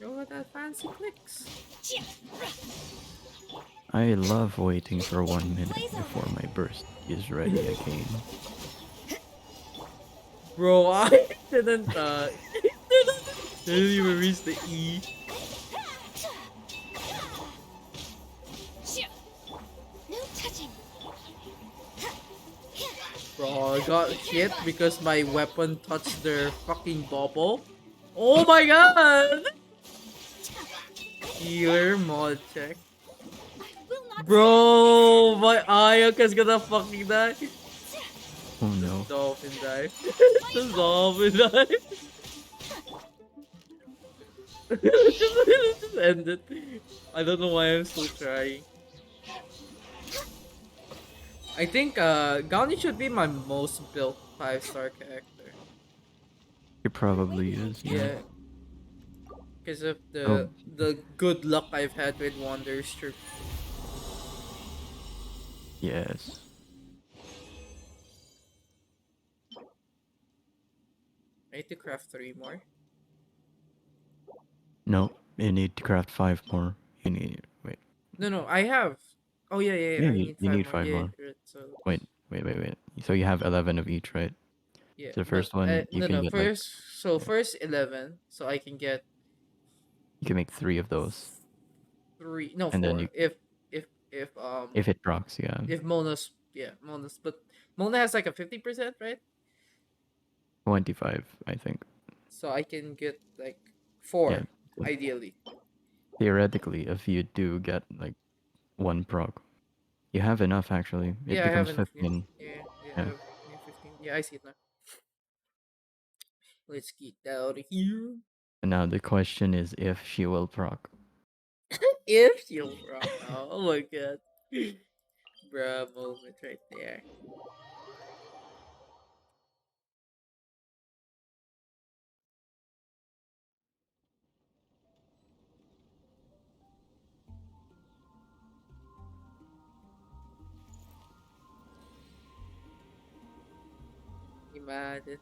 Go with that fancy clicks. I love waiting for 1 minute before my burst is ready again. Bro, I didn't didn't even reach the E. No touching. Bro, I got hit because my weapon touched their fucking bubble. Oh my god! Healer mod check. Bro, my Ayaka's gonna fucking die. Oh no. Dolphin dive. The dolphin dive. Just end it. I don't know why I'm still trying. I think Gani should be my most built 5-star character. It probably is. Yeah. Because of Oh. the good luck I've had with Wander's Troop. Yes. I need to craft 3 more. No. You need to craft 5 more. You need wait. No, I have. Oh yeah. Yeah, I need you five need more. five Yeah, more. right. So Wait. So you have 11 of each, right? yeah, So the but first one you can no. get like yeah, First 11, so I can get you can make 3 of those, three. No, and then you four. If if it procs, yeah, if Mona's, but Mona has like a 50%, right? 25, I think. So I can get like Yeah, four, so ideally. theoretically, if you do get like one proc, you have enough actually. It Yeah, I have becomes enough. Yeah, 15. I Yeah. have 15. Yeah, I see it now. Let's get out of here. And now the question is if she will proc. If you rock. Oh my god. Bruh moment right there. Imagine.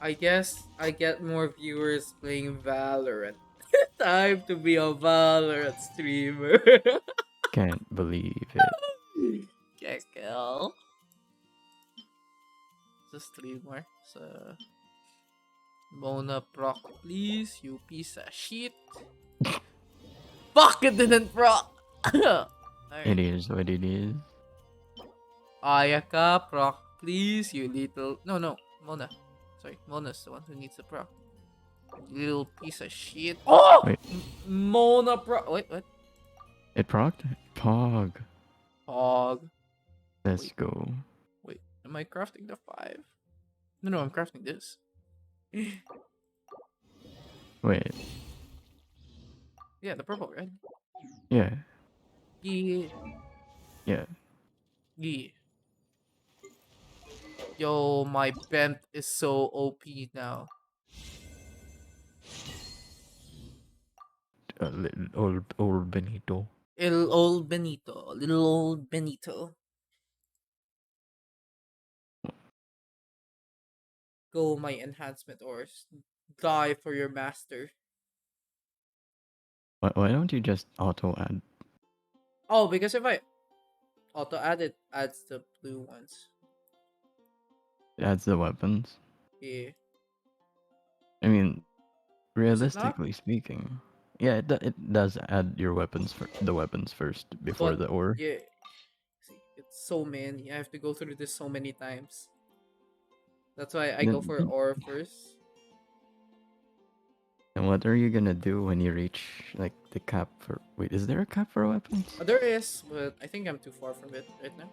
I guess I get more viewers playing Valorant. Time to be a Valorant streamer. Can't believe it. Kekel. It's a streamer. So Mona proc, please, you piece of shit. Fuck, it didn't proc. It Alright. is what it is. Ayaka, proc, please, you little. No, Mona. Sorry, Mona's the one who needs the proc. You little piece of shit. Oh! Wait, Mona proc. Wait, what? it procced? Pog. Hog. Let's Wait, go. wait. Am I crafting the 5? No, I'm crafting this. Wait. Yeah, the purple, right? Yeah. Yeah. Yeah. Yeah. Yo, my bent is so OP now. Little old Benito. Little old Benito. Little old Benito. Go, my enhancement ores. Die for your master. Why don't you just auto add? Oh, because if I auto add it, adds the blue ones. It adds the weapons. Yeah. I mean, Does it not? realistically speaking, yeah, it does add your weapons for the weapons first before But the ore. yeah, see, it's so many. I have to go through this so many times. That's why I go for Then, ore first. and what are you gonna do when you reach like the cap for? Wait, is there a cap for weapons? There is, but I think I'm too far from it right now.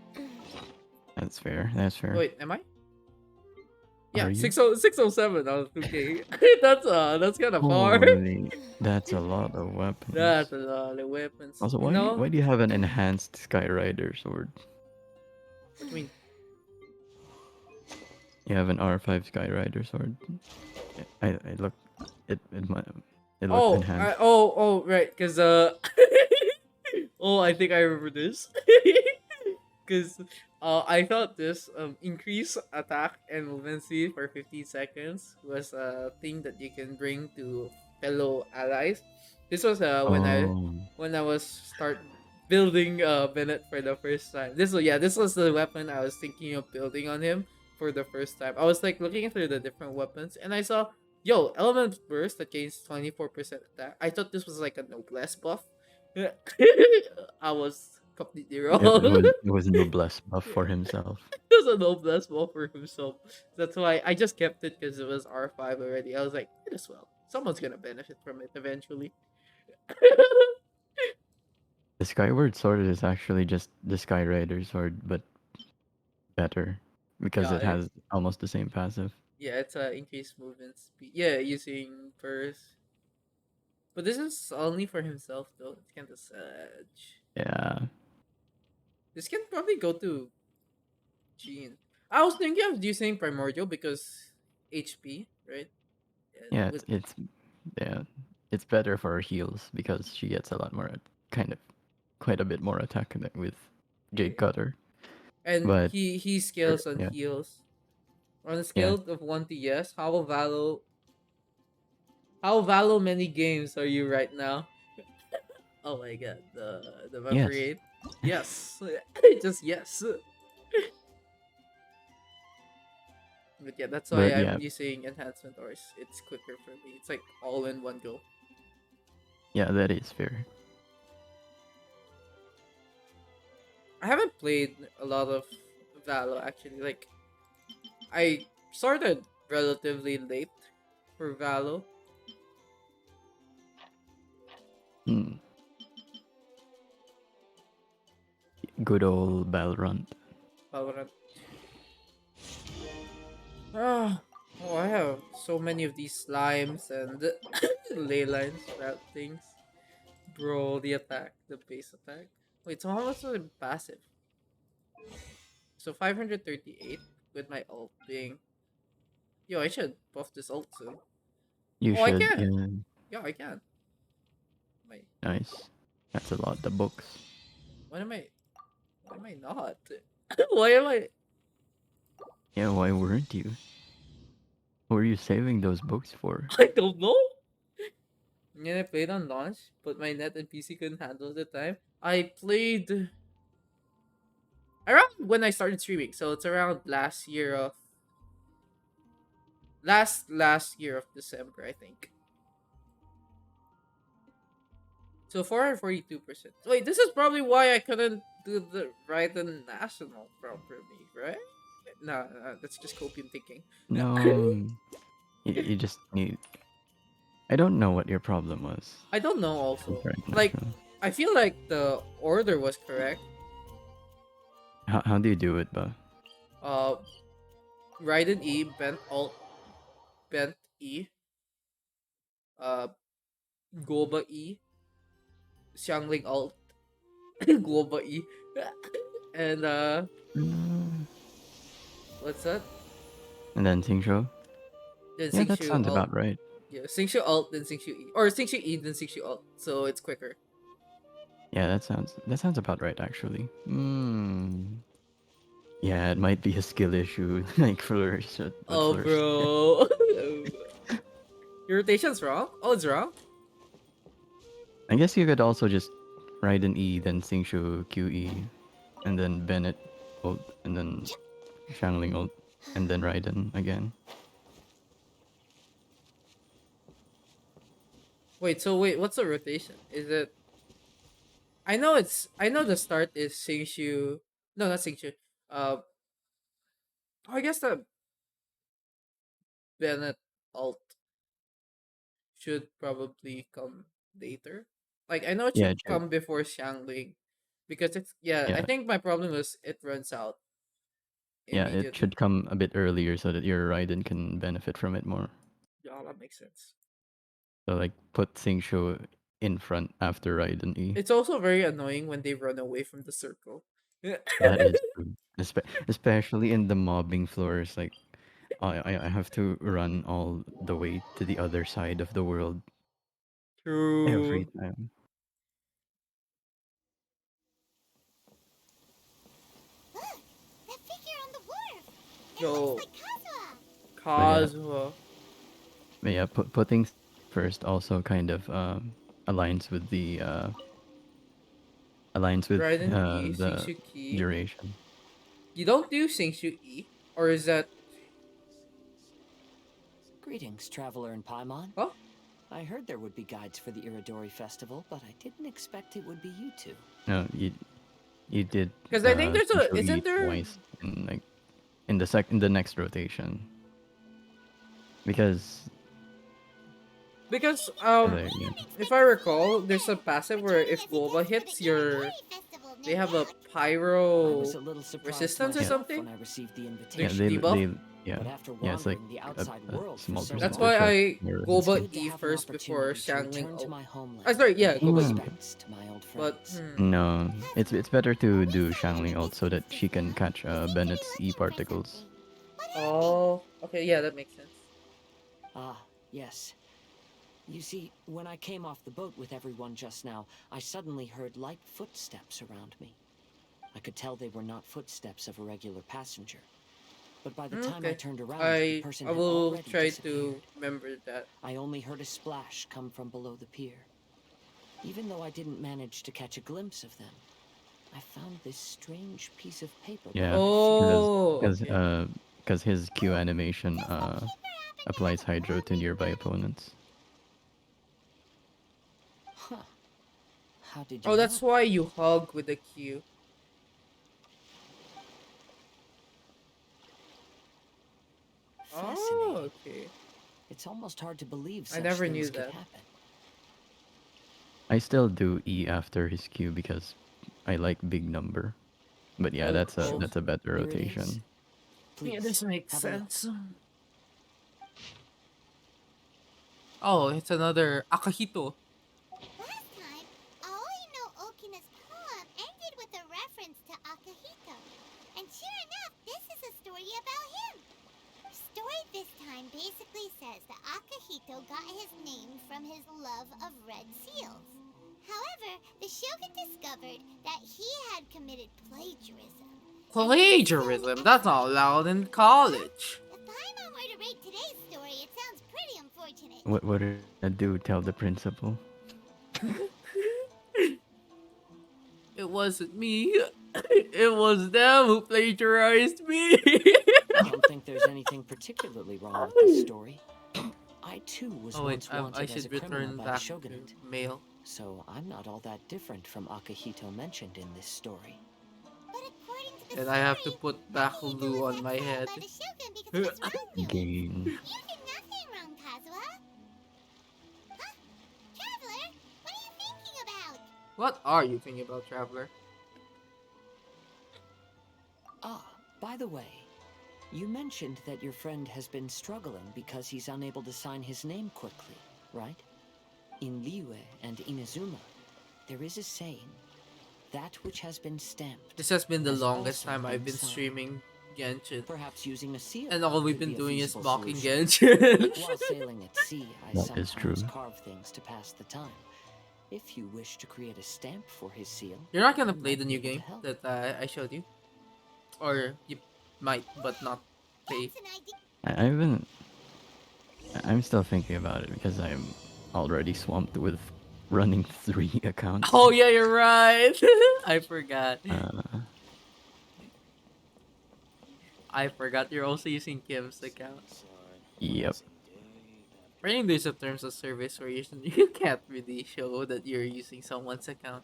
That's fair. That's fair. Wait, am I? Are Yeah, you? 607 out of 2K. That's kind of far. Holy, that's a lot of weapons. That's a lot of weapons. Also, You know? why do you have an enhanced Skyrider sword? What do you mean? You have an R5 Skyrider sword. I looked it looked Oh, enhanced. right, cause oh, I think I remember this. Cause I thought this increase attack and movement speed for 15 seconds was a thing that you can bring to fellow allies. This was Oh, when I was start building Bennett for the first time. This was the weapon I was thinking of building on him for the first time. I was like looking through the different weapons and I saw element burst that gains 24% attack. I thought this was like a noblesse buff. I was completely wrong. it was noblesse buff for himself. It was a noblesse buff for himself. That's why I just kept it because it was R5 already. I was like, might as well. Someone's gonna benefit from it eventually. The Skyward Sword is actually just the Skyrider sword, but better because yeah, it has almost the same passive. yeah, it's a increased movement speed. Yeah, using burst. But this is only for himself though. It's kind of sad. Yeah, This can probably go to Gene. I was thinking of using Primordial because HP, right? And yeah, with yeah, it's better for her heals because she gets a lot more, kind of, quite a bit more attack with Jade yeah. Cutter. And But he scales on yeah, heals. On a yeah, scale of 1 to yes, how How Valo many games are you right now? Oh my god, the Yes. memory 8. Yes. Just yes. But yeah, that's why But I'm yeah, using enhancement ores. It's quicker for me. It's like all in one go. yeah, that is fair. I haven't played a lot of Valo actually. Like I started relatively late for Valo. Hmm. Good old Valorant. Valorant. Ah, oh, I have so many of these slimes and ley lines, route things. Bro, the attack, the base attack. Wait, so how much was it passive? So 538 with my ult being. Yo, I should buff this ult soon. You Oh, I should. can. Yeah, Yeah, I can. My, nice. That's a lot. The books. what am I? Why am I not? Why am I? Yeah, why weren't you? What were you saving those books for? I don't know. And then I played on launch, but my net and PC couldn't handle the time. I played around when I started streaming, so it's around last year of December, I think. So 442%. Wait, this is probably why I couldn't do the Raiden National properly, right? No, that's just copium thinking. No, you just need. I don't know what your problem was. I don't know with also. Right Like, National. I feel like the order was correct. How do you do it, ba? Uh, Raiden E, bent alt, bent E, uh, Goba E, Xiangling alt, Goba E, and Mm. what's that? And then Tingsho? Then Yeah, that Xingshu sounds alt. about right. Yeah, Xingshu alt, then Xingshu E. Or Xingshu E, then Xingshu alt. So it's quicker. Yeah, that sounds about right actually. Hmm. Yeah, it might be a skill issue, like flourish with Oh, flourish. bro. Your rotation's wrong? Oh, it's wrong? I guess you could also just write an E, then Singshu QE, and then Bennett ult, and then Shangling ult, and then Raiden again. Wait, what's the rotation? Is it. I know the start is Xingshu. No, not Xingshu. Uh, I guess the Bennett alt should probably come later. Like I know it Yeah, should it should. come before Xiangling, because it's yeah. I Yeah, think my problem was it runs out yeah, it immediately. should come a bit earlier so that your Raiden can benefit from it more. Yeah, that makes sense. So like put Singshu in front after Raiden E. It's also very annoying when they run away from the circle. That is true. Especially in the mobbing floors, like I have to run all the way to the other side of the world every True. time. Look, that figure on the wharf. It Yo, looks like Kazuha. But yeah, Kazuha. putting first also kind of aligns with Raiden E, the Xingshu Ki. duration. You don't do Xingshu E? Or is that. Greetings, traveler in Paimon. Huh? I heard there would be guides for the Irodori festival, but I didn't expect it would be you two. No, you did Because I think there's a. Singshu E Isn't there. twice in like in the next rotation because Because, yeah. if I recall, there's a passive where if Goba hits your. They have a I pyro was a little surprised resistance or myself something? when I received the Yeah, invitation. Debuff? yeah, But after yeah, it's like wandering the outside world a for small so That's long, why percentage I of mirror it's Goba good to E have an first before opportunity to Shangling return to ult. my homeland Sorry, yeah, and pay Goba E. Hmm. respects to my old But, friends. No, it's better to do Shangling ult so that she can catch Bennett's E particles. Oh, okay, yeah, that makes sense. Ah, yes. You see, when I came off the boat with everyone just now, I suddenly heard light footsteps around me. I could tell they were not footsteps of a regular passenger. But by the time I Okay. turned around, the I person I had will already try disappeared. to remember that. I only heard a splash come from below the pier. Even though I didn't manage to catch a glimpse of them, I found this strange piece of paper by Yeah, my feet. Oh, because okay. because his Q animation applies hydro to nearby opponents. Huh. How did you Oh, know? that's why you hug with the Q. Oh, Fascinating. okay. It's almost hard to believe I such never things knew could that. happen. I still do E after his Q because I like big number. But yeah, Oh, Sure. that's a better Here it is. rotation. yeah, Please, this makes have a look. sense. Oh, it's another Akahito. Last time, Aoi no Okina's poem ended with a reference to Akahito. And sure enough, this is a story about him. The story this time basically says that Akahito got his name from his love of red seals. However, the shogun discovered that he had committed plagiarism. Plagiarism? That's not allowed in college. If Paimon were to rate today's story, it sounds pretty unfortunate. What are you gonna do? Tell the principal? It wasn't me. It was them who plagiarized me. I don't think there's anything particularly wrong with this story. I too was Oh wait, once I wanted as a should criminal return by the back shogunate, to mail. so I'm not all that different from Akahito mentioned in this story. But according to the And I have to story, put back Akihito glue was on my exiled head. by the shogun because of his wrongdoings. Game. You did nothing wrong, Kazuha. Huh? Traveler, what are you thinking about? What are you thinking about, Traveler? Ah, by the way, you mentioned that your friend has been struggling because he's unable to sign his name quickly, right? In Liyue and Inazuma, there is a saying, that which has been stamped. This has been the has longest also time I've been signed. streaming Genshin. Perhaps using a seal. And all we've could been be a doing is feasible mocking solution. Genshin. While sailing at sea, I That is sometimes true. carve things to pass the time. If you wish to create a stamp for his seal, You're not gonna I play might the be new able to game help. that I showed you? Or you might, but not pay. That's an idea. I haven't. I'm still thinking about it because I'm already swamped with running 3 accounts. Oh yeah, you're right. I forgot. I forgot you're also using Kim's account. Yep. I think there's a terms of service where you can't really show that you're using someone's account.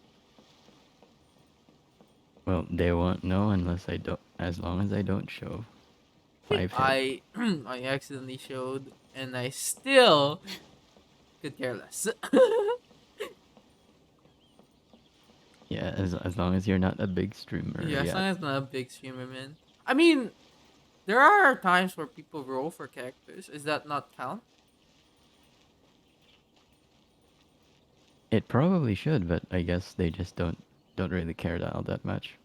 Well, they won't know unless I don't. As long as I don't show 5 hit. I accidentally showed, and I still could care less. Yeah, as long as you're not a big streamer. Yeah, as Yeah. long as I'm not a big streamer, man. I mean, there are times where people roll for characters. Is that not count? It probably should, but I guess they just don't really care all that much.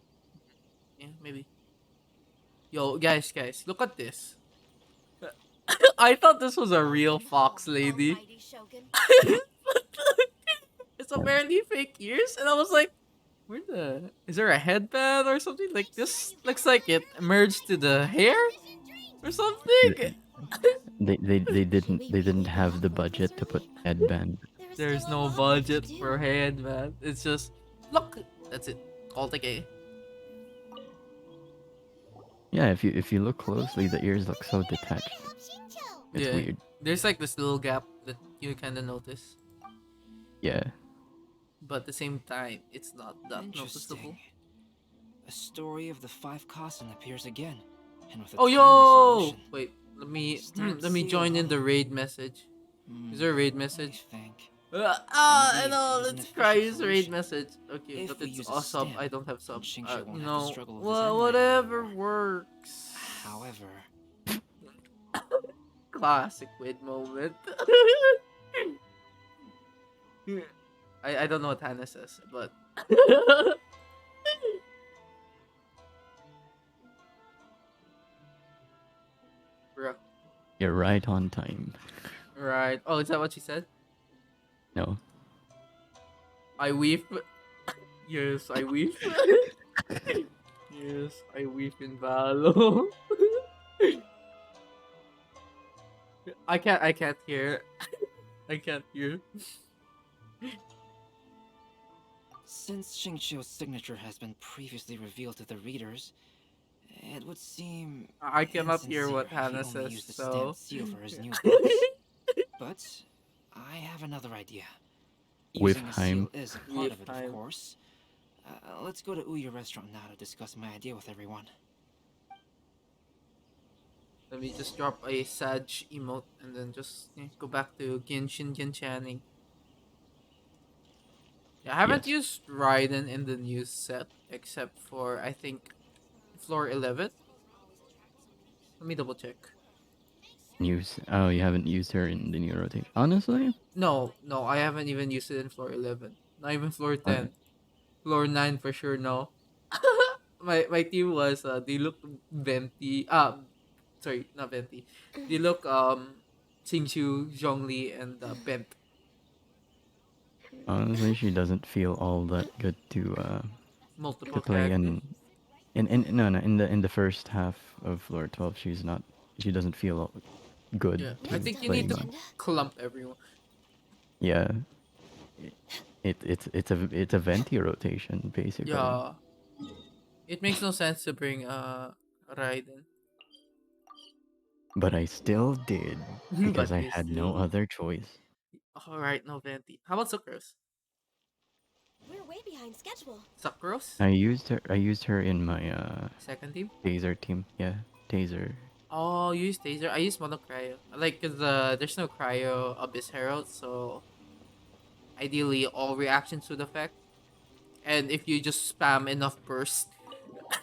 Yeah, maybe. Yo, guys, look at this. I thought this was a real fox lady. Almighty Shogun. It's apparently fake ears, and I was like, is there a headband or something? Like this looks like it merged to the hair or something. They didn't have the budget to put headband. There's no budget for headband. It's just look. That's it. All the gay. Yeah, if you look closely, the ears look so detached. It's weird. There's like this little gap that you kind of notice, Yeah. but at the same time, it's not that noticeable. Interesting. A story of the 5 Kasen appears again, and with a Oh timely yo! solution. Wait, Stamp let me seal, join in huh? the raid message. Is there a raid message? I think. I Indeed, know. there's an Let's try official his raid solution. message. Okay, If but we it's use a a sub. stamp, I don't have sub. Xingqiu won't have to No, struggle with his Zen whatever anymore. works. However, Classic wid moment. I don't know what Hannah says, but bro, You're right on time. right? Oh, is that what she said? No. I weep. Yes, I weep. Yes, I weep in Valo. I can't hear. I can't hear. Since Xingqiu's signature has been previously revealed to the readers, it would seem I cannot hear insincere what if he Hannah only says, used the so stamped seal for his new books. But I have another idea. With Using a Heim. seal is a part with of it, of time. course. Let's go to Ouya restaurant now to discuss my idea with everyone. Let me just drop a Sag emote and then just go back to Genshin Genshaning. Yeah, I haven't Yes. used Raiden in the new set except for I think floor 11. Let me double check. Use. Oh, you haven't used her in the new rotation. Honestly, No, I haven't even used it in floor 11. Not even floor okay. 10. Floor 9 for sure, no. My team was they look venti sorry, not venti. They look Xingqiu, Zhongli and Bent. Honestly, she doesn't feel all that good to Multiple play characters. in no no in the first half of floor 12. She doesn't feel good Yeah, I to think you need playing to on. clump everyone. Yeah, it's a venti rotation basically. Yeah, it makes no sense to bring Raiden. But I still did because But I you had no still. other choice. All right, no venti. How about Sucrose? We're way behind schedule. Sucrose, I used her in my second team. taser team. Yeah, taser. Oh, you use taser. I use mono cryo. Like, cause there's no cryo abyss herald, so ideally all reactions would affect. And if you just spam enough burst,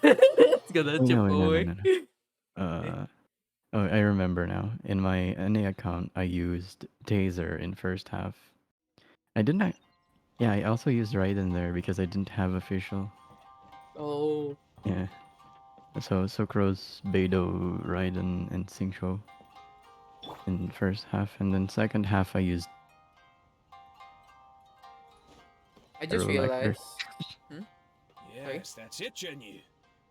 it's gonna Oh, chip no, no, no, away. no, no. Oh, I remember now. In my NA account, I used taser in first half. I didn't. Yeah, I also used Raiden there because I didn't have official. Oh, Yeah. So Sucrose, Beidou, Raiden, and Xingqiu in first half, and then second half I used I just Aerolector. realized. Hmm? Sorry. Yes, that's it, Genyu.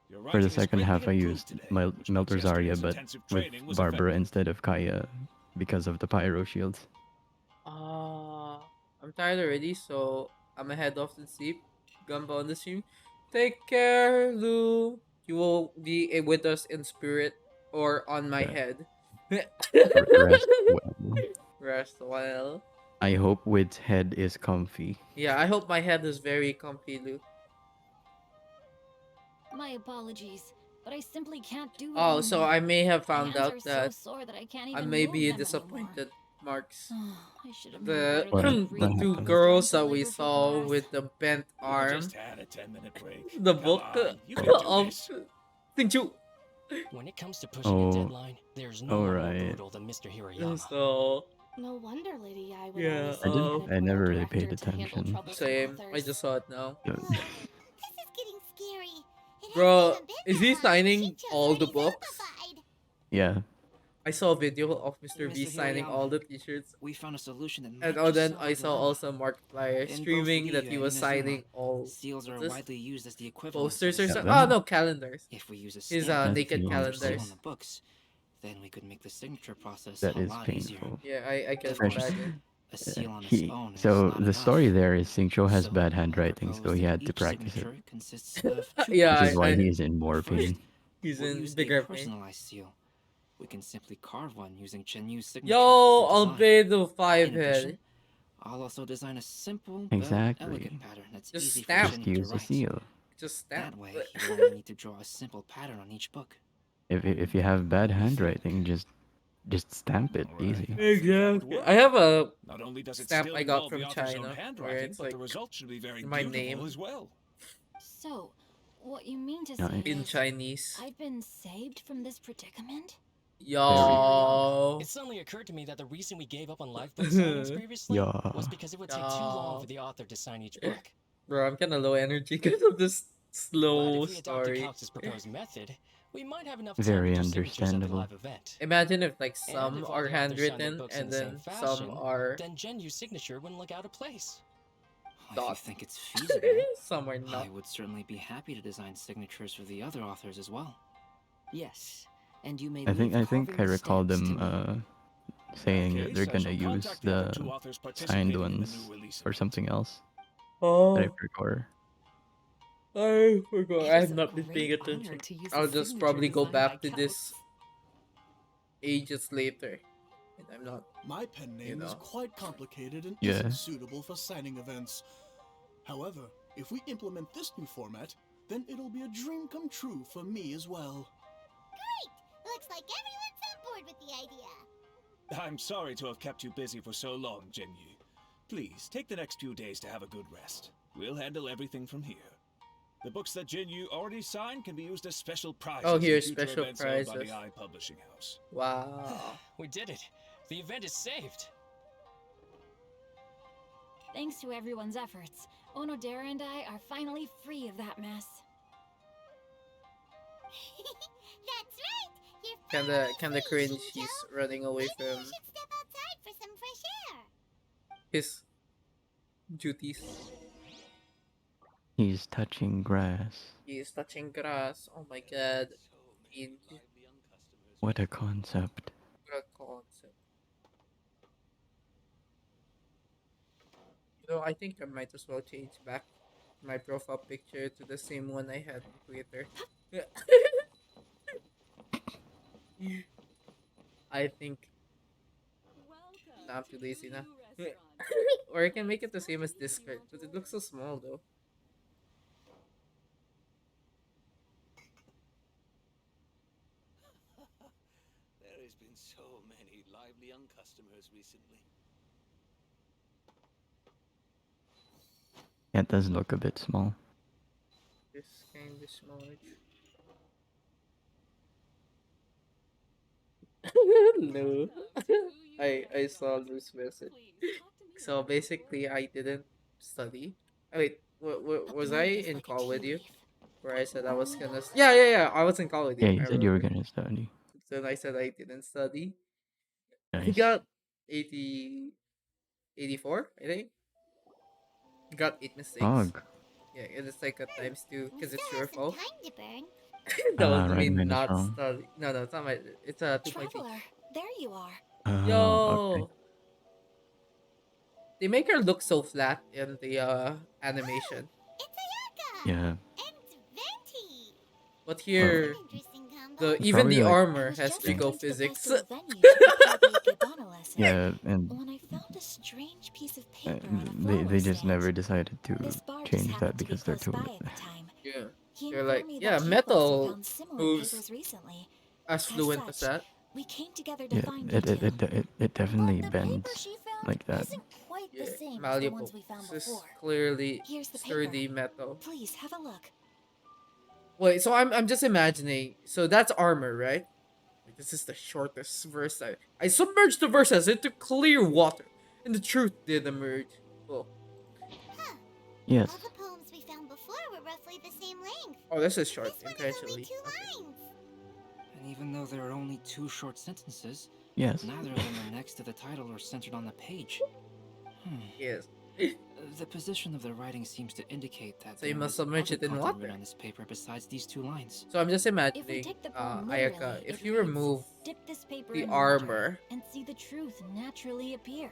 Your For the writing has second greatly half, I improved used today, my which means Melter Zarya, yesterday's but intensive with training was Barbara effective. instead of Kaya because of the pyro shields. I'm tired already, so I'm gonna head off to sleep. Gumbo on the stream. Take care, Lou. You will be with us in spirit or on my Yeah. head. Rest well. Rest well. I hope Wid's head is comfy. Yeah, I hope my head is very comfy, Lou. My apologies, but I simply can't do it Oh, so anymore. I may have My found hands are out so that sore that I can't I even may move be them anymore. disappointed, Marks. I should have known The better What than to what read the two books happened? during girls that we calligraphy saw class. with the bent You arm, just had a 10-minute break. the Come book on, you can do of this. Xingqiu. When it comes to pushing a Oh, deadline, there's no all one more right. brutal than Mr. Hirayama. So No wonder Lady Yi would yeah, always I send didn't. an I editorial never really director paid to handle attention. troublesome same. I authors. just saw it now. Whoa, this is getting scary. It hasn't Bro, even been is that he long. signing Shincho's all the already books? zombified. Yeah. I saw a video of Mr. V Mr. signing Hirayama, all the t-shirts. we found a solution that And might oh, just then solve I our saw dilemma. also Markiplier In both streaming that Liyue he and was Inazuma, signing all seals what's are this? widely used as the equivalents of Posters a or Yeah, something. seal. Oh that no, calendars. If we use a His stamp that's naked like the seal painful. on calendars. the books, then we could make the signature process That a is lot easier. painful. Yeah, I can Of Especially, course, imagine. a seal on its he. own is So not the story enough. there is Xingqiu has So, bad I handwriting, so propose he that had to each practice it, signature consists of two Yeah, which is parts. why I he's in more First, pain. he's we'll in use a bigger pain. personalized seal. We can simply carve one using Chenyu's signature Yo, as the I'll design. play the five In head. addition, I'll also design a simple but Exactly. elegant pattern that's Just easy for stamp. Just Chenyu to use a write. seal. Just stamp. That way, he will only need to draw a simple pattern on each book. If you have bad What do you think? handwriting, just stamp it. All right, Easy. I think that would Exactly. work. I have a Not only does it stamp still I got involve from the author's own China where handwriting, it's but the like result should be very my beautiful name as well. So, what you mean to No, say in is, Chinese. I've been saved from this predicament? very. Mr. Hirayama? Yo. It suddenly occurred to me that the reason we gave up on lifeboat signings previously Yeah. was because it would take too long for Yo. the author to sign each book. Bro, I'm kind of low energy because of this But slow if we adopted story. Calx's proposed method, we might have enough time Very to do signatures at the understandable. live event. Imagine if like And some if all are the authors signed their handwritten books in and the same then some fashion, are then Genyu's signature wouldn't look out of place. If you dot. think it's feasible, Some are not. I would certainly be happy to design signatures for the other authors as well. Yes, and you may I think leave I think carving I the recall stamps to them me. saying that they're Case, I gonna shall use contact the other the two authors signed participating in the ones new release for event. something else that I Oh, forgot. I forgot. It I is have a not been great paying honor attention. to use a I'll just signature probably go designed by back to Calx. this ages later. And I'm not, My pen you name is know. quite complicated and Yeah. isn't suitable for signing events. However, if we implement this new format, then it'll be a dream come true for me as well. Great! Looks like everyone's on board with the idea. I'm sorry to have kept you busy for so long, Jinyu. Please, take the next few days to have a good rest. We'll handle everything from here. The books that Jinyu already signed can be used as special prizes Oh, in here's future special events held by prizes. the Eye Publishing House. Wow. We did it. The event is saved. Thanks to everyone's efforts, Onodera and I are finally free of that mess. That's right! You're Kinda cringe. He's running away Maybe you from should step outside for some fresh air. his duties. He's touching grass. He is touching grass. Oh my god. Cringe. What a concept. What a concept. You know, I think I might as well change back my profile picture to the same one I had on Twitter. I think I'm too lazy now. Or I can make it the same as Discord, but it looks so small though. There has been so many lively young customers recently. It does look a bit small. This kind of small. No. I saw this message. So basically, I didn't study. Oh, wait, was I in call with you? Where I said I was gonna. Yeah. I was in call with Yeah, you. you I said you were remember. gonna study. So I said I didn't study. I Nice. got 80, 84, I think. Got 8 mistakes. Ugh. Yeah, and it's like a times 2 We because it's still your have some fault. time to burn. That was Right me minus not wrong. study. No, it's not my. It's a 2.3. Traveler, there you are. Okay. Yo, they make her look so flat in the animation, It's Ayaka! Yeah. And Venti! but That's here an interesting combo. the It's even probably the like armor was has just Pico going to the physics. festival venue to prepare the Ikebana lesson. yeah, and When I found a strange piece of uh, paper on a they flower just stand. never decided to This bar just change that happened to be because they're close too by late. at the time. Yeah, He they're informed like, me yeah, that you also metal found similar moves papers recently. as As fluent as such, that. we came together to Yeah, find it you it, two. it it it definitely But the paper bends she found like that. isn't quite Yeah, the same as the malleable. ones we found This is before. clearly Here's the sturdy paper. metal. Please have a look. Wait, so I'm just imagining. So that's armor, right? Like, this is the shortest verse. I submerged the verses into clear water, and the truth did emerge. Well, Huh. Yes. All the poems we found before were roughly the same length. oh, this is short This one is only intentionally. 2 Okay. lines. And even though there are only 2 short sentences, Yes. neither of them are next to the title or centered on the page. Yes. The position of the writing seems to indicate that So you there must is submerge other it in content water. written on this paper besides these 2 lines. So I'm just If we imagining, take the poem literally, Ayaka, if it you reads, remove "Dip this paper the in armor, water and see the truth naturally appear."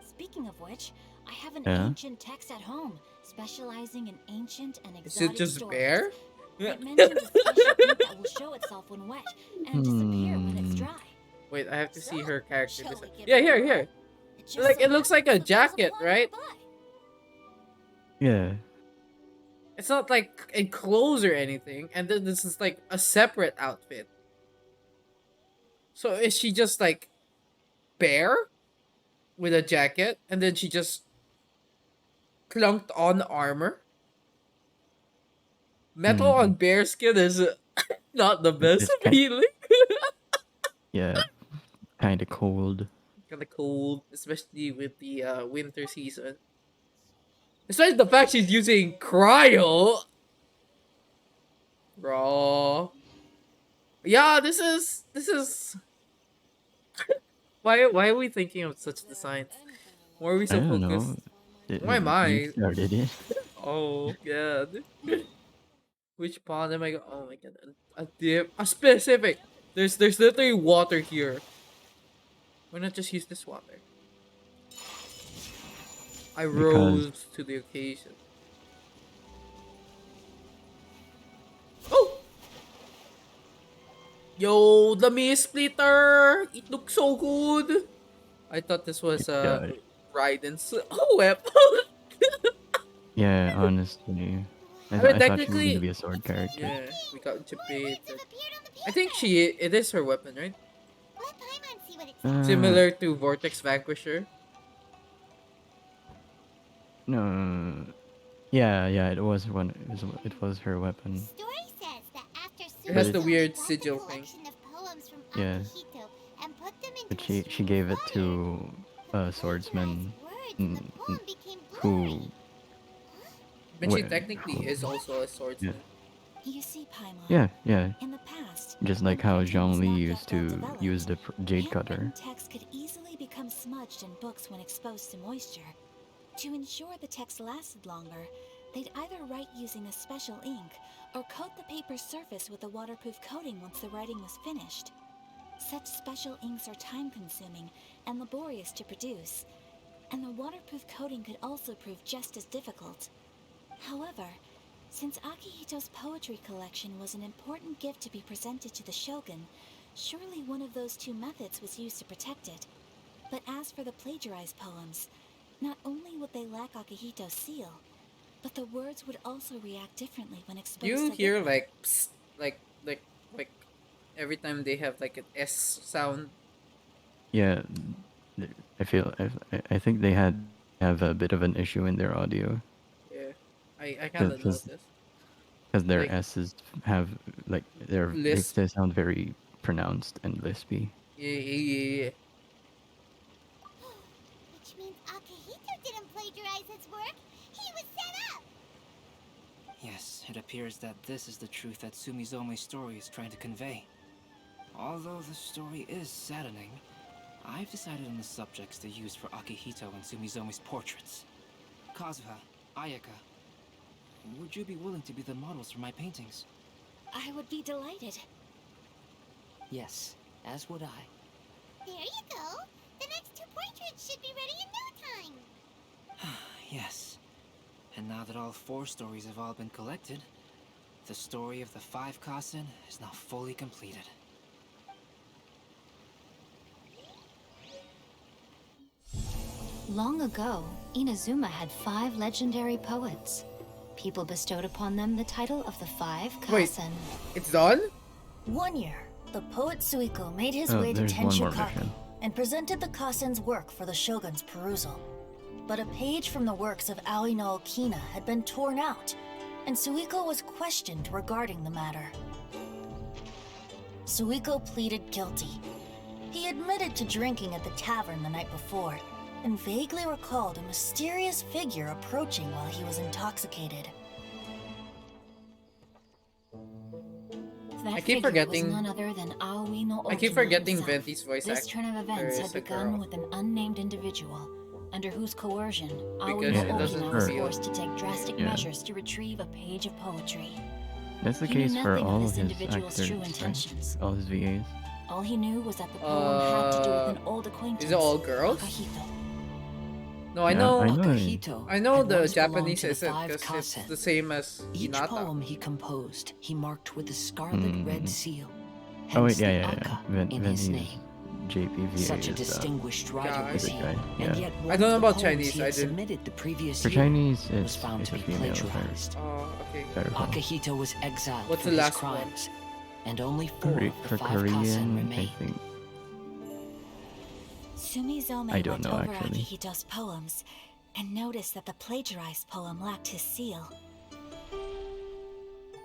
Speaking of which, I have an Yeah. ancient text at home, specializing in ancient and is exotic it just stories. bear? It mentions a special ink that will show itself when wet and disappear when it's Hmm. dry. Wait, I have to see her character. shall we design. give Yeah, it a here, try? here. It just Like so it looks like a happens that there's jacket, pond right? nearby. Yeah. It's not like in clothes or anything, and then this is like a separate outfit. So is she just like bare with a jacket, and then she just clunked on armor? Metal on bare skin is not the best It's kind feeling. yeah, kind of cold. Kind of cold, especially with the winter season. Especially the fact she's using cryo. Bro. Yeah, this is why are we thinking of such designs? Why are we I so don't focused? know. Why am You I? started it. Oh god. Which pond am I go? Oh my god. A dip. A specific. There's literally water here. Why not just use this water? I Because rose to the occasion. Oh! Yo, the Mist Splitter! It looks so good! I thought this was yeah, Raiden's weapon. yeah, honestly, I mean, I thought she was gonna technically, be a sword character. yeah, we got debated. Have appeared on the I think paper. it is her weapon, right? Let Paimon see what it says. Uh, Similar to Vortex Vanquisher. no, yeah, yeah, it was one. It was her weapon. Story says that after It But has the it's Sumizomi weird got the sigil thing. collection of poems from yeah, Akihito and put them into but a she stream of gave it water, to the a plagiarized swordsman, words in the mm, poem became blurry. who, But she technically who, is also a yeah, swordsman. You see, Paimon, yeah, yeah. in the past, Just when like how printing was Zhongli not yet used well to use developed, the jade handwritten cutter. text could easily become smudged in books when exposed to moisture. To ensure the text lasted longer, they'd either write using a special ink or coat the paper's surface with a waterproof coating once the writing was finished. Such special inks are time-consuming and laborious to produce, and the waterproof coating could also prove just as difficult. However, since Akihito's poetry collection was an important gift to be presented to the shogun, surely one of those two methods was used to protect it. But as for the plagiarized poems, not only would they lack Akihito's seal, but the words would also react differently when exposed You to hear liquid. like psst, like every time they have like an S sound. Yeah, I feel I think they have a bit of an issue in their audio Yeah, I kind of because noticed. their Like S's have like lisp. they sound very pronounced and lispy. Yeah, yeah, yeah. Which means Akihito didn't plagiarize his work. He was set up. Yes, it appears that this is the truth that Sumizomi's story is trying to convey. Although the story is saddening, I've decided on the subjects to use for Akihito and Sumizomi's portraits. Kazuha, Ayaka, would you be willing to be the models for my paintings? I would be delighted. Yes, as would I. There you go. The next two portraits should be ready in no time. Yes. And now that all 4 stories have all been collected, the story of the 5 Kasen is now fully completed. Long ago, Inazuma had 5 legendary poets. People bestowed upon them the title of the 5 Wait, Kasen. it's done? One year, the poet Suiko made his Oh, way to there's one more Tenshukaku mission. and presented the Kasen's work for the shogun's perusal. But a page from the works of Aoi no Okina had been torn out, and Suiko was questioned regarding the matter. Suiko pleaded guilty. He admitted to drinking at the tavern the night before, and vaguely recalled a mysterious figure approaching while he was intoxicated. That I keep figure forgetting- was none other than Aoi no I keep Okina forgetting himself. Venti's voice This actor turn of events is had a begun girl. with an unnamed individual, under whose coercion Aoi Because no it doesn't Okina was hurt. forced to take drastic Yeah. measures to retrieve a page of poetry. That's the He knew case for nothing of all this his individual's actors, true right? intentions. All his VAs. All he knew was that the poem had to do with an old acquaintance. Is it all girls? Akihito. No, I Yeah, know. I know. Akihito I know had the once belonged Japanese to the isn't 5 because it's Kasen. the same as Each Hinata. poem he composed, he marked with a scarlet red seal. Oh wait, hence yeah, the yeah, Aka yeah. in his Venti's name. JPVA Such a is distinguished writer guy. was is a he, guy. and Yeah. yet I one don't know of the about poems Chinese, he I had didn't- submitted the previous For year Chinese, was found it's to a be female, if I plagiarized. Oh, okay. recall. Akihito was exiled What's for the his last one? crimes, and only 4 of the For 5 Kasen Korean, I remain. think. Sumizome I don't went know, over actually. Akihito's poems and noticed that the plagiarized poem lacked his seal.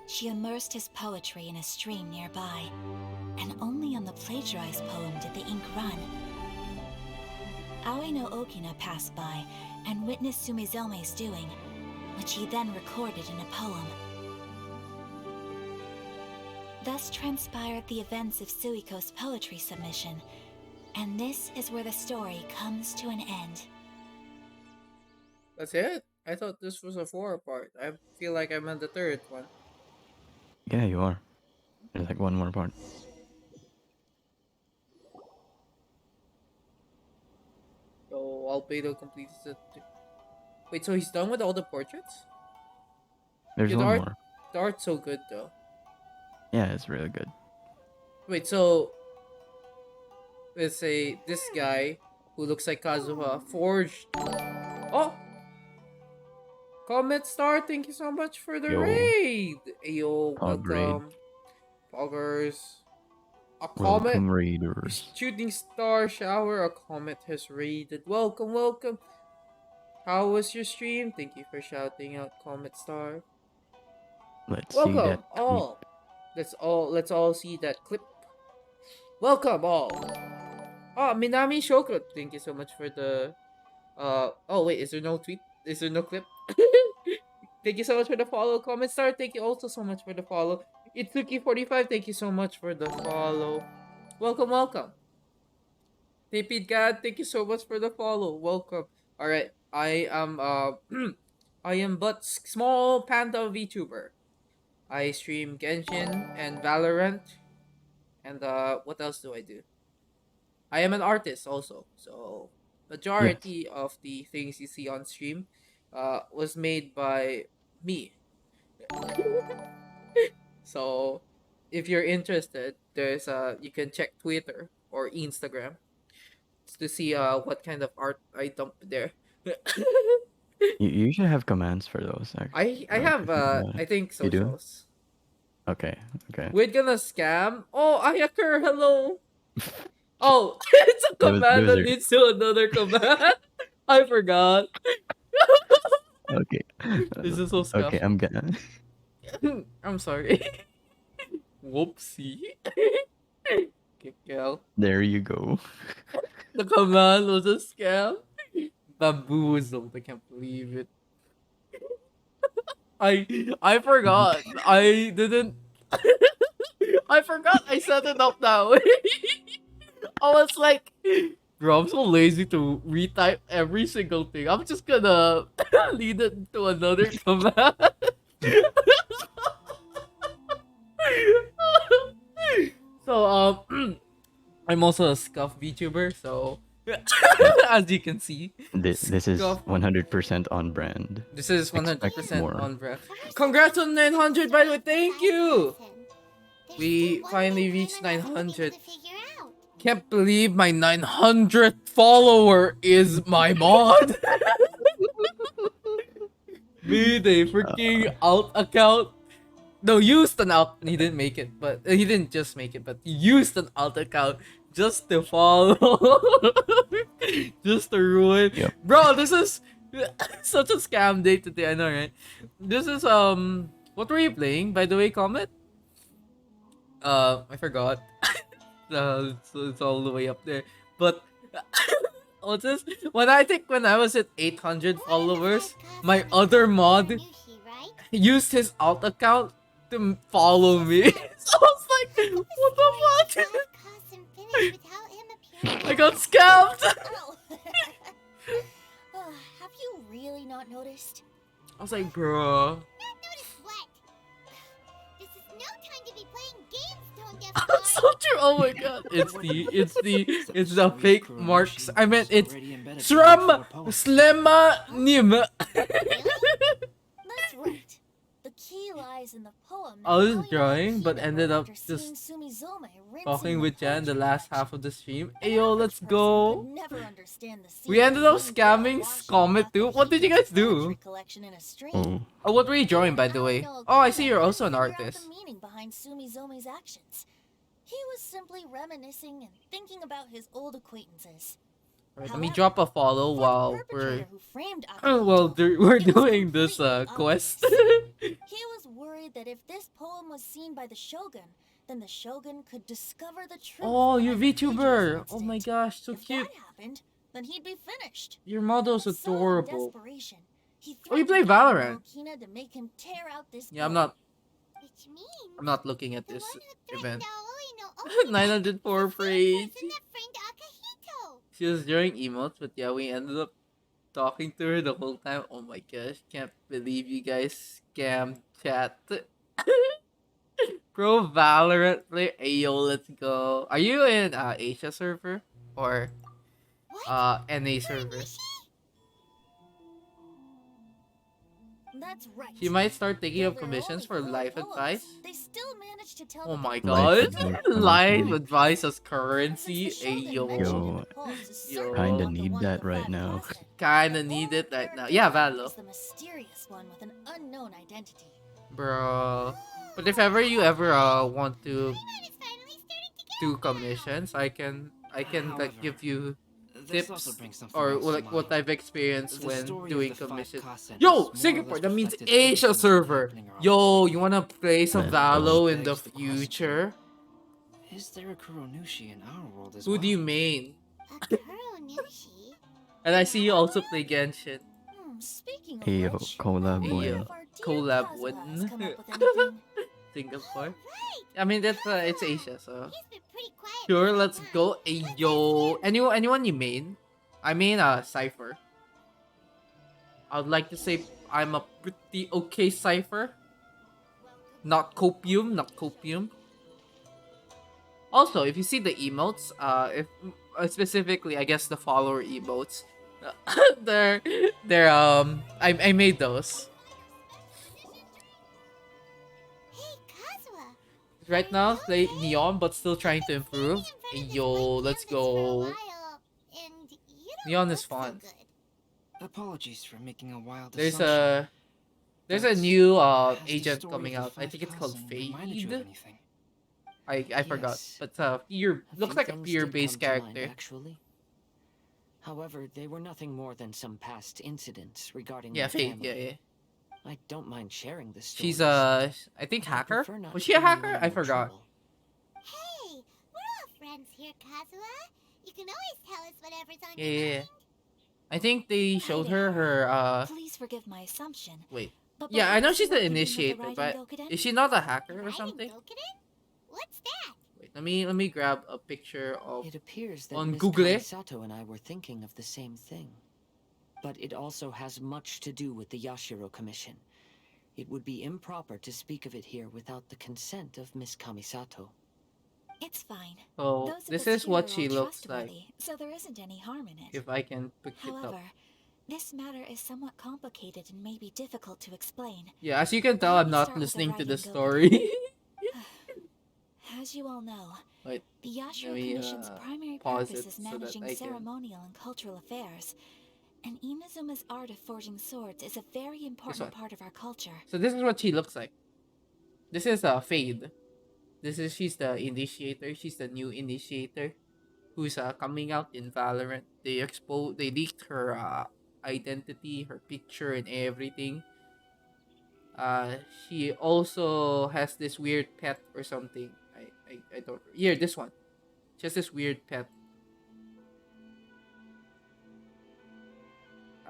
She immersed his poetry in a stream nearby, and only on the plagiarized poem did the ink run. Aoi no Okina passed by and witnessed Sumizome's doing, which he then recorded in a poem. Thus transpired the events of Suiko's poetry submission, and this is where the story comes to an end. That's it? I thought this was a 4 part. I feel like I'm on the third one. Yeah, you are. There's like one more part. So Albedo completes it. Wait, so he's done with all the portraits? There's Yeah, one more. the art's so good though. Yeah, it's really good. Wait, so let's say this guy who looks like Kazuha forged. Oh, Comet Star, thank you so much for the Yo, raid. Ayo, Pog Raid. welcome. Poggers. A comet. Welcome Raiders. Shooting star shower. A comet has raided. Welcome, welcome. How was your stream? Thank you for shouting out Comet Star. Let's see that Welcome tweet. all. Let's all see that clip. Welcome all. Ah, Minami Shoko. Thank you so much for the oh wait, is there no tweet? Is there no clip? Thank you so much for the follow. Comment star, thank you also so much for the follow. Itsuki45, thank you so much for the follow. Welcome, welcome. Tapid God, thank you so much for the follow. Welcome. Alright. I am I am but small panda VTuber. I stream Genshin and Valorant. And what else do I do? I am an artist also. So Yes. majority of the things you see on stream was made by me. So if you're interested, there's you can check Twitter or Instagram to see what kind of art I dump there. You should have commands for those. I have If you think about it. I think You do? socials. Okay. Okay. We're gonna scam. Oh, Ayaker, hello. Oh, it's a command Those that are leads to another command. I forgot. okay. This is so Okay, scuffed. I'm gonna. I'm sorry. Whoopsie. Kick There you go. The command was a scam. Bamboozled. I can't believe it. I forgot. I didn't. I forgot I set it up that way. I was like, bro, I'm so lazy to retype every single thing. I'm just gonna lead it to another command. So I'm also a scuff VTuber, so as you can see, This is scuff. 100% on brand. This is Expect 100% more. on brand. Congrats on 900, by the way. Thank you. We finally reached 900. Can't believe my 900th follower is my mod. Made a freaking alt account. No, used an alt. He didn't make it, but he didn't just make it, but he used an alt account just to follow, just to ruin. Yep. Bro, this is such a scam day today. I know, right? This is what were you playing, by the way, Comet? I forgot. It's all the way up there, but. What's this? When I was at 800 followers, my other mod used his alt account to follow me. So I was like, what the fuck? I got scammed. Have you really not noticed? I was like, bro. So true. Oh my god. It's the fake marks. I meant it's Shram Slema Nim. That's right. The key lies in the poem. I was drawing, but ended up After just seeing Sumizome rinsing talking the with Jan the poetry last half of the stream. Ayo, let's go. never understand the We ended up secret scamming Comet too. What did you guys do? collection in a stream. Oh. Oh, what were you drawing, by the way? Oh, I see you're also an artist. The meaning behind Sumizome's actions. He was simply reminiscing and thinking about his old acquaintances. Alright, let me drop a follow while Perpetrator who framed we're doing this quest. He was worried that if this poem was seen by the Shogun, then the Shogun could discover the truth. Oh, you're and VTuber. Oh my gosh, so if cute. that happened, then he'd be finished. Your model's So in adorable. desperation, he Oh, you play threatened Dr. Valorant. Okina to make him tear out this Yeah, I'm poem. not looking at this event. 904 praise. She was drawing emotes, but yeah, we ended up talking to her the whole time. Oh my gosh, can't believe you guys scammed chat. Pro Valorant play. Ayo, let's go. Are you in Asia server? Or NA server. That's right. She might start taking Though up there are commissions only for 4 life poems, advice. they still managed to tell Oh that my the Life god. advice Life commission. advice as currency. Since the Shogun Ayo. mentioned in Yo, the poems is Yo. certainly kinda not the need one of that the right 5 now. Kasen. Kinda The need fourth it right now. character Yeah, left Valo. is the mysterious one with an unknown identity. Bro. But if ever you ever want to do commissions, I can like However, give you this also tips brings something or else to like what mind. I've experienced The when story doing of the 5 commissions. Kasen Yo, is more or Singapore, less that means reflected Asia everything that's been server. happening around Yo, the you wanna play some Let's go. Valo in the Begs the question, future? is there a Kuronushi in our world as Who well? do you main? A Kuronushi? And I see you also play Genshin. Speaking of Ayo, which, collab I Ayo. win. wonder if our dear Collab Kazuha has win. come up with anything. Singapore. I mean that's it's Asia, so He's been pretty quiet sure. this whole Let's time. go. Ayo. Anyone you main? I main Cipher. I would like to say I'm a pretty okay Cipher. Not copium, not copium. Also, if you see the emotes, if specifically, I guess the follower emotes, they're I made those. Hey, Kazuha. Right now, play Neon, but still trying to improve. Hey, yo, let's go. And you don't Neon look is fun. so good. Apologies for making a wild There's assumption. a new Has the agent story coming of the out. I 5 think it's called Kasen reminded you of Fade. anything? I forgot, Yes. but fear A looks few like a things fear did based come to mind, character. actually. However, they were nothing more than some past incidents regarding Yeah, my Fade. family. Yeah, yeah. I don't mind sharing this story. She's I think hacker. Was she a hacker? I forgot. Hey, we're all friends here, Kazuha. You can always tell us whatever's on Yeah, your yeah, yeah. mind. I think they showed her Please forgive my assumption. wait. But Yeah, I know perhaps she's you the won't begin with the initiator, Raiden but Gokuden? is she not a hacker or something? What's that? Wait, let me grab a picture of It appears that on Miss Google. Kamisato and I were thinking of the same thing. But it also has much to do with the Yashiro Commission. It would be improper to speak of it here without the consent of Miss Kamisato. It's fine. So Those of this us is here what are she all looks like. trustworthy, so there isn't any harm in it. If I can pick it up. However, this matter is somewhat complicated and may be difficult to explain. Yeah, as you can tell, Let I'm me not start with the listening to the Raiden Gokuden. story. As you all know, Wait, the Yashiro let me, Commission's primary pause purpose it is so that managing I can- ceremonial and cultural affairs. And Inazuma's art of forging swords is a very important one. part of our culture. So this is what she looks like. This is Fade. She's the initiator. She's the new initiator, who's coming out in Valorant. They leaked her identity, her picture, and everything. She also has this weird pet or something. I don't. Here, this one. She has this weird pet.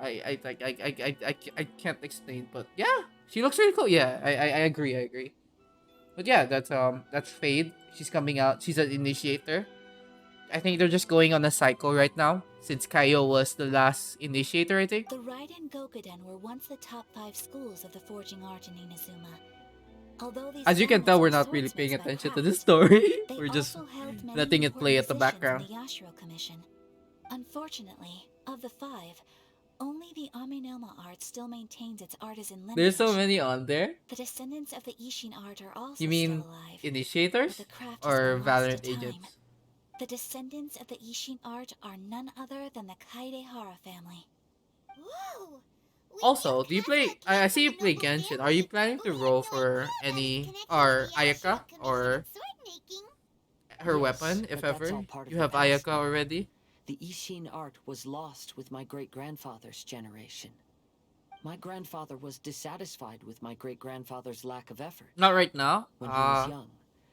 I can't explain, but yeah, she looks really cool. Yeah, I agree. But yeah, that's Fade. She's coming out. She's an initiator. I think they're just going on a cycle right now since Kaio was the last initiator. I think. The Raiden Gokuden were once the top 5 schools of the forging art in Inazuma. Although these As you can families tell, we're were not really swordsmiths paying by attention to the craft, story. they We're just also held many letting it play important at the positions background. in the Yashiro Commission. Unfortunately, of the 5, only the Aminoma art still maintains its artisan lineage. There's so many on there. The descendants of the Ishin art are also You mean still alive. initiators but the craft has or been lost to Valorant time. agents? The descendants of the Ishin art are none other than the Kaidehara family. Whoa! Also, do you play? I see you play Genshin. Are you planning to roll for any or Ayaka or her Yes, weapon if but that's ever? all part of You the have past Ayaka now. already. The Ishin art was lost with my great-grandfather's generation. My grandfather was dissatisfied with my great-grandfather's lack of effort. Not right now. When he was young,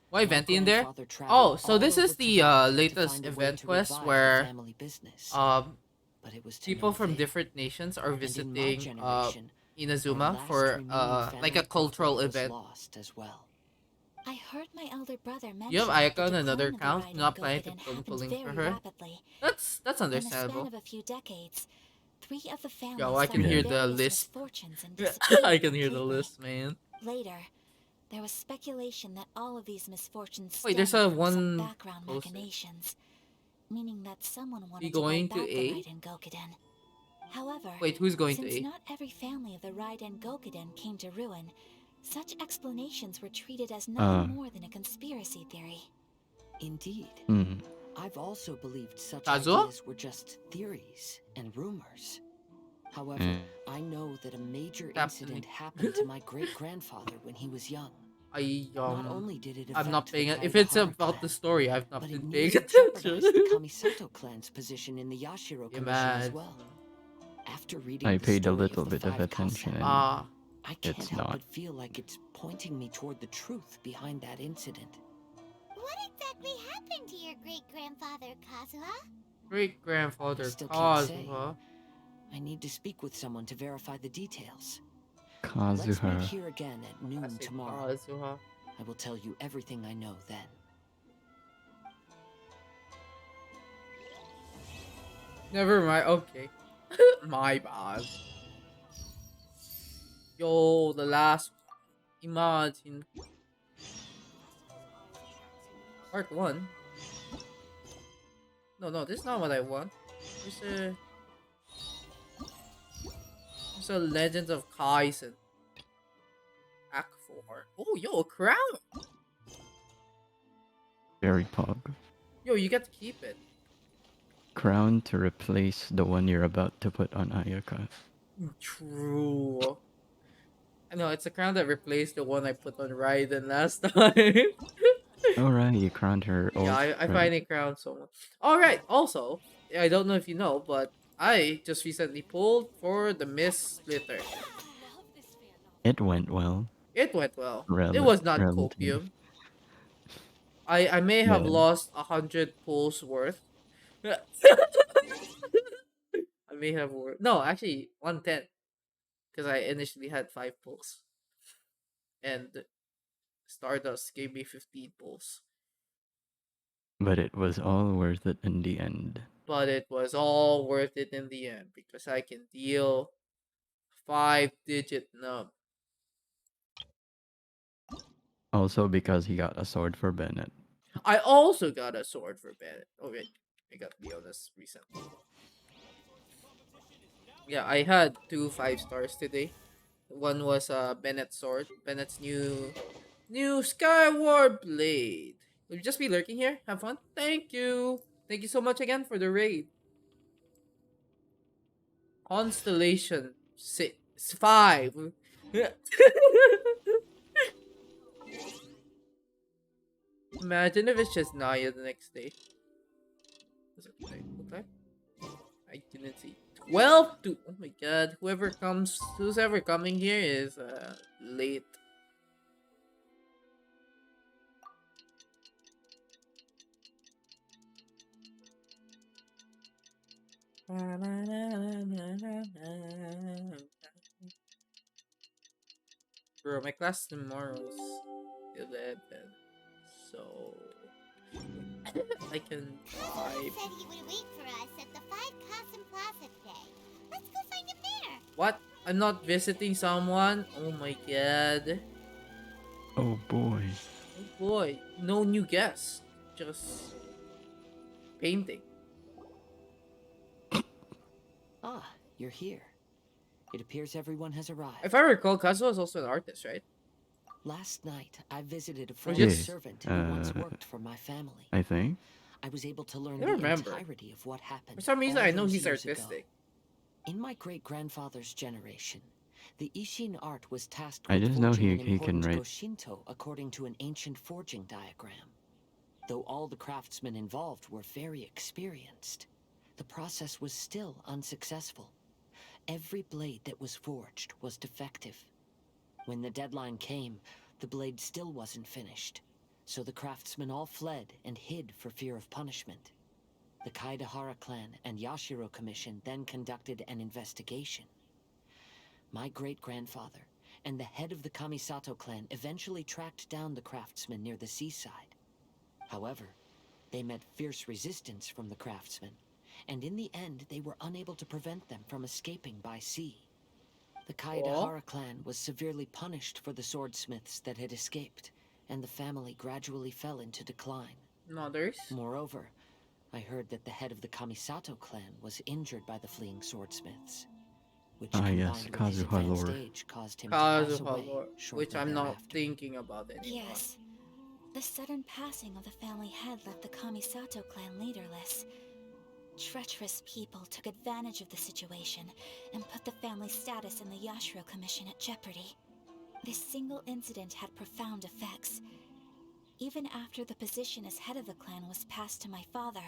Why my Venti in there? grandfather traveled Oh, so all this over is the Tibet to latest find a way event to quest revive the where family business. But it was to people no from avail. different nations are And in my visiting generation, our Inazuma last for remaining like a family cultural prophet was event. lost as well. I heard my elder brother mention You have that Ayaka on the another decline of the account. Raiden Not planning to Gokuden put happened pulling for very her. rapidly. That's In the span understandable. of a few decades, 3 of the families Yo, I can suffered hear the various lisp. misfortunes and disappeared I can hear the completely. list, man. Later, there was speculation that all of these misfortunes Wait, there's stemmed a from some one background poster. machinations. meaning that someone You wanted to going wipe to out the A? Raiden Gokuden. However, Wait, who's going to since A? not every family of the Raiden Gokuden came to ruin, such explanations were treated as nothing more than a conspiracy theory. Indeed. Hmm. I've also believed such Kazuo? ideas were just theories and rumors. However, Eh. I know that a major Happening. incident happened to my great-grandfather when he was young. I Not only did it I'm not affect paying the it. If it's Kaedahara about the clan, story, I've not but been it paying nearly attention. jeopardized the Kamisato clan's position in the Yashiro Commission as Imagine. well. After reading I the paid a story little of the bit of five attention Kasen, and Ah, I can't it's help not. but feel like it's pointing me toward the truth behind that incident. What exactly happened to your great-grandfather, Kazuha? great I grandfather still can't say. Kazuha. I need to speak with someone to verify the details. Let's meet Kazuha. here again at I noon say tomorrow. Kazuha. I will tell you everything I know then. Never mind. Okay. My bad. Yo, the last. Imagine. Part 1. No, this is not what I want. There's a Legends of Kaisen. Act 4. Oh, yo, a crown! Very pog. Yo, you get to keep it. Crown to replace the one you're about to put on Ayaka. True. I know, it's a crown that replaced the one I put on Raiden last time. Alright, you crowned her Yeah, old I right. find it crown so much. Alright, also, I don't know if you know, but I just recently pulled for the Miss Splitter. It went well. It went well. It was not Relatively. copium. I may have Man, lost 100 pulls worth. I may have no, actually 110 because I initially had 5 pulls and Stardust gave me 15 pulls. but it was all worth it in the end. But it was all worth it in the end because I can deal 5-digit nub. Also because he got a sword for Bennett. I also got a sword for Bennett. Oh wait, I got Leonis recently. Yeah, I had 2 5-stars today. One was Bennett's sword, Bennett's new Skyward Blade. Will you just be lurking here? Have fun. Thank you. Thank you so much again for the raid. Constellation 5. Imagine if it's just Naya the next day. What's it today? Okay. I didn't see. 12 to. Oh my god. Who's ever coming here is late. Bro, my class tomorrow's 11. So I can Kazuha vibe. said he would wait for us at the 5 Kasen Plaza today. Let's go find him there. What? I'm not visiting someone? Oh my god. Oh boy. Oh boy. No new guests. Just painting. Ah, you're here. It appears everyone has arrived. If I recall, Kazuo is also an artist, right? Last night, I visited a Or former just servant who once worked for my family. I think. I was able to learn I the remember. entirety of what happened. For some reason, all I know those he's years ago. artistic. In my great-grandfather's generation, the Ishin art was tasked I with just know forging he an can important write. Goshinto according to an ancient forging diagram. Though all the craftsmen involved were very experienced, the process was still unsuccessful. Every blade that was forged was defective. When the deadline came, the blade still wasn't finished, so the craftsmen all fled and hid for fear of punishment. The Kaedahara clan and Yashiro Commission then conducted an investigation. My great-grandfather and the head of the Kamisato clan eventually tracked down the craftsmen near the seaside. However, they met fierce resistance from the craftsmen, and in the end they were unable to prevent them from escaping by sea. The Kaedahara clan was severely punished for the swordsmiths that had escaped, and the family gradually fell into decline. Mothers. Moreover, I heard that the head of the Kamisato clan was injured by the fleeing swordsmiths, which Ah, yes, combined with his Kazuha advanced lore. age caused him to pass Kazuha away lore, shortly which I'm not thereafter. thinking about anymore. Yes. The sudden passing of the family head left the Kamisato clan leaderless. Treacherous people took advantage of the situation and put the family's status in the Yashiro Commission at jeopardy. This single incident had profound effects. Even after the position as head of the clan was passed to my father,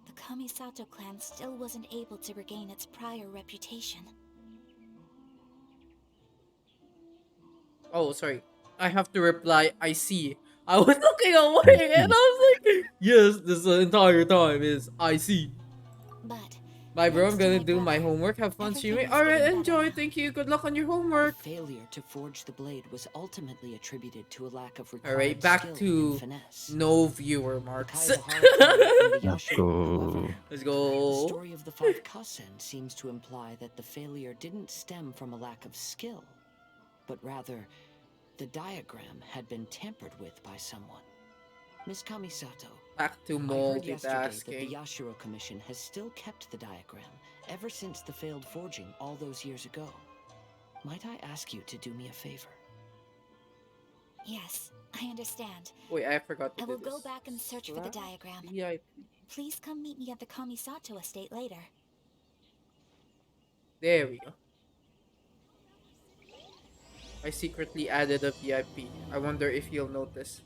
the Kamisato clan still wasn't able to regain its prior reputation. Oh, sorry. I have to reply, I see. I was looking away and I was like, yes, this entire time is I see. But bye, bro. I'm thanks to gonna my do my brother, homework. Have fun everything streaming. is Alright, getting enjoy. better. Thank you. Good luck on your homework. The failure to forge the blade was ultimately attributed to a lack of required Alright, back skill to and finesse. no viewer marks. The Kaidahara clan and the Let's Yashiro, go. however, Let's the go. story of the five Kasen seems to imply that the failure didn't stem from a lack of skill, but rather the diagram had been tampered with by someone. Miss Kamisato, Back to I heard yesterday that the multitasking. Yashiro Commission has still kept the diagram ever since the failed forging all those years ago. Might I ask you to do me a favor? Yes, I understand. Wait, I forgot to I do will this. go back and search for the diagram. VIP. Please come meet me at the Kamisato estate later. There we go. I secretly added a VIP. I wonder if you'll notice.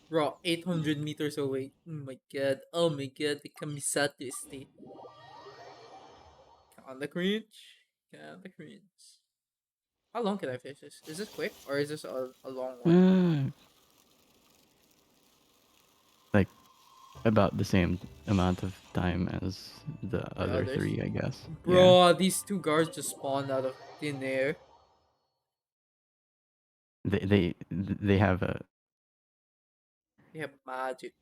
Bro, 800 meters away. Oh my god. Oh my god. The Kamisato estate. Count the cringe. Count the cringe. How long can I fish this? Is this quick or is this a long one? Like about the same amount of time as the other others? three, I guess. Bro, these two guards just spawned out of thin air. They have a They have magic.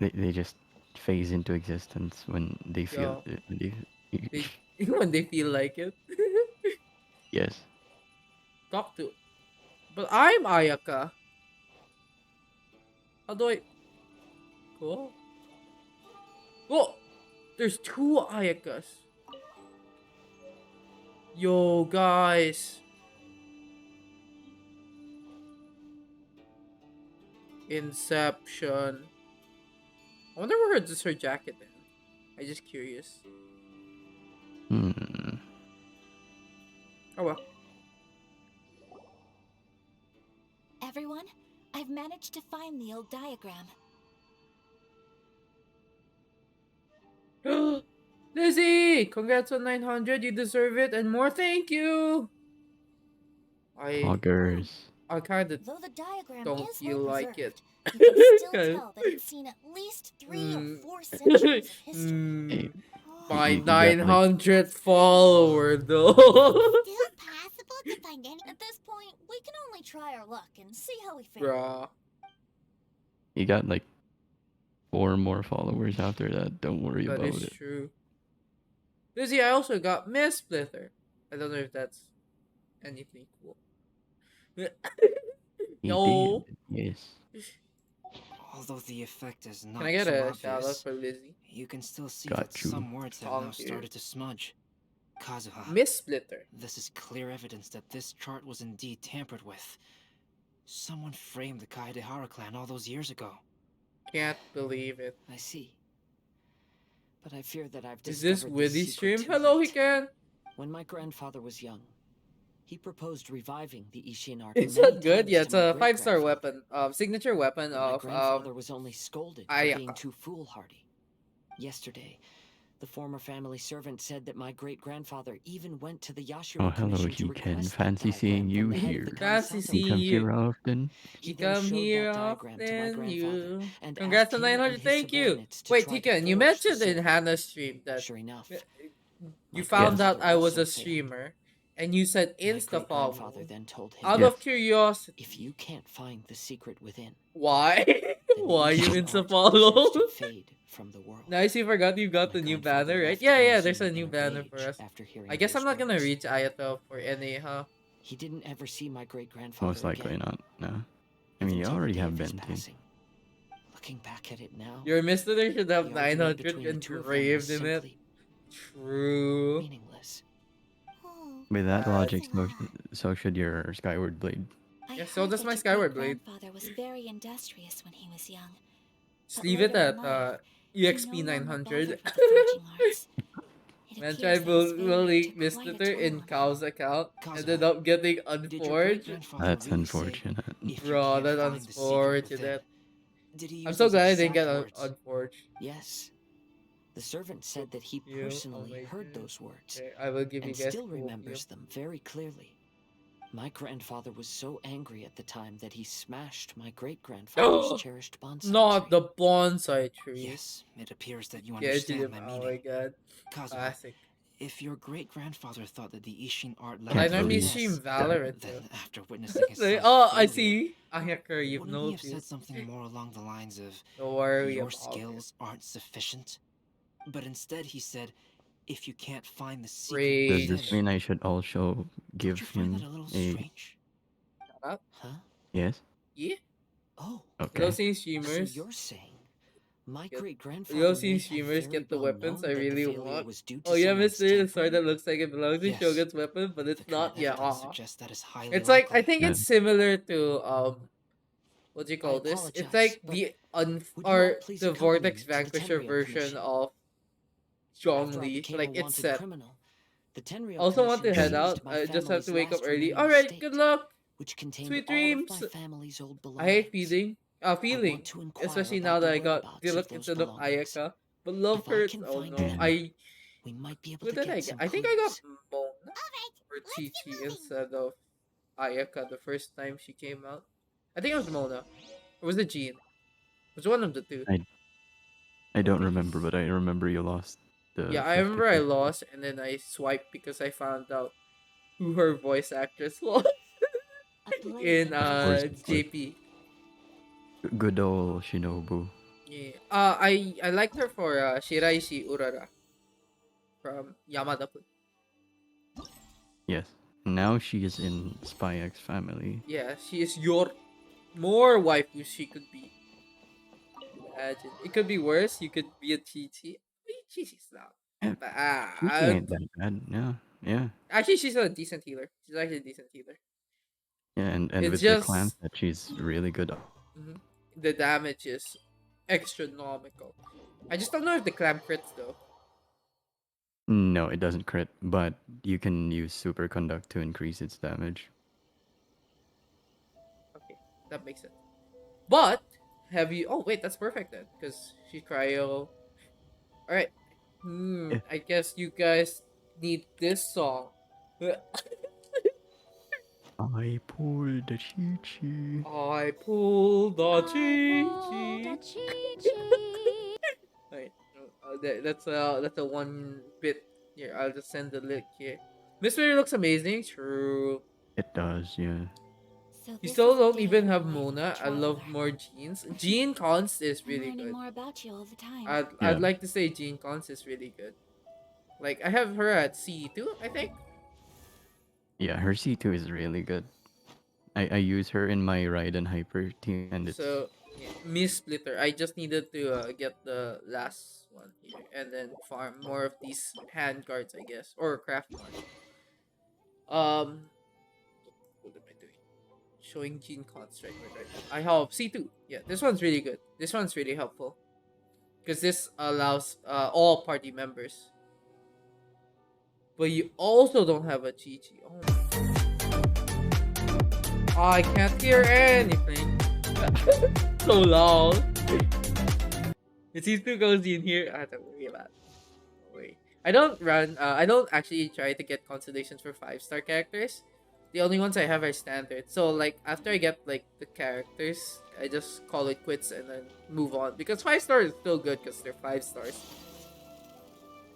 they just phase into existence when they feel Yo. they, When they feel like it. yes. Talk to. But I'm Ayaka. How do I? Cool. Oh, there's two Ayakas. Yo, guys. Inception. I wonder where is her jacket then. I'm just curious. Hmm. Oh well. Everyone, I've managed to find the old diagram. Lizzie! Congrats on 900. You deserve it and more. Thank you. Poggers. I kind of Though the diagram don't is feel well like it. preserved, you can still Okay. tell that it's seen at least 3 or 4 centuries of history. Hey, My you got, like- 900 follower though. Still possible to find any. At this point, we can only try our luck and see how we fare. Bruh. You got like 4 more followers after that. Don't worry That about is it. true. Lizzie, I also got Miss Splitter. I don't know if that's anything cool. He No. did, yes. Although the effect is not Can I get so a obvious, shout out for Lizzie? you can still see Got that you. some words have now Thank you. started to smudge. Kazuha. Miss Splitter. This is clear evidence that this chart was indeed tampered with. Someone framed the Kaedehara clan all those years ago. Can't believe it. I see. But I fear that I've Is discovered this the Witty secret stream? too Hello, late. Hikan. When my grandfather was young, he proposed reviving the Ishin art. It's many not good. times Yeah, to it's my a 5-star great-grandfather. weapon. Signature weapon But my of grandfather was only scolded for Ayaka. being too foolhardy. Yesterday, the former family servant said that my great-grandfather even went to the Yashiro Oh, hello, Commission to Hiken. request Fancy that seeing diagram you from the head of here. the Fancy Kamisato You come seeing you. here often. He You then come showed here that diagram to my often, grandfather you. and Congrats asked on him and 900. his Thank you. subordinates to Wait, try to Hikan, you forge the mentioned in sword. Hannah's stream that Sure enough, you my found out grandfather I was also a failed. streamer, and you said My insta follow. great-grandfather then told him, Out Yes. of curiosity, if you can't find the secret within, why? then Why the you Ishin insta art deserves follow? to fade from the world. Nice, you forgot you got the new grandfather banner, right? left Yeah, Inazuma there's a in new a banner for rage us. after hearing I guess I'm those not gonna words. reach Ayato for NA, huh? He didn't ever see my great-grandfather Most likely again. not. No. I mean, Even you till the already day have of his Benti. passing. Looking back at it now, Your mystery should have the argument 900 between the two of them was engraved in it. simply True. meaningless. Oh, With that that's logic, why. so should your Skyward Blade. I Yeah, so heard does that my your Skyward Blade. great-grandfather was very industrious when he was young. Just But leave it later in at life, he EXP no longer 900. bothered with the forging arts. It Man, appears try that his failure bullying took quite a Mr. in toll on him. Cow's account. Kazuha, Ended up getting did your unforged. great-grandfather That's really say, unfortunate. if you Bro, can't that's find the secret within? unfortunate. Did he I'm use so those glad I didn't exact get words? unforged. Yes. The servant said that he You, oh personally my heard god. those words Okay, I will give you and guys still opium. remembers them very clearly. My grandfather was so angry at the time that he smashed my great-grandfather's cherished bonsai Not tree. the bonsai tree. Yes, it appears that you Yeah, understand my oh my meaning. god. Kazuha, Classic. if your great-grandfather thought that the Ishin art But I Can't level normally believe stream yes, Valorant then though. after witnessing his Like, son's oh, I failure, see. Ayaka, you've wouldn't he have said noticed. something more along the lines of, Don't worry your about skills aren't sufficient? But instead he said, if you can't find the it. secret Does Rage. this mean I should also give you find that him a little a... strange? Shut up. Huh? Yes? Yeah. Oh, Hello, Okay. seen so streamers. you're saying my Get- great-grandfather Hello, may seen have streamers very get the well weapons known I that the really failure want. was due to Oh yeah, someone's Mister, the sword tampering? that looks like it belongs to Yes. Shogun's weapon, but it's The not. current Yeah. evidence suggests that is highly It's like I likely. think Yeah. it's similar to what do you I call this? It's apologize, like but the would you all or please the accompany Vortex me to the Vanquisher Tenryou version Commission? of After I Zhongli. became Like a it's wanted set. criminal, the Tenryou Also want to Commission head seized out. my I just have family's to wake up last early. remaining Alright, estate, good luck. which contained Sweet all of dreams. my family's old I hate belongings. feeding. I Feeling. want to inquire Especially about now the that I got whereabouts to of look those into the belongings. Ayaka. But love If I hurts. can Oh find no. them, I we might be able what to did I get get? some I think I got clues. Mona Alright, or let's Chi get Chi moving. instead of Ayaka the first time she came out. I think it was Mona. Or was it Jean? It was one of the two. I don't remember, but I remember you lost the Yeah, I remember I 50. lost and then I swiped because I found out who her voice actress was in Of course. JP. Good old Shinobu. Yeah. I liked her for Shiraishi Urara from Yamada-kun. Yes. Now she is in Spy X Family. Yeah, she is your more waifu she could be. Imagine. It could be worse. You could be a Chi-Chi. Chi-Chi's not. Yeah, But, She ain't that bad. Yeah. Yeah. actually, she's a decent healer. She's actually a decent healer. Yeah, and It's with the just clan that she's really good at. mhm, the damage is astronomical. I just don't know if the clam crits though. No, it doesn't crit, but you can use superconduct to increase its damage. Okay, that makes sense. But have you? Oh wait, that's perfect then, because she's cryo. All right. Yeah. I guess you guys need this song. I pulled the chi-chi. I pulled the chi-chi. Wait, that's a one bit. Here, I'll just send the link here. Mystery looks amazing. True. It does, yeah. So You this still is don't getting even in have the way of Mona. I the love traveler. more Jeans. Jean Cons is I'm really learning good. more about you all the time. I'd Yeah. like to say Jean Cons is really good. Like I have her at C2, I think. Yeah, her C2 is really good. I use her in my Raiden Hyper team, and it's So yeah, Miss Splitter. I just needed to get the last one here and then farm more of these hand cards, I guess, or craft one. What am I doing? Showing Gene Construct right now. I have C2. Yeah, this one's really good. This one's really helpful because this allows all party members. But you also don't have a Chi-Chi. Oh my. I can't hear anything. So loud. It seems too cozy in here. I don't worry about it. Don't worry. I don't actually try to get constellations for 5-star characters. The only ones I have are standard. So like after I get like the characters, I just call it quits and then move on. Because 5-star is still good because they're 5 stars.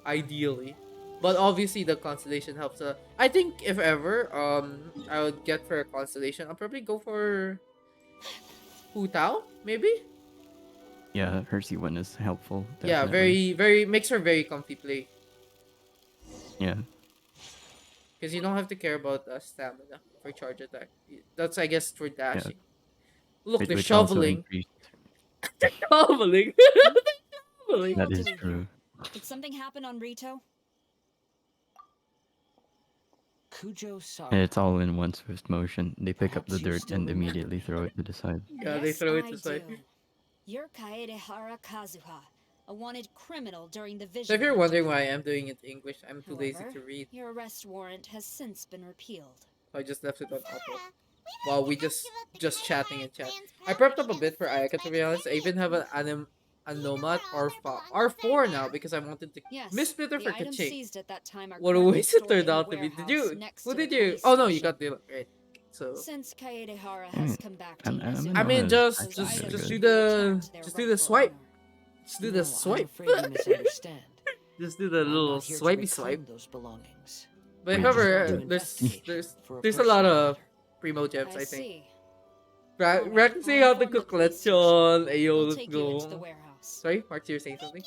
Ideally. But obviously the constellation helps. I think if ever I would get for a constellation, I'll probably go for Hu Tao, maybe? Yeah, Hersey one is helpful, Yeah, definitely. very makes her very comfy play Yeah. because you don't have to care about stamina for charge attack. That's I guess for Yeah. dashing. Look, they're Which also shoveling. increased. Shoveling. What are you Shoveling. all That is doing here? true. Did something happen on Rito? Kujo Sara. It's all in one swift motion. They pick up the Perhaps you dirt still and remember immediately me. throw it to the side. Yeah, they Yes, throw it I aside. do. You're Kaedehara Kazuha, a wanted criminal during the So if Vision you're Hunt. wondering why I'm doing it in English, I'm too lazy However, to read. your arrest warrant has since been repealed. So I just left it on upload. Sarah, While we just chatting and chat. I prepped up a bit for Ayaka to be honest. I even have an Anomat R4 now because I wanted to Yes, Miss Splitter the for items Kaching. seized at that time are What a currently waste it stored turned in a out to be. Did warehouse you? next Who to the did you? police Oh no, you station. got the right. So Since Kaedehara Mm, has come back to I'm Inazuma, in I mean, Nona's just accent's those just really items just should do good. be the returned to their just do the rightful swipe. owner. Just do No, the I'm swipe. afraid you misunderstand. Just do the I'm little not here to swipey reclaim swipe. those belongings. But Wait, however, To wait. investigate for a there's a lot personal of matter. primo gems, I I think. see. All right, Practicing I'll how to inform the cook police station. lechon. Ayo, They'll let's take you into the go. warehouse. Sorry, Mark, you're saying something?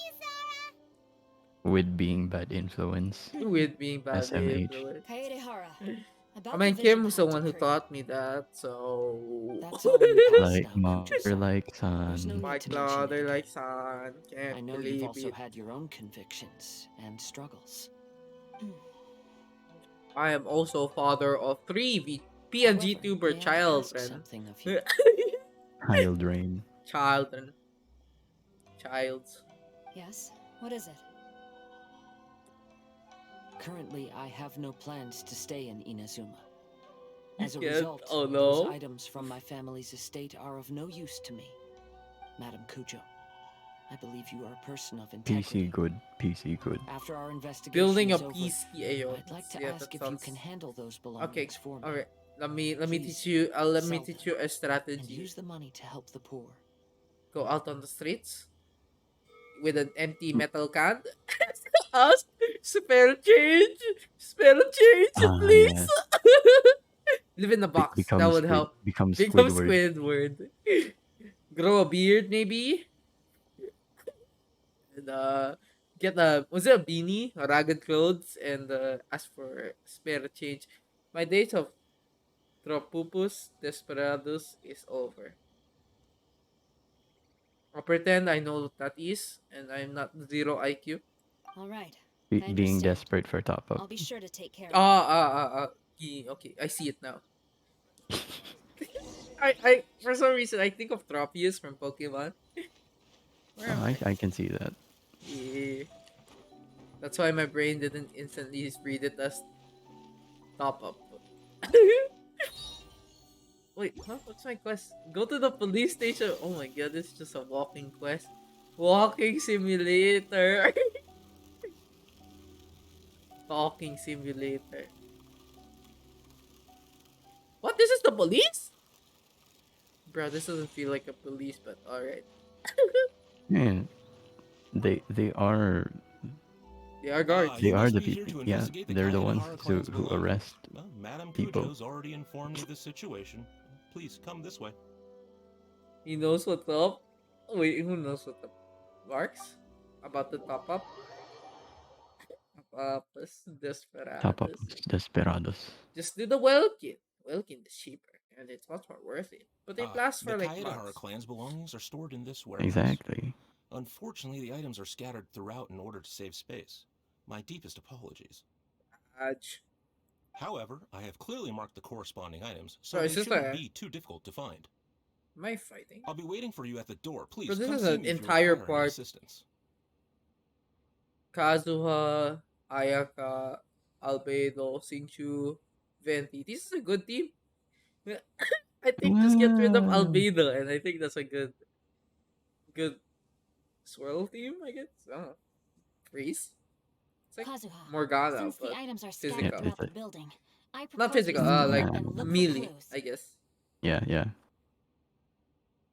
With being bad influence. With being bad SMH. influence. Kaedehara, I about mean, the Vision Kim was the Hunt one who decree. taught me that, so. That's all in the past Like now, mother, Kujo-san. like There's no son. need My to mention it father, again. like son, can't I know you've believe also it. had your own convictions and struggles. I am also father of three PNG However, tuber may I ask children. something of you? Child rain. Children. Childs. Yes? What is it? Currently, I have no plans to stay in Inazuma. As a Yeah, result, oh those no. items from my family's estate are of no use to me. Madam Kujo, I believe you are a person of integrity. PC good. PC good. After our investigation Building a is over, PC. Ayo. I'd like to Yeah, ask that if you sounds... can handle those belongings Okay, for me. alright. Let me Please, teach you let me sell teach them you a and strategy. use the money to help the poor. Go out on the streets with an empty metal can. Ask spare change. Spare change, Ah, please. yeah. Live in the box. That would help. Become Become Squidward. Squidward. Grow a beard, maybe. And get a was it a beanie, a ragged clothes, and ask for spare change. My days of Tropupus Desperados is over. I'll pretend I know what that is, and I'm not zero IQ. All right. I Being understand. desperate for top up. I'll be sure to take care of Okay, I see it now. I for some reason I think of Tropius from Pokemon. Where am I can see that. Yeah. That's why my brain didn't instantly read it as top up. Wait, huh? What's my quest? Go to the police station. Oh my god, this is just a walking quest. Walking simulator. Talking simulator. What? This is the police? Bro, this doesn't feel like a police, but alright. Yeah. They are They are guards. they You are must the be here people. to Yeah, investigate the they're the ones Kaedehara clan's who belongings. arrest Well, Madame people. Kujo's already informed me of the situation. Please come this way. He knows what's up. Wait, who knows what up? Marks? About the top up? Papas Top up Desperados. Desperados. Just do the Welkin. Welkin is cheaper, and it's much more worth it. But they last The for like Kaedehara months. clan's belongings are stored in this warehouse. Exactly. Unfortunately, the items are scattered throughout in order to save space. My deepest apologies. Adge. However, I have clearly marked the corresponding items, so Bro, they it's just shouldn't a- be too difficult to find. Am I fighting? I'll be waiting for you at the door. Please Bro, this come is see an me if you entire require any part. assistance. Kazuha, Ayaka, Albedo, Sinchu, Venti. This is a good team. I think just get rid of Wow. Albedo, and I think that's a good swirl team, I guess. I don't know. Freeze? It's like Kazuha, Morgana, since but the items are scattered physical. throughout the building, I propose Not physical, we separate like and look for melee, clues. I guess. Yeah, yeah.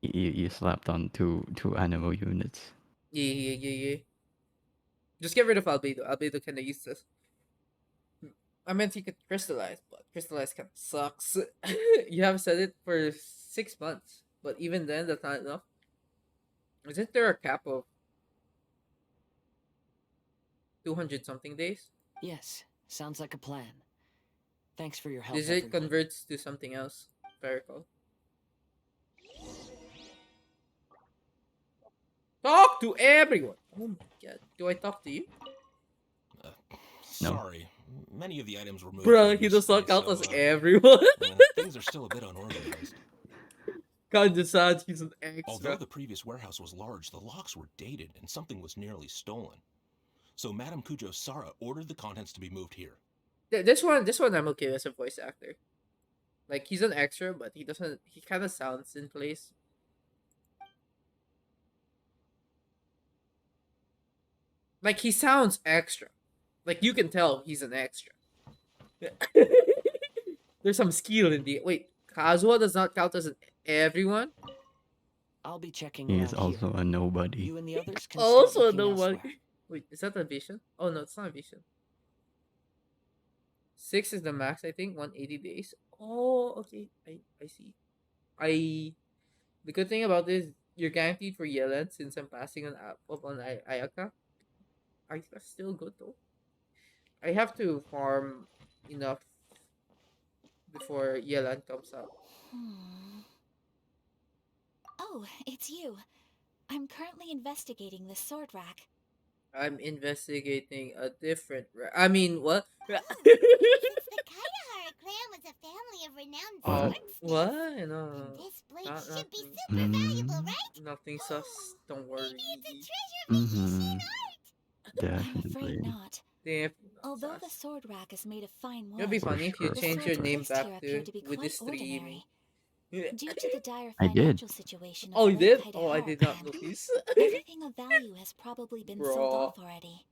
You slapped on two animal units. Yeah. Just get rid of Albedo. Albedo kinda useless. I meant he could crystallize, but crystallize kinda sucks. You have said it for 6 months, but even then, that's not enough. Isn't there a cap of 200 something days? Yes, sounds like a plan. Thanks for your help, This it everyone. converts to something else. Very cool. Talk to everyone. Oh my god. Do I talk to you? No. Sorry, many of the items were moved Bruh, here he does not recently, count so, as everyone. well, things are still a bit unorganized. Kinda sad he's an Although extra. the previous warehouse was large, the locks were dated and something was nearly stolen. So Madame Kujo Sara ordered the contents to be moved here. This one I'm okay as a voice actor. Like he's an extra, but he doesn't. He kind of sounds in place. Like he sounds extra. Like you can tell he's an extra. There's some skill in the wait. Kazuha does not count as an everyone. I'll be checking He around is also here. a nobody. You and the others can start Also looking no one. elsewhere. Wait, is that a vision? Oh no, it's not a vision. 6 is the max, I think. 180 days. Oh, okay. I see. I The good thing about this, you're guaranteed for Yelan since I'm passing on Ayaka. Ayaka's still good though. I have to farm enough before Yelan comes out. Oh, it's you. I'm currently investigating the sword rack. I'm investigating a different. I mean, what? Since the Kaidahara clan was a family of renowned What? swordsmiths, What? then No. this blade Not should be nothing. super valuable, right? Nothing sus. Don't worry. Maybe it's a treasure of Mm-hmm. Asian art. I'm afraid Definitely. not. Definitely not Although the sus. sword rack is made of fine wood, It'll be funny if you sure. the change your swords name placed here back appear to to be with quite this ordinary. stream. Due to the dire I did. financial situation of Oh, the you late did? Kaidahara Oh, I did not clan, notice. everything of value has probably been sold Bro. off already.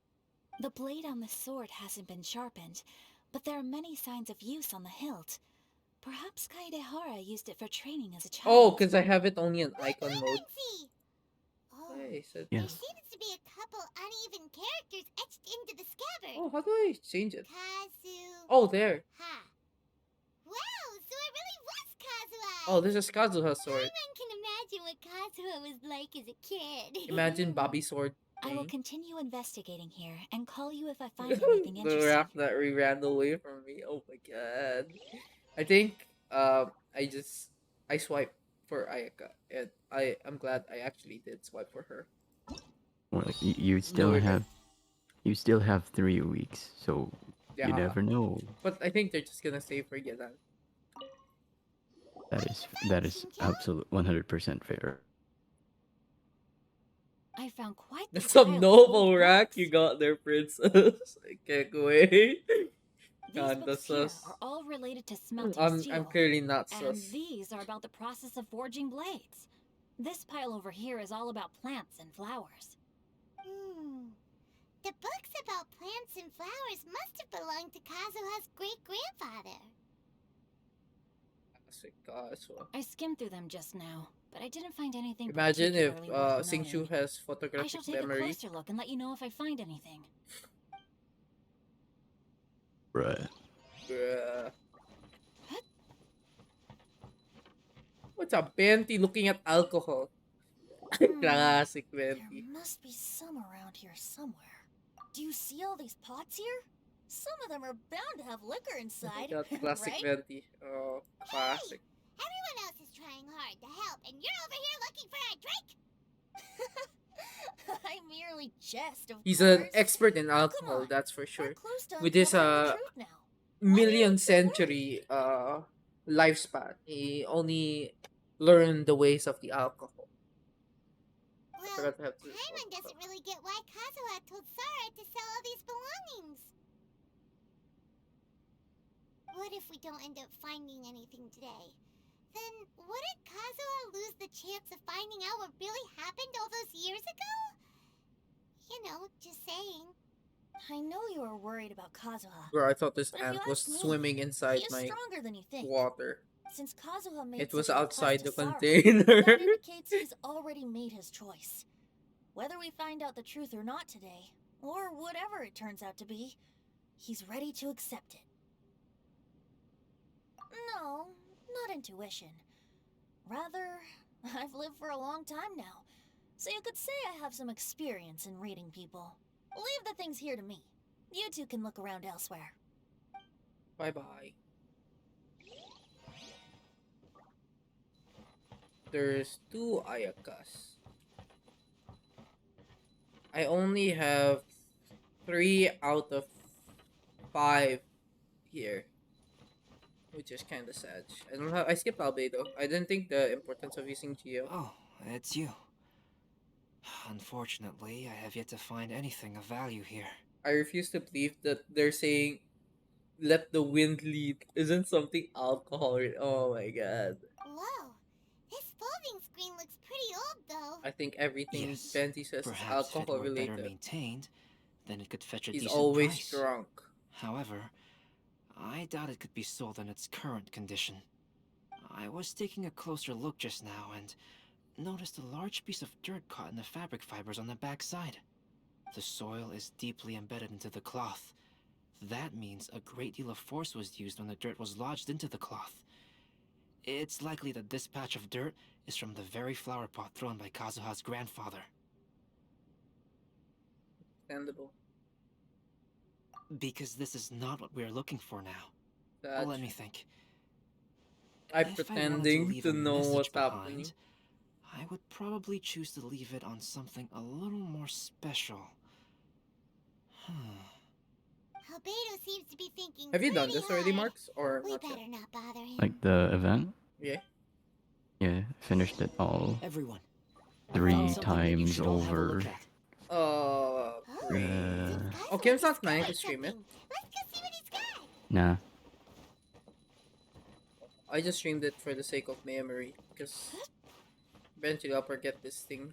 The blade on the sword hasn't been sharpened, but there are many signs of use on the hilt. Perhaps Kaidehara used it for training as a child. Oh, because I have it only in icon mode. See. Oh, Hey, so there Yes. seems to be a couple uneven characters etched into the scabbard. Oh, how do I change it? Kazu. Oh, there. Ha. Wow, so it really was Kazuha. Oh, this is Kazuha's sword. Anyone can imagine what Kazuha was like as a kid. Imagine Bobby's sword. I will thing. continue investigating here and call you if I find anything The interesting. rap that ran away from me. Oh my god. I think I swiped for Ayaka, and I'm glad I actually did swipe for her. Or like you still Lord. you still have 3 weeks, so Yeah. you never know. But I think they're just gonna save for Yelan. That is absolute 100% fair. I found quite the That's pile some of noble old rack books. you got there, princess. I can't wait. These God, books that's here sus. are all related to smelting I'm steel. clearly not And sus. these are about the process of forging blades. This pile over here is all about plants and flowers. The books about plants and flowers must have belonged to Kazuha's great-grandfather. I skimmed through them just now, but I didn't find anything Imagine if particularly worth Singchu knowing. has I photographic shall take memory. a closer look and let you know if I find anything. Bruh. Bruh. What's a Benti looking at alcohol? Classic There Benti. must be some around here somewhere. Do you see all these pots here? Some of them are bound to have liquor inside, Got classic right? Venti. Oh, classic. Everyone else is trying hard to help, and you're over here looking for a drink? I merely jest, of He's course. an expert in alcohol, that's for sure. close to With his uncovering the truth now. million century lifespan, he only learned the ways of the alcohol. I forgot to have to. Paimon doesn't really get why Kazuha told Sara to sell all these belongings. What if we don't end up finding anything today? Then wouldn't Kazuha lose the chance of finding out what really happened all those years ago? You know, just saying. I know you are worried about Kazuha. Bro, I thought this But if you ant was ask me, swimming inside he is my stronger than you think. water. Since Kazuha made It was such a request outside to the Sara, container. that indicates he's already made his choice. Whether we find out the truth or not today, or whatever it turns out to be, he's ready to accept it. No, not intuition. Rather, I've lived for a long time now, so you could say I have some experience in reading people. Leave the things here to me. You two can look around elsewhere. Bye bye. There's 2 Ayakas. I only have 3 out of 5 here, which is kind of sad. I don't have. I skipped Albedo. I didn't think the importance of using Geo. Oh, it's you. Unfortunately, I have yet to find anything of value here. I refuse to believe that they're saying "let the wind lead" isn't something alcohol. Oh my god. Whoa, this folding screen looks pretty old though. I think everything Yes, Benty says is perhaps if it alcohol were better related. maintained, then it could fetch a He's decent always price. drunk. However, I doubt it could be sold in its current condition. I was taking a closer look just now and noticed a large piece of dirt caught in the fabric fibers on the back side. The soil is deeply embedded into the cloth. That means a great deal of force was used when the dirt was lodged into the cloth. It's likely that this patch of dirt is from the very flower pot thrown by Kazuha's grandfather. Understandable. Because this is not what we're looking for now. That's Let me think. I'm If I wanted to pretending leave to a know message what's behind, happening. I would probably choose to leave it on something a little more special. Albedo seems to be thinking Have you done pretty this already, hard. Marks, or We not yet? better not bother him. Like the event? Yeah. Yeah, finished it all Everyone, 3 times all have a over. look at. Oh, Kim's not planning to stream it. Let's go see what he's got. Nah. I just streamed it for the sake of memory, because eventually I'll forget this thing.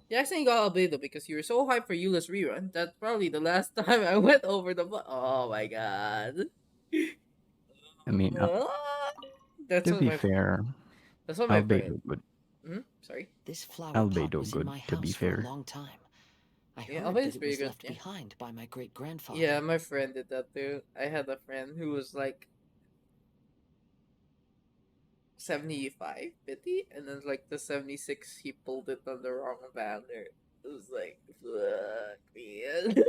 You accidentally got Albedo because you were so hyped for Eula's rerun. That's probably the last time I went over the oh my god. I mean, That's to what be my fair, that's what my friend. Albedo good. Sorry. This flower pot Albedo was good, in my to be house for a fair. long time. I Yeah, heard Albedo's that it pretty was good. left Yeah. behind by my great-grandfather. Yeah, my friend did that too. I had a friend who was like 75 50, and then like the 76 he pulled it on the wrong banner. It was like, fuck, man.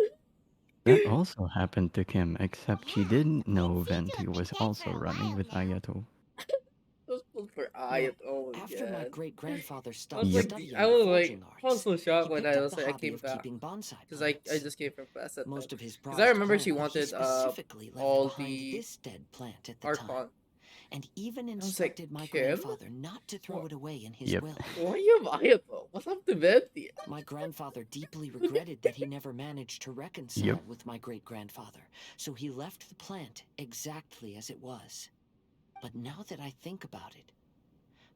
That also happened to Kim, except she didn't know Venti was also running with Ayato. It was pulled for Well, Ayat. Oh my after my god. great-grandfather I stopped was like, studying I was like, forging I was arts, so shocked he when picked I up was the like, I hobby came of back keeping bonsai because I plants. just came from class at Most time. of his Because I prized remember she plant he wanted specifically left all behind the this dead plant at the art time, font. and even I was like, instructed my Kim? grandfather not to throw it away in his Yep. will. Why are you Ayato? What's up to Venti? My grandfather deeply regretted that he never managed to reconcile Yep. with my great-grandfather, so he left the plant exactly as it was. But now that I think about it,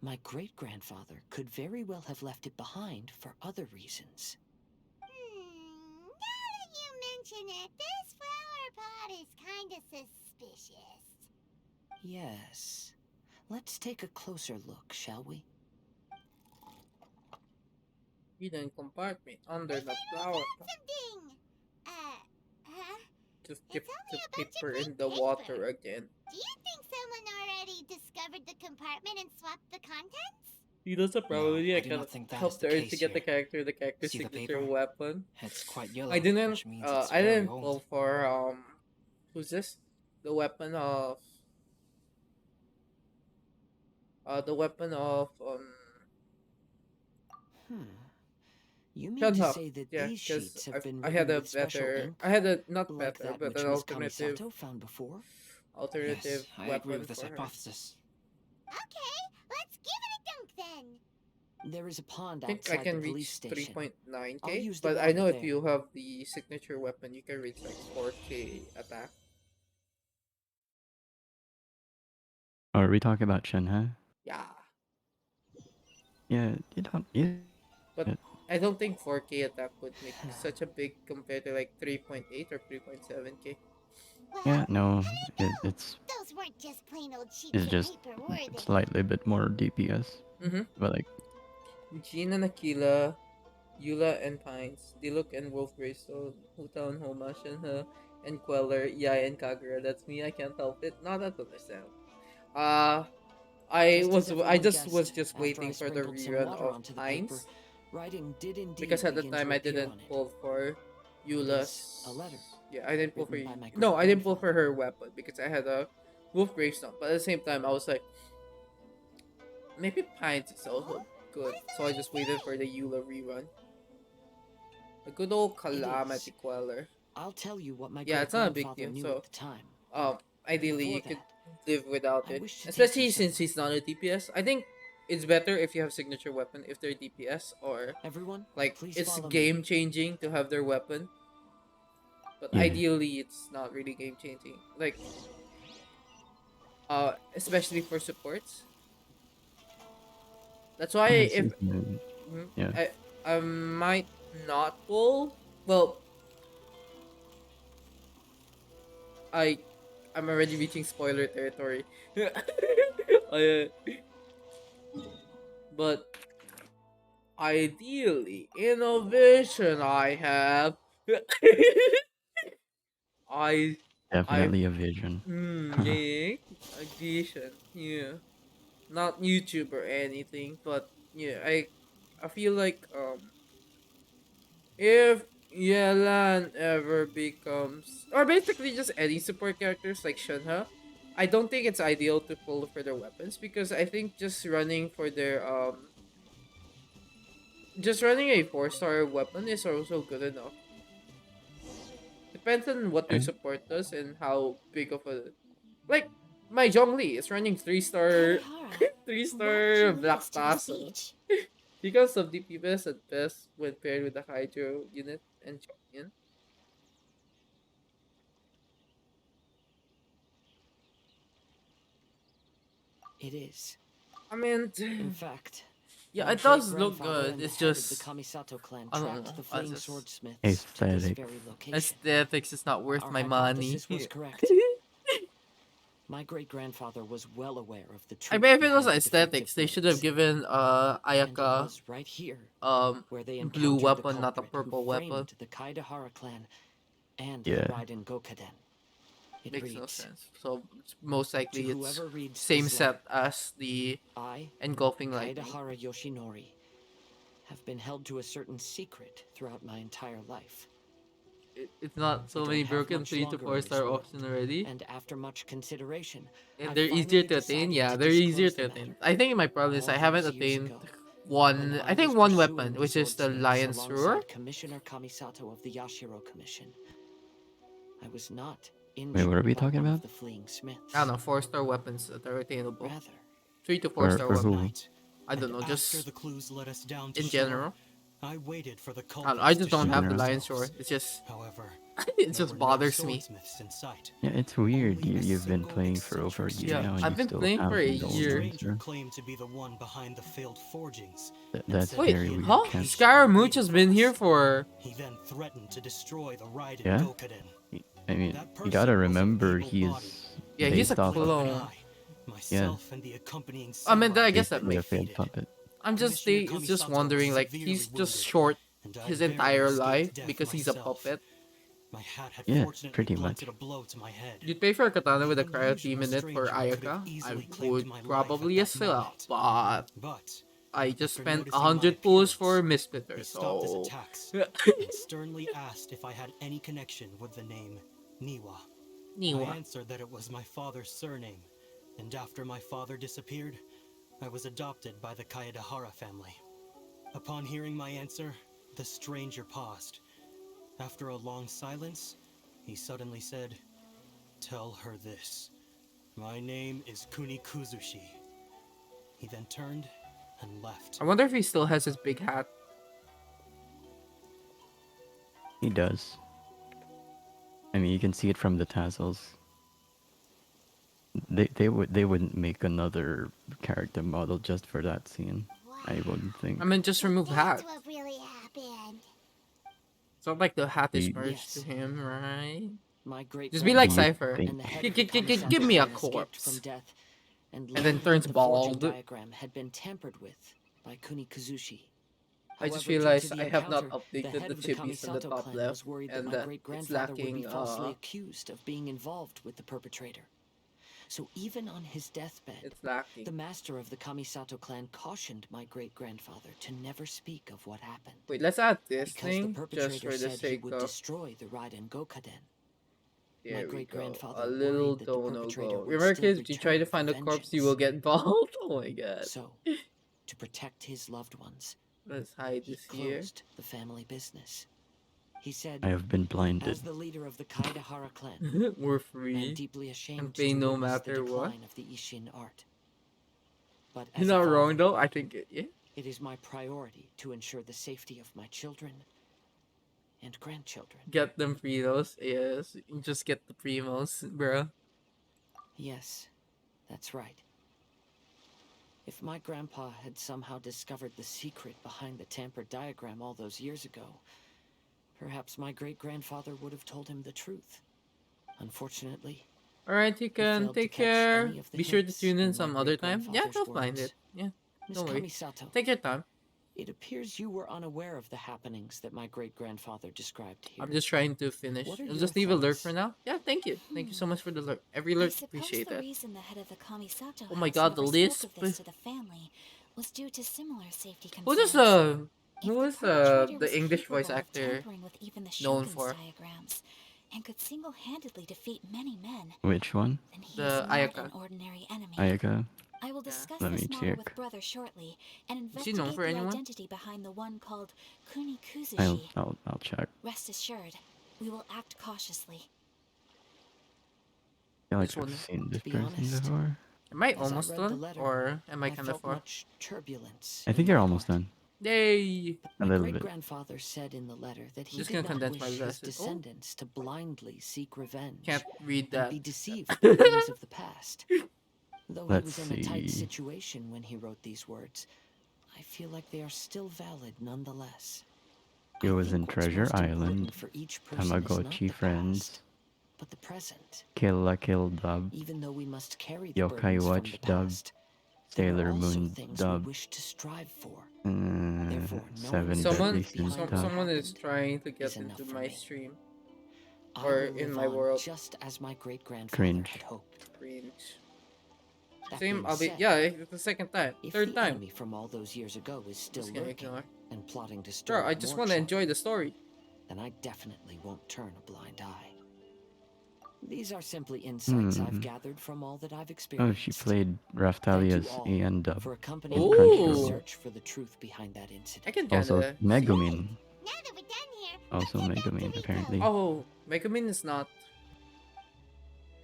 my great-grandfather could very well have left it behind for other reasons. Now that you mention it, this flower pot is kinda suspicious. Yes. Let's take a closer look, shall we? Hidden compartment under the flower pot. Something. Huh? Just keep the paper in the water again. Do you think someone already discovered the compartment and swapped the contents? He does a probably I I do can not think that help is the the case to get the here. character See the signature paper? weapon. It's quite yellow, I didn't which means it's I very didn't old. pull for who's this? The weapon of You mean Shut to up. say that Yeah, these because sheets have been I written had a with special better ink, I had a not like better that but which an Miss alternative Kamisato found before? alternative Yes, I weapon agree with this for her. hypothesis. Okay, let's give it a dunk then. There is a pond I think I outside can the police reach station. 3.9k, I'll use the but I water know if there. you have the signature weapon, you can reach like 4k attack. Are we talking about Shenhe? Yeah, Yeah, you don't. You, but I don't think 4k attack would make such a big compared to like 3.8 or 3.7k. yeah, no, it's Those weren't just plain old sheets it's of just paper, were they? slightly bit more DPS. But like, Jean and Aquila, Eula and Pines, Diluc and Wolf Greystone, Huta and Homa, Shenhe and Queller, Yai and Kagura. That's me. I can't help it. Not that understand. I Just as was I everyone just was guessed, just after I waiting for the sprinkled some rerun water of onto the paper, Pines Writing did indeed because at the begin time to I appear didn't on it. pull for It Eula's. is a letter. Yeah, I didn't pull for written by my no, I didn't pull great-grandfather. for her weapon because I had a wolf gravestone. But at the same time, I was like, maybe Pines is also good. So I just waited for the Eula rerun. A good old Calamity Queller. I'll tell you what my Yeah, it's not a big great-grandfather deal. knew So, at the time. ideally you Before could that, live without I it, wish to teach especially you since something. he's not a DPS. I think it's better if you have signature weapon if they're DPS or Everyone, like please it's follow me. game changing to have their weapon. But Yeah. ideally, it's not really game changing. Like, especially for supports. That's why Yeah, if yeah. I might not pull. Well, I I'm already reaching spoiler territory. I, but ideally, in a vision I have, I I Definitely a vision. yeah, a vision, yeah, not YouTube or anything, but yeah, I feel like if Yelan ever becomes, or basically just any support characters like Shunha, I don't think it's ideal to pull for their weapons because I think just running a 4-star weapon is also good enough. Depends on what your Okay. support does and how big of a like my Zhongli is running 3-star three Why star don't you lead Black us to the Tassel. speech? Because of DPS at best when paired with the Hydro unit and champion. It is. I mean, In fact, yeah, my it does look great-grandfather good. and the It's head of the just Kamisato clan I don't tracked know. the I fleeing just swordsmiths to this Aesthetic. very location. aesthetics is not worth Our my money. hypothesis was correct. My great-grandfather was well aware of the truth. I mean, if it was behind the aesthetics, they should have given and it Ayaka was right here where they blue encountered weapon, the not a culprit purple who weapon. framed the Kaidahara clan and Yeah. the Raiden Gokaden. It Makes no reads, sense. So most likely to it's whoever reads same this set letter, as the I, engulfing lightning. Kaidahara Yoshinori, have been held to a certain secret throughout my entire life. It's not so I don't many have broken much 3 to longer 4 in this star world, option already. And after much consideration, And I they're easier finally to attain. decided Yeah, to they're easier disclose to the attain. matter. I think my problem is All I haven't those years attained ago, one. when I think was one pursuing weapon, the which is the swordsmiths Lion's Roar. alongside Commissioner Kamisato of the Yashiro Commission. I was not Wait, injured what are we by talking one of about? the fleeing smiths. I don't know, 4-star weapons that are attainable. Rather, 3 to 4 star For who? weapons. I don't know, After just the clues led us down to in shore, general. I waited for the I don't know, I culprits just to don't show have the general. Lion's Roar. themselves. It's just However, it there just were bothers no me. swordsmiths in sight. Yeah, it's weird. Only a You've been single playing for over a eccentric year Yeah, now, and I've you been still playing have for a the The year. stranger claimed to be the one behind the failed forgings. and That's said Wait, very he had weird, huh? Ken. Scaramouche has been here for. He then threatened to destroy the Raiden Yeah? Gokaden. I mean, That you gotta person was remember able-bodied. he's Yeah, he's a based off of clone. I, myself, and the accompanying I mean, I guess that basically a makes. failed puppet. I'm just Commissioner it's just Kamisato wondering, was like severely he's just wounded, short and I his barely entire escaped life death because he's a myself. puppet. My hat had Yeah, fortunately pretty blunted much. a blow to my head. You'd pay for a katana with a An cryo team in unusual it for stranger could have Ayaka. I easily claimed would my life probably at as that well, moment. but But I just after spent noticing 100 my pulls for appearance, Misfitter, he stopped his so attacks and sternly asked if I had any connection with the name Niwa. Niwa. I answered that it was my father's surname, and after my father disappeared, I was adopted by the Kaedahara family. Upon hearing my answer, the stranger paused. After a long silence, he suddenly said, "Tell her this. My name is Kuni Kuzushi." He then turned and left. I wonder if he still has his big hat. He does. I mean, you can see it from the tassels. They wouldn't make another character model just for that scene. I wouldn't think. I mean, just remove hat. That's what really happened. It's not like the hat is Ye- merged to him, right? My great Just be like You Cypher. think- and the head of the Give me a Kamisato clan escaped corpse. from death, and then later turns the forging bald. diagram had been tampered with by Kuni Kuzushi. I just However, due realized to the I have not encounter, the updated head the of the chibis on the Kamisato top clan left, was worried that and my that it's great-grandfather would be lacking. falsely accused of being involved with the perpetrator. So even on his deathbed, It's lacking. the master of the Kamisato clan cautioned my great-grandfather to never speak of what happened. Wait, let's add this Because the thing just perpetrator for the said he sake would of. destroy the Raiden Gokaden. My There we go. great-grandfather A little worried that the dono perpetrator go. would Remember, still kids, you try to return find for a corpse, you vengeance. will get bald. Oh my god. So, to protect his loved ones, let's hide he this here. closed the family business. He said, I have been blinded. as the leader of the Kaidahara clan, We're I free am deeply ashamed and to pay no witness the matter what. decline of the Ishin art. But He's as a not wrong father, though. I think yeah. it is my priority to ensure the safety of my children and grandchildren. Get them Fritos. Yes, you just get the primos, bro. Yes, that's right. If my grandpa had somehow discovered the secret behind the tampered diagram all those years ago, perhaps my great-grandfather would have told him the truth. Unfortunately, Alright, you can take care. Be sure to tune in some other time. Yeah, they'll find it. Yeah, Miss don't worry. Kamisato, Take your time. it appears you were unaware of the happenings that my great-grandfather described here. I'm just trying to finish. What are I'll your just leave a lurk thoughts? for now. Yeah, thank you. Thank you so much for the lurk. Every I lurk, suppose appreciate the that. reason the head of the Kamisato Oh my house god, the never list. spoke of this to the family was due to similar safety Who concerns. does who If is perpetrator the was English capable voice of actor tampering with even the known Shogun's for? diagrams and could single-handedly defeat many men, Which one? then he The is not Ayaka. an ordinary enemy. Ayaka. I will discuss Let this me matter check. with Brother shortly and Is he known investigate for the anyone? identity behind the one called I'll Kunikuzushi. I'll check. Rest assured, we will act cautiously. I feel like This I've one. seen this To be person honest, before. Am I as I almost read the done? letter, Or am I I kind of felt far? much turbulence. I think in you're my almost heart. done. Yay! A My little bit. great-grandfather said in the letter that he Just did gonna not condense wish my his glasses. Oh. descendants to blindly seek revenge Can't read and that. be deceived by things of the past. Though Let's he was in a tight see. situation when he wrote these words, I feel like they are still valid nonetheless. It I was think in what's Treasure most important Island. for each person is not Tamagotchi the friends. past, but the present. Kill la Kill dub. Even though we must carry the Yokai burdens from Watch the dub. past, there are Sailor also Moon things dub. we wish to strive for. Therefore, knowing 7 the Someone, Deadly truth behind Sins what dub. someone is happened trying to get is enough into for my me. stream I or will in live my on world. just as my great-grandfather Cringe. had hoped. Cringe. That Same. being I'll be. said, Yeah, it's the second time. if Third the time. enemy from all those years ago is still Just gonna lurking ignore. and plotting to stir Bro, I up just more want to trouble, enjoy the story. then I definitely won't turn a blind eye. These are simply insights I've gathered from all that I've Oh, experienced. she played Thank Raftalia's you all AN dub for in accompanying me in my Crunchyroll. search for the truth behind that incident. I can Also, kinda. Megumin. Now that we're done here, Also Megumin, apparently. Oh, Megamin is not.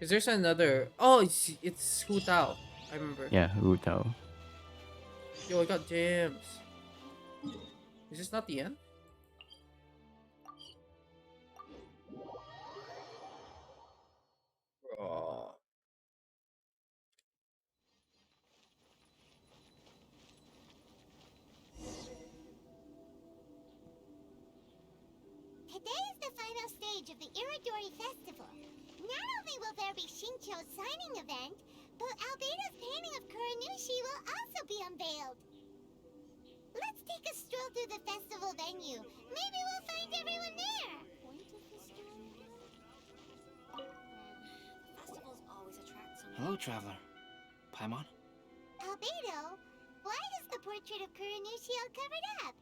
Cause there's another. Oh, it's Hu Tao. I remember. Yeah, Utao. Yo, I got gems. Is this not the end? Bro. today is the final stage of the Irodori Festival. Not only will there be Shincho's signing event, but Albedo's painting of Kuranushi will also be unveiled. Let's take a stroll through the festival venue. Maybe we'll find everyone there. Festivals always attract so Hello, traveler. Paimon? Albedo, why is the portrait of Kuranushi all covered up?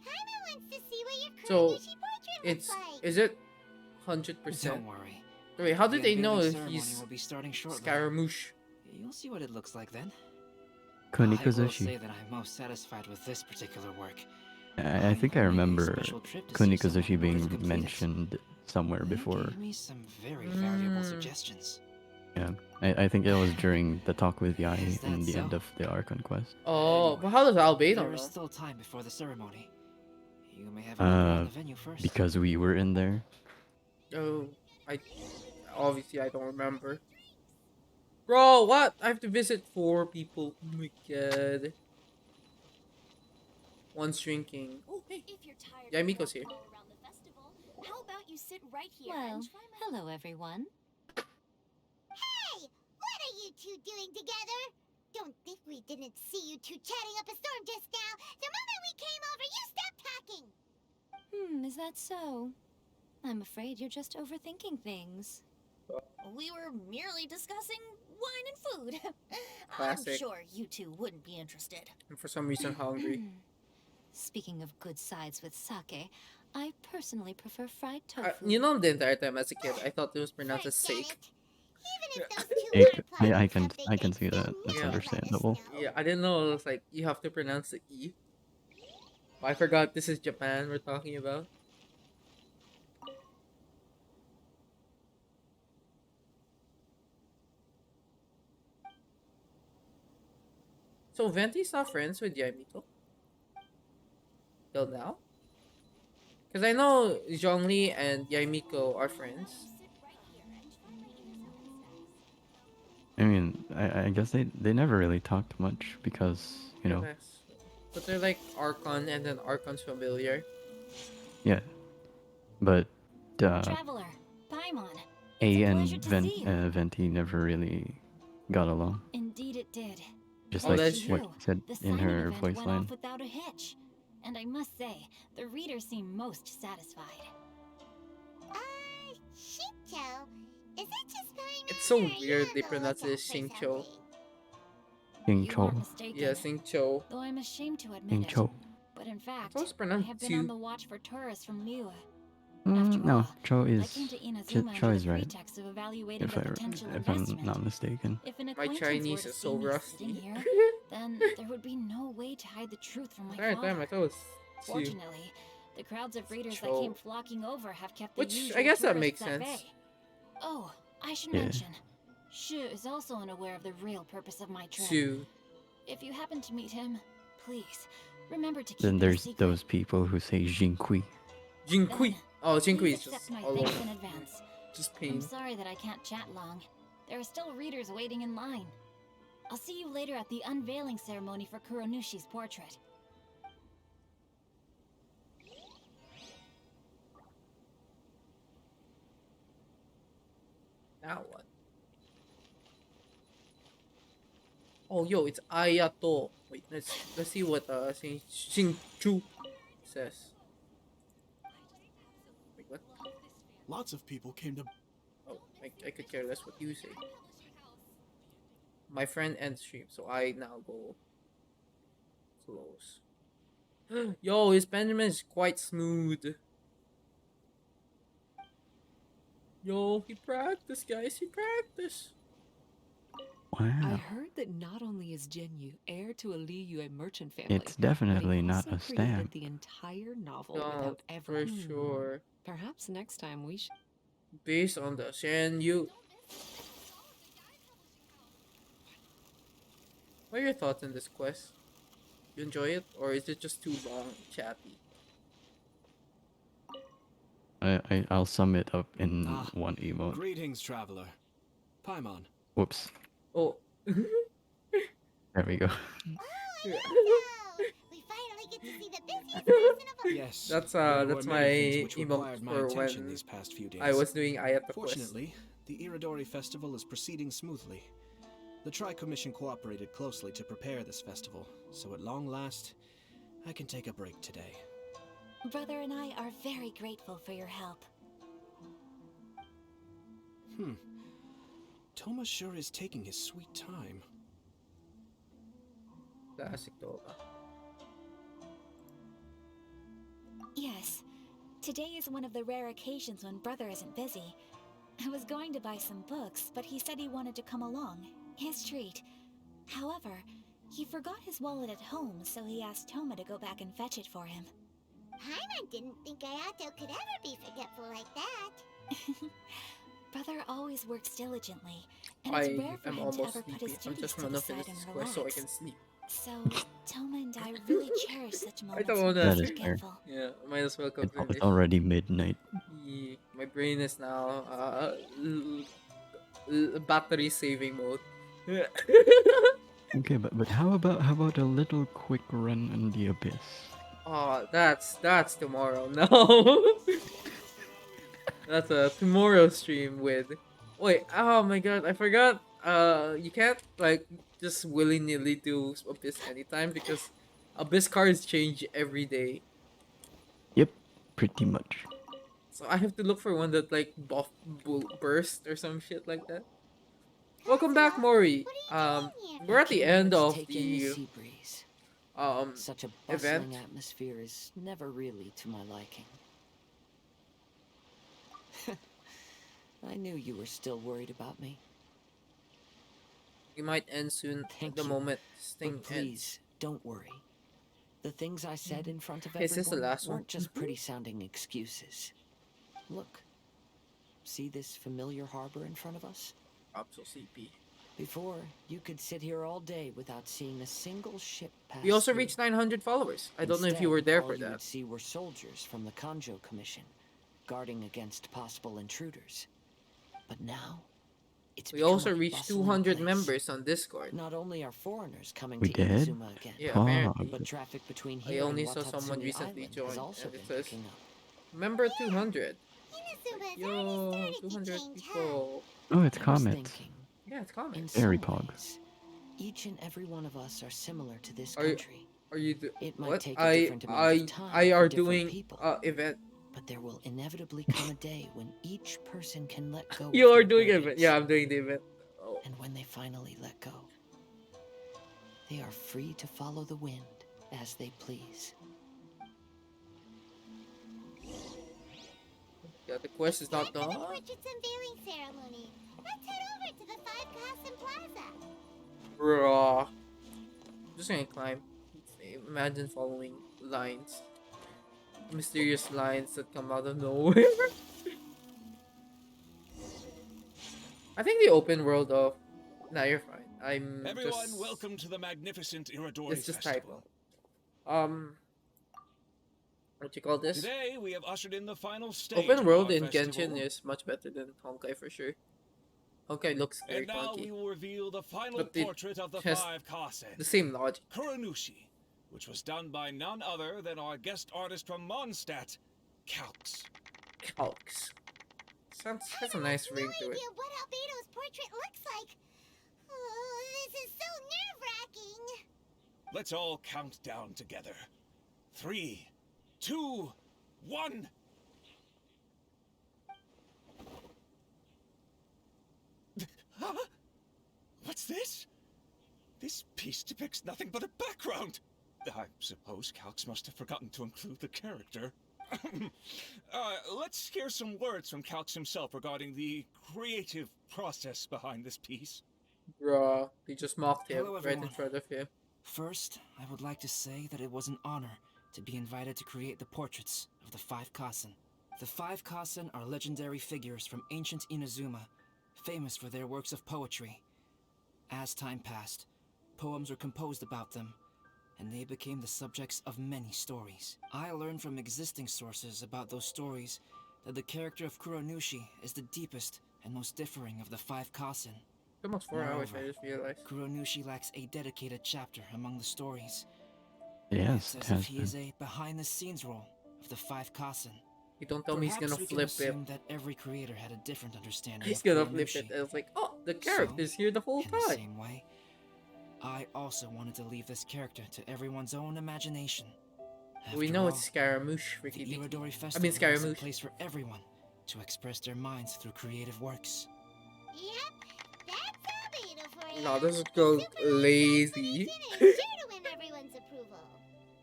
Jaime wants to see what your So Kuranushi portrait it's looks like. is it 100%? Don't worry. Wait, how did The they know unveiling ceremony he's will be starting shortly. Scaramouche? You'll see what it looks like then. I will say Kunikuzushi. that I'm most satisfied with this particular work. I think I I'm planning a remember special trip to see someone Kunikuzushi who has being completed it. mentioned somewhere They before. gave me some very valuable Mm. suggestions. Yeah, I think it was during the talk with Yai Is that in the end so? of the Archon quest. Oh, but how does Albedo There know? is still time before the ceremony. You may have a look around the venue first. Because we were in there. Oh, I obviously I don't remember. Bro, what? I have to visit 4 people. Oh my god. One's drinking. Oh, hey. If you're tired Yeah, of Miko's walking here. all around the festival, how about you sit right here Well, and try my hello everyone. Hey! What are you two doing together? Don't think we didn't see you two chatting up a storm just now. The moment we came over, you stopped talking. Is that so? I'm afraid you're just overthinking things. We were merely discussing wine and food. I'm Classic. sure you two wouldn't be interested. I'm for some reason hungry. Speaking of good sides with sake, I personally prefer fried tofu. You know, the entire time as a kid, I thought it was pronounced as sake. I can see that. That's Yeah. understandable. Yeah, I didn't know it was like you have to pronounce the E. I forgot this is Japan we're talking about. So Venti's not friends with Yaimiko? Till now? Because I know Zhongli and Yaimiko are friends. I mean, I guess they never really talked much because, you know, Yes. But they're like Archon and then Archon's familiar. yeah. But Traveler, Paimon. A and pleasure to see you. Venti never really got along. Indeed it did. Just Oh, like that's what true. you said The in signing her event voice went line. off without a hitch. And I must say, the readers seem most satisfied. Shincho. Is that just Paimon? It's so or are you weird on they the pronounce it lookout as for Xingqiu. something? King You Cho. aren't mistaken. Yeah, Xingqiu. Though I'm ashamed to admit King it. Cho. But in fact, it's I pronounced have been on Chu. the watch for tourists from Liyue. After No, all, Cho I is came to Inazuma Cho under is the right. pretext of evaluating If the potential if I'm investment. not mistaken. If an My acquaintance Chinese were to is see so me sitting rusty. here, then there would be no way to hide the truth from my Entire father. time I thought it was Chu. Fortunately, the crowds of readers that Cho. came flocking over have kept the Which, usual I guess that tourists makes at sense. bay. Oh, I should Yeah. mention, Shu is also unaware of the real purpose of my trip. Chu. If you happen to meet him, please remember to keep Then it a there's secret. those people who say Jinkui. Jinkui. Oh, Jinkui Please is just accept my all thanks over. in advance. Just I'm pain. sorry that I can't chat long. There are still readers waiting in line. I'll see you later at the unveiling ceremony for Kuronushi's portrait. Now what? Oh, yo, it's Ayato. Wait, let's see what Xingqiu says. Wait, what? Lots of people came to. Oh, I could care less what you say. My friend ends stream, so I now go close. Yo, his Benjamin is quite smooth. Yo, he practiced, guys. He practiced. Wow. I heard that not only is Genyu heir to a Liyue merchant family, It's definitely but he not also a created stamp. the entire novel No, without for ever. sure. Perhaps next time we should. Based on the Shenyu. What are your thoughts on this quest? You enjoy it, or is it just too long, chatty? I'll sum it up in Ah, one emote. Greetings, traveler. Paimon. Whoops. Oh. There we go. We finally get to see the busiest person of all. Yes. That's there that's were my many things which emote required my for attention when these past few days. I was doing Ayata quest. Fortunately, the Irodori festival is proceeding smoothly. The Tri-Commission cooperated closely to prepare this festival, so at long last, I can take a break today. Brother and I are very grateful for your help. Toma sure is taking his sweet time. Classic Toba. Yes. Today is one of the rare occasions when Brother isn't busy. I was going to buy some books, but he said he wanted to come along. His treat. However, he forgot his wallet at home, so he asked Toma to go back and fetch it for him. Paimon didn't think Ayato could ever be forgetful like that. Brother always works diligently, and I it's rare for am him to almost ever put sleepy. his I'm duties just to gonna the finish side this and quest so I relax. can sleep. So, Toma and I really cherish such I moments don't when wanna. That we're is fair. forgetful. Yeah, might as well go It's finish. already midnight. Yeah, my brain is now battery saving mode. Okay, but how about a little quick run in the abyss? Oh, that's tomorrow. No, that's a tomorrow stream with. Wait, oh my god, I forgot. You can't like just willy nilly do Abyss anytime because Abyss cards change every day. Yep, pretty much. So I have to look for one that like burst or some shit like that. Welcome back, Mori. We're I at the came here end to of take in the the sea breeze. um Such a event. bustling atmosphere is never really to my liking. I knew you were still worried about me. We might end soon. Thank The you. moment this thing But please, don't worry. The things I said in front of ends. Is this the everyone last one? weren't just pretty sounding excuses. Look. See this familiar harbor in front of us? Absolutely CP. Before, you could sit here all day without seeing a single ship pass We also through. reached 900 followers. I don't know if you Instead, were there all for you that. would see were soldiers from the Kanjo Commission, guarding against possible intruders. But now, it's We become also a reached bustling 200 place. members on Discord. Not only are foreigners coming We to did? Inazuma again, Yeah, apparently. but traffic between I here only and saw someone Watatsumi recently Island join, has also and been it says picking up. member 200. Inazuma's Yo, already started to 200 change, people. Oh, it's I was comments. thinking, Yeah, it's in comments. Very some pog. ways, each and every one of us are similar to this Are you, country. are you It might what? take a different amount of time I for are different doing people. event. But there will inevitably come a day when each person can let go You of are their doing burdens. event. Yeah, I'm doing the event. Oh. And when they finally let go, they are free to follow the wind as they please. Yeah, the quest is not Time for the done. portrait's unveiling ceremony. Let's head over to the Five Kasen Plaza. Bruh. I'm just gonna climb. Imagine following lines. Mysterious lines that come out of nowhere. I think the open world of... Nah, you're fine. I'm Everyone, just... welcome to the magnificent Irodori It's just Festival. typo. What you call this? Today, we have ushered in the final stage Open of world our in festival. Genshin is much better than Honkai for sure. Honkai looks very And now clunky. we will reveal the final But it portrait of the has Five Kasen. the same logic. Kuranushi, which was done by none other than our guest artist from Mondstadt, Calx. Calx. Has a nice ring to it. idea what Albedo's portrait looks like. Oh, this is so nerve-wracking. Let's all count down together. 3, 2, 1. Huh? What's this? This piece depicts nothing but a background. I suppose Calx must have forgotten to include the character. Let's hear some words from Calx himself regarding the creative process behind this piece. Bruh, they just mocked him Hello, right in everyone. front of him. First, I would like to say that it was an honor to be invited to create the portraits of the Five Kasen. The Five Kasen are legendary figures from ancient Inazuma, famous for their works of poetry. As time passed, poems were composed about them, and they became the subjects of many stories. I learned from existing sources about those stories that the character of Kuranushi is the deepest and most differing of the Five Kasen. Almost 4 hours, Moreover, I just realized. Kuranushi lacks a dedicated chapter among the stories. Yes, It's it as if has he been. is a behind-the-scenes role of the Five Kasen. You don't tell me he's Perhaps gonna we can flip assume it. that every creator had a different understanding He's of gonna flip Kuranushi. it. And it's like, oh, the character's here the whole In the time. same way, I also wanted to leave this character to everyone's own imagination. We After know all, it's Scaramouche, the Ricky. Irodori I Festival mean is a Scaramouche. place for everyone to express their minds through creative works. Yep, that's Albedo for you. No, this girl's lazy. And sure to win everyone's approval.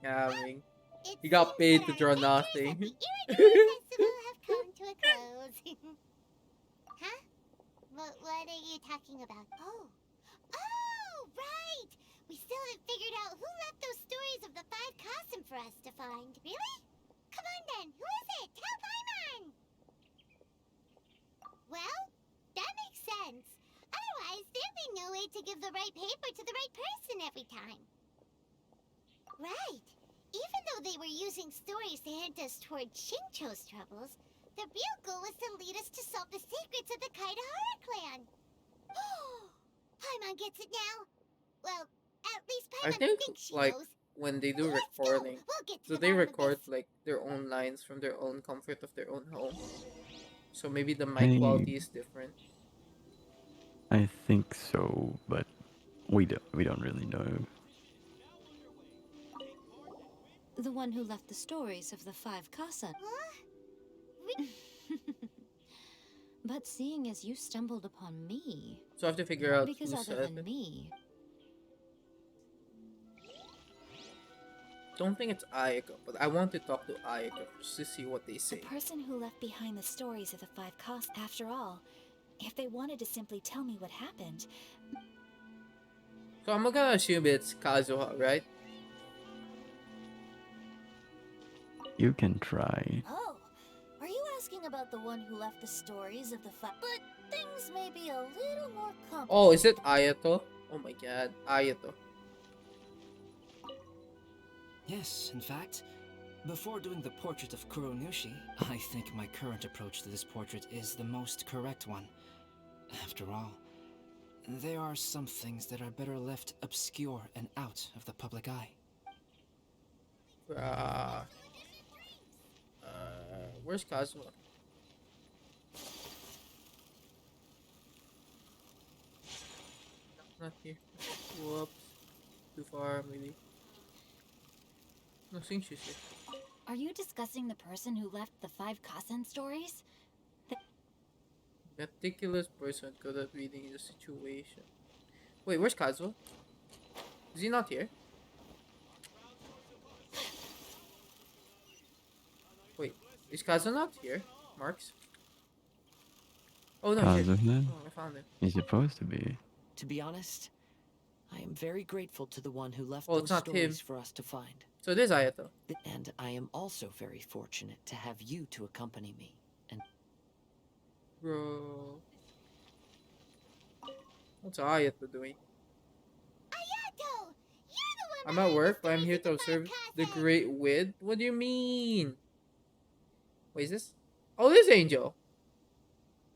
Yeah, I mean, It he got seems paid that to our draw adventures at nothing. the Irodori Festival have come to a close. Huh? What are you talking about? Oh, right! We still haven't figured out who left those stories of the Five Kasen for us to find. Really? Come on then, who is it? Tell Paimon! Well, that makes sense. Otherwise, there'd be no way to give the right paper to the right person every time. Right. Even though they were using stories to hint us toward Shincho's troubles, the real goal was to lead us to solve the secrets of the Kaidahara clan. Paimon gets it now. Well, at least I Paimon think, thinks she like, knows. when they do recording, We'll get to so the they bottom of record, like, their own lines from their own comfort of their own home. So maybe the mic I quality is different. I think so, but we don't really know. The one who left the stories of the Five Kasen. Huh? But seeing as you stumbled upon me, So I have to figure out because who other said than it. me, Don't think it's Ayaka, but I want to talk to Ayaka just to see what they The say. person who left behind the stories of the five costs, after all, if they wanted to simply tell me what happened, So I'm gonna assume it's Kazuha, right? You can try. Oh, are you asking about the one who left the stories of the five? But things may be a little more complicated. Oh, is it Ayato? Oh my god, Ayato. Yes, in fact, before doing the portrait of Kuronushi, I think my current approach to this portrait is the most correct one. After all, there are some things that are better left obscure and out of the public eye. Where's Kazuha? Not here. Whoops. Too far, maybe. No, I think she's here. Are you discussing the person who left the five Kasen stories? Meticulous person good at reading the situation. Wait, where's Kazuha? Is he not here? Wait, is Kazuha not here? Marks? Oh no, here. Kazuha? Oh, I found it. He's supposed to be. To be honest, I am very grateful to the one who left Oh, those it's not stories him. for us to find. So it is Ayato. And I am also very fortunate to have you to accompany me. And Bro. What's Ayato doing? Ayato! You're the one I'm at work, but I'm here to observe the Great Wid. What do you mean? Wait, is this? Oh, this Angel.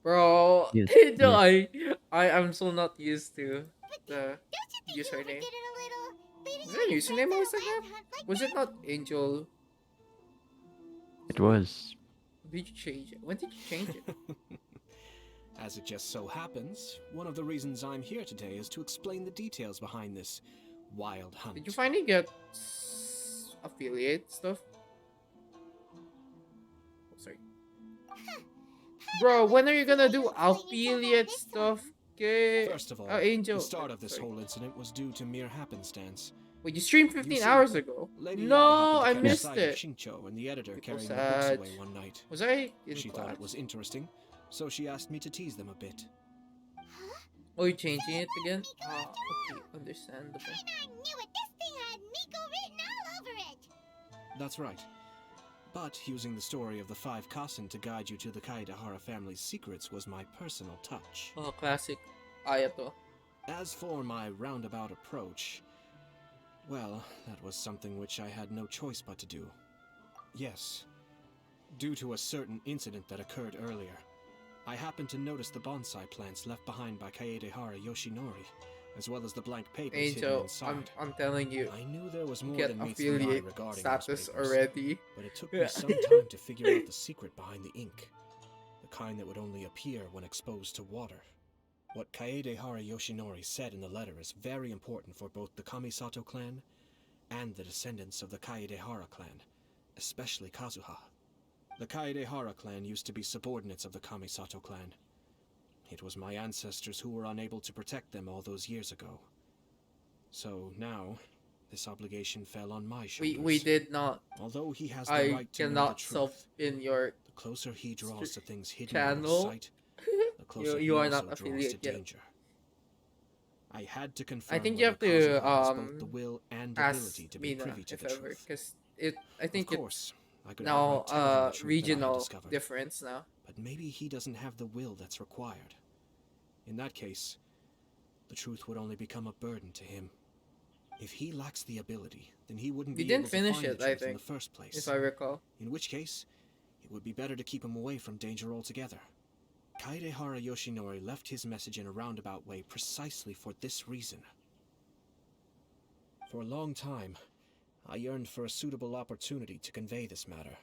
Bro, Yes, Angel, yes. I'm so not used to the username. Is there a username always like that? Was it not Angel? It was. Did you change it? When did you change it? As it just so happens, one of the reasons I'm here today is to explain the details behind this wild hunt. Did you finally get affiliate stuff? Oh, sorry. Bro, when are you gonna do affiliate stuff? Okay. First of all, Angel. the start of this Sorry. whole incident was due to mere happenstance. Wait, you streamed 15 You see, hours ago? Lady No, Lai I happened to catch missed sight of it. Shincho and the editor People carrying the books sad. away one night. Was I in She class? thought it was interesting, so she asked me to tease them a bit. Oh, you're changing it again? Ah, okay, understandable. I knew it. This thing had Miko written all over it. That's right. But using the story of the five Kasen to guide you to the Kaedehara family's secrets was my personal touch. Oh, classic Ayato. As for my roundabout approach, well, that was something which I had no choice but to do. Yes, due to a certain incident that occurred earlier, I happened to notice the bonsai plants left behind by Kaedehara Yoshinori, as well as the blank papers hidden Angel, inside. I'm telling you. I knew there was more Get than meets the eye affiliate regarding status those papers, already. but it took me some time to figure out the secret behind the ink, the kind that would only appear when exposed to water. What Kaedehara Yoshinori said in the letter is very important for both the Kamisato clan and the descendants of the Kaedehara clan, especially Kazuha. The Kaedehara clan used to be subordinates of the Kamisato clan. It was my ancestors who were unable to protect them all those years ago. So now, this obligation fell on my shoulders. We did not. Although he has the I right to know the cannot truth, sub in your the closer he draws to things hidden out of channel. sight, the closer you he are also not draws to affiliate yet. danger. I had to confirm I think you have whether to Kazuha has both the will and ask ability to be Mina privy to if the ever, truth. because it. I think Of course, I it's could now outright tell him the truth that I had regional discovered. difference now. But maybe he doesn't have the will that's required. In that case, the truth would only become a burden to him. If he lacks the ability, then he wouldn't We be didn't able to finish find it, the I truth in think, the first place. if I recall. In which case, it would be better to keep him away from danger altogether. Kaedehara Yoshinori left his message in a roundabout way precisely for this reason. For a long time, I yearned for a suitable opportunity to convey this matter,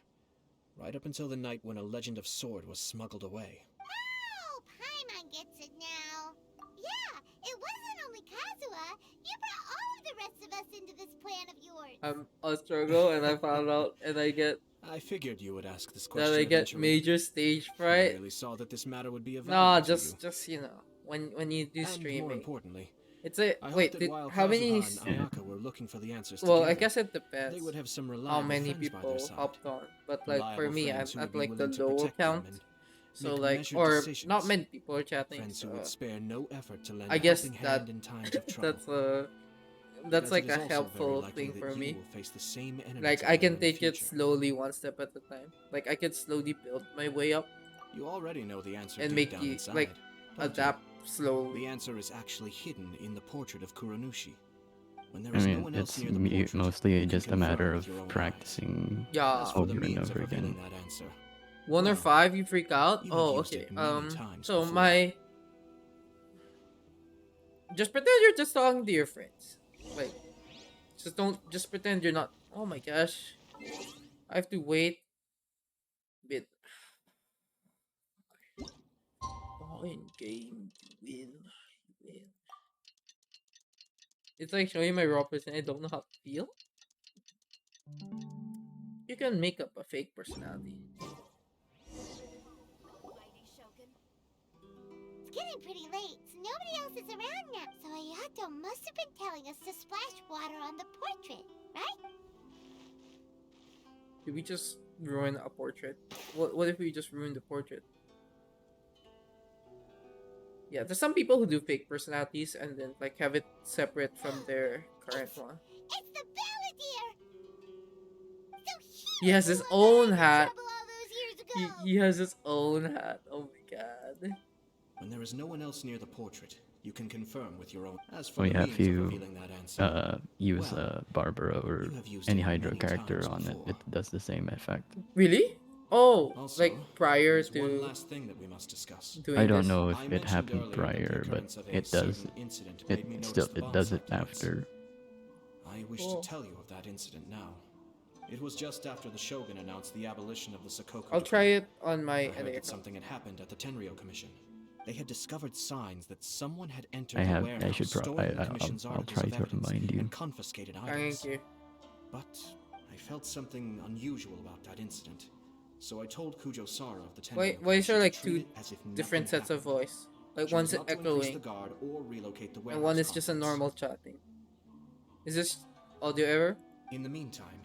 right up until the night when a legend of sword was smuggled away. Oh, Paimon gets it now. Yeah, it wasn't only Kazuha. You brought all of the rest of us into this plan of yours. I'm a struggle, and I found out, and I get I figured you would ask this That question I get eventually. major stage I fright. really saw that this matter would be of Nah, value to you. just you know, when you do And streaming. more importantly, It's a I hope wait. that while How many? Kazuha and Ayaka were looking for the answers Well, together, I guess it depends. they would have some How reliable many friends by their people side. hopped on? But like for Reliable me, I'm friends who would at be like the willing to low protect them count. and So make like, measured or decisions. not many people are chatting. Friends who So would spare no effort to lend I a guess helping that hand in times of trouble. that's Because like it is a also very helpful likely thing that for you me. will face the same enemy Like I can together in the take it future. slowly, one step at a time. Like I can slowly build my way up You already know the answer and deep make down you inside, like don't adapt slowly. The answer is actually hidden in the portrait of Kuronushi. When there I is mean, no one else it's near the portrait, mostly you can just a confirm matter with of your own practicing Yeah. As for the over and means of over again. revealing that answer, 1 or 5, you freak out. you have Oh, used okay. it many times So before. my just pretend you're just talking to your friends. Like, just pretend you're not. Oh my gosh, I have to wait. Bit. In game win. It's like showing my raw person. I don't know how to feel. You can make up a fake personality. It's getting pretty late, so nobody else is around now. So Ayato must have been telling us to splash water on the portrait, right? Did we just ruin a portrait? What if we just ruined the portrait? Yeah, there's some people who do fake personalities and then like have it separate from their current one. It's the Balladeer! He has his own hat. He has his own hat. Oh my god. when there is no one else near the portrait, you can confirm with your own. As for Oh the yeah, means if of you revealing that answer, use well, Barbara or you have used any it Hydra many character times on it, it does the same effect. Really? Oh, Also, like prior there's to one last thing that we must discuss. doing I don't this? know if I it mentioned happened earlier that the prior, but occurrence of a it does. certain incident It made me still notice the it does it bonsai plants. after. I wish to tell you of that incident now. It was just after the Shogun announced the abolition of the Sakoku. I'll try it on my I heard NA that account. something had happened at the Tenryo Commission. They had discovered signs that someone had entered I the have. warehouse, I should. stolen the Commission's I'll articles try of to evidence, remind you. and confiscated items. Thank you. But I felt something unusual about that incident. So I told Kujo Sara of the Tenryo Why is there Commission like to treat two it as if different nothing sets of happened. voice? Like She was one's not to increase echoing the guard or relocate the and warehouse one is just a contents. normal chatting. Is this audio error? In the meantime,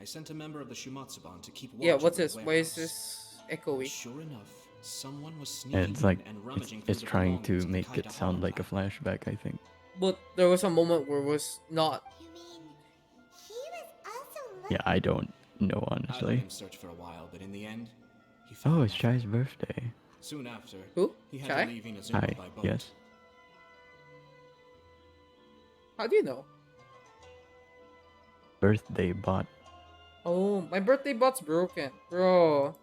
I sent a member of the Shumatsuban to keep watch Yeah, what's over the this? Why is warehouse. this echoey? Sure enough, someone was sneaking And it's like in and rummaging it's through the trying to belongings of the make it Kaidahara sound like a flashback. I think. But there was a moment where it was not. Yeah, I don't know I let honestly. him search for a while, but in the end, he Oh, found it's Chai's birthday. Soon after, Who? he had Chai? to leave Inazuma Hi. by boat. Yes. How do you know? Birthday bot. Oh, my birthday bot's broken, bro.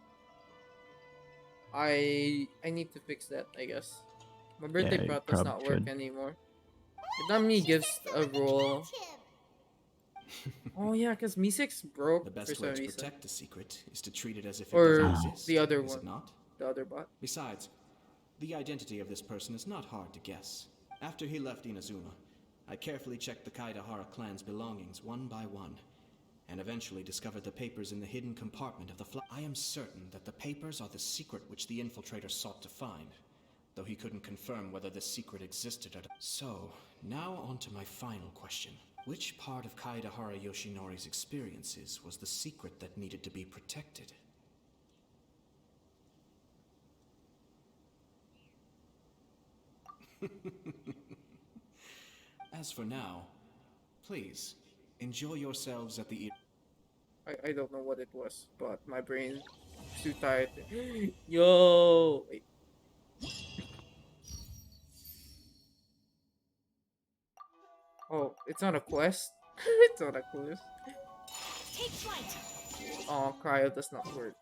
I need to fix that, I guess. My birthday Yeah, you bot does not probably work should. anymore. It not me gives a roll. Oh yeah, cause Mi6 broke The for best some way to reason. protect the secret is to treat it as if it Or doesn't exist. the other is one. it not? The other bot. Besides, the identity of this person is not hard to guess. After he left Inazuma, I carefully checked the Kaidahara clan's belongings one by one, and eventually discovered the papers in the hidden compartment of the I am certain that the papers are the secret which the infiltrator sought to find, though he couldn't confirm whether this secret existed at all. So, now on to my final question. Which part of Kaidahara Yoshinori's experiences was the secret that needed to be protected? As for now, please, enjoy yourselves at the... I don't know what it was, but my brain is too tired. Yo! Wait. Oh, it's not a quest? It's not a quest. Take flight. Oh, cryo does not work.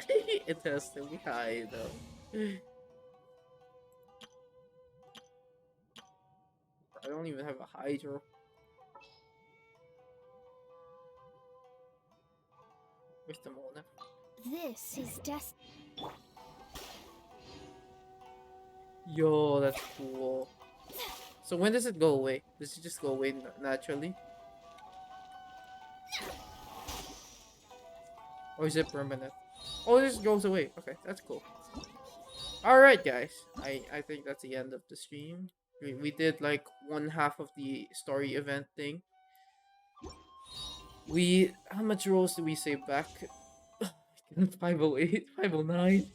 It has to be high though. I don't even have a hydro. Where's the Mona? This is Yo, that's cool. So when does it go away? Does it just go away naturally? Or is it permanent? Oh, this goes away. Okay, that's cool. Alright, guys. I think that's the end of the stream. We did like one half of the story event thing. How much rolls did we save back? 508, 509.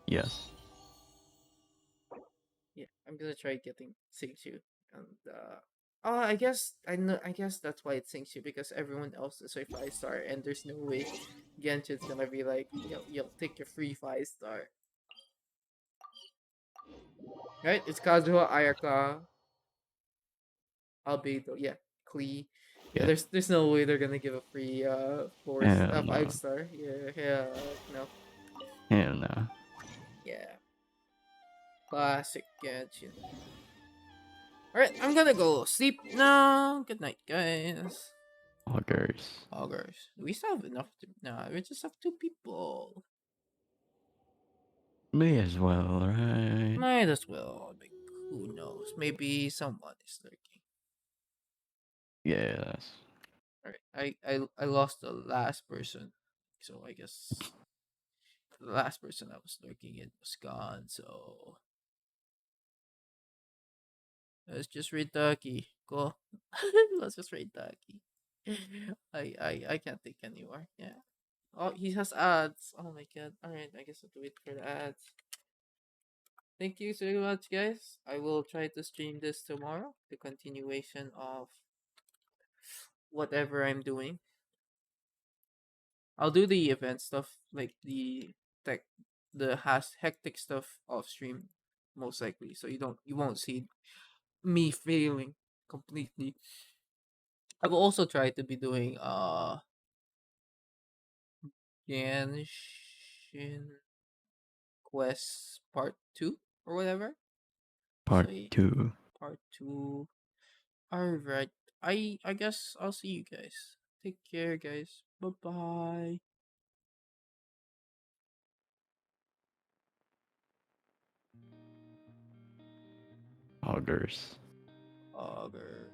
Yes. Yeah, I'm gonna try getting Singchu. And I guess I know. I guess that's why it sinks you, because everyone else is a 5-star, and there's no way Genshin's gonna be like, you'll take your free 5-star. Right? It's Kazuha, Ayaka, Albedo, yeah, Klee. Yeah, Yeah. there's no way they're gonna give a free Hell no. 5-star. Yeah, yeah, no. Hell no. Yeah. Classic Genshin. Alright, I'm gonna go sleep now. Good night, guys. Augers. Augers. We still have enough to. Nah, we just have 2 people. May as well, right? Might as well. Like, who knows? Maybe someone is lurking. Yes. Alright, I lost the last person. So I guess the last person I was lurking in was gone. So let's just raid Ducky. Go. Let's just raid Ducky. I can't take anymore. Yeah. Oh, he has ads. Oh my god. Alright, I guess I have to wait for the ads. Thank you so much, guys. I will try to stream this tomorrow. The continuation of whatever I'm doing. I'll do the event stuff, like the tech, the has hectic stuff off stream, most likely. So you won't see me failing completely. I will also try to be doing Genshin Quest Part 2 or whatever. So Part 2. Part 2. Alright. I guess I'll see you guys. Take care, guys. Bye bye. Augers. Auger.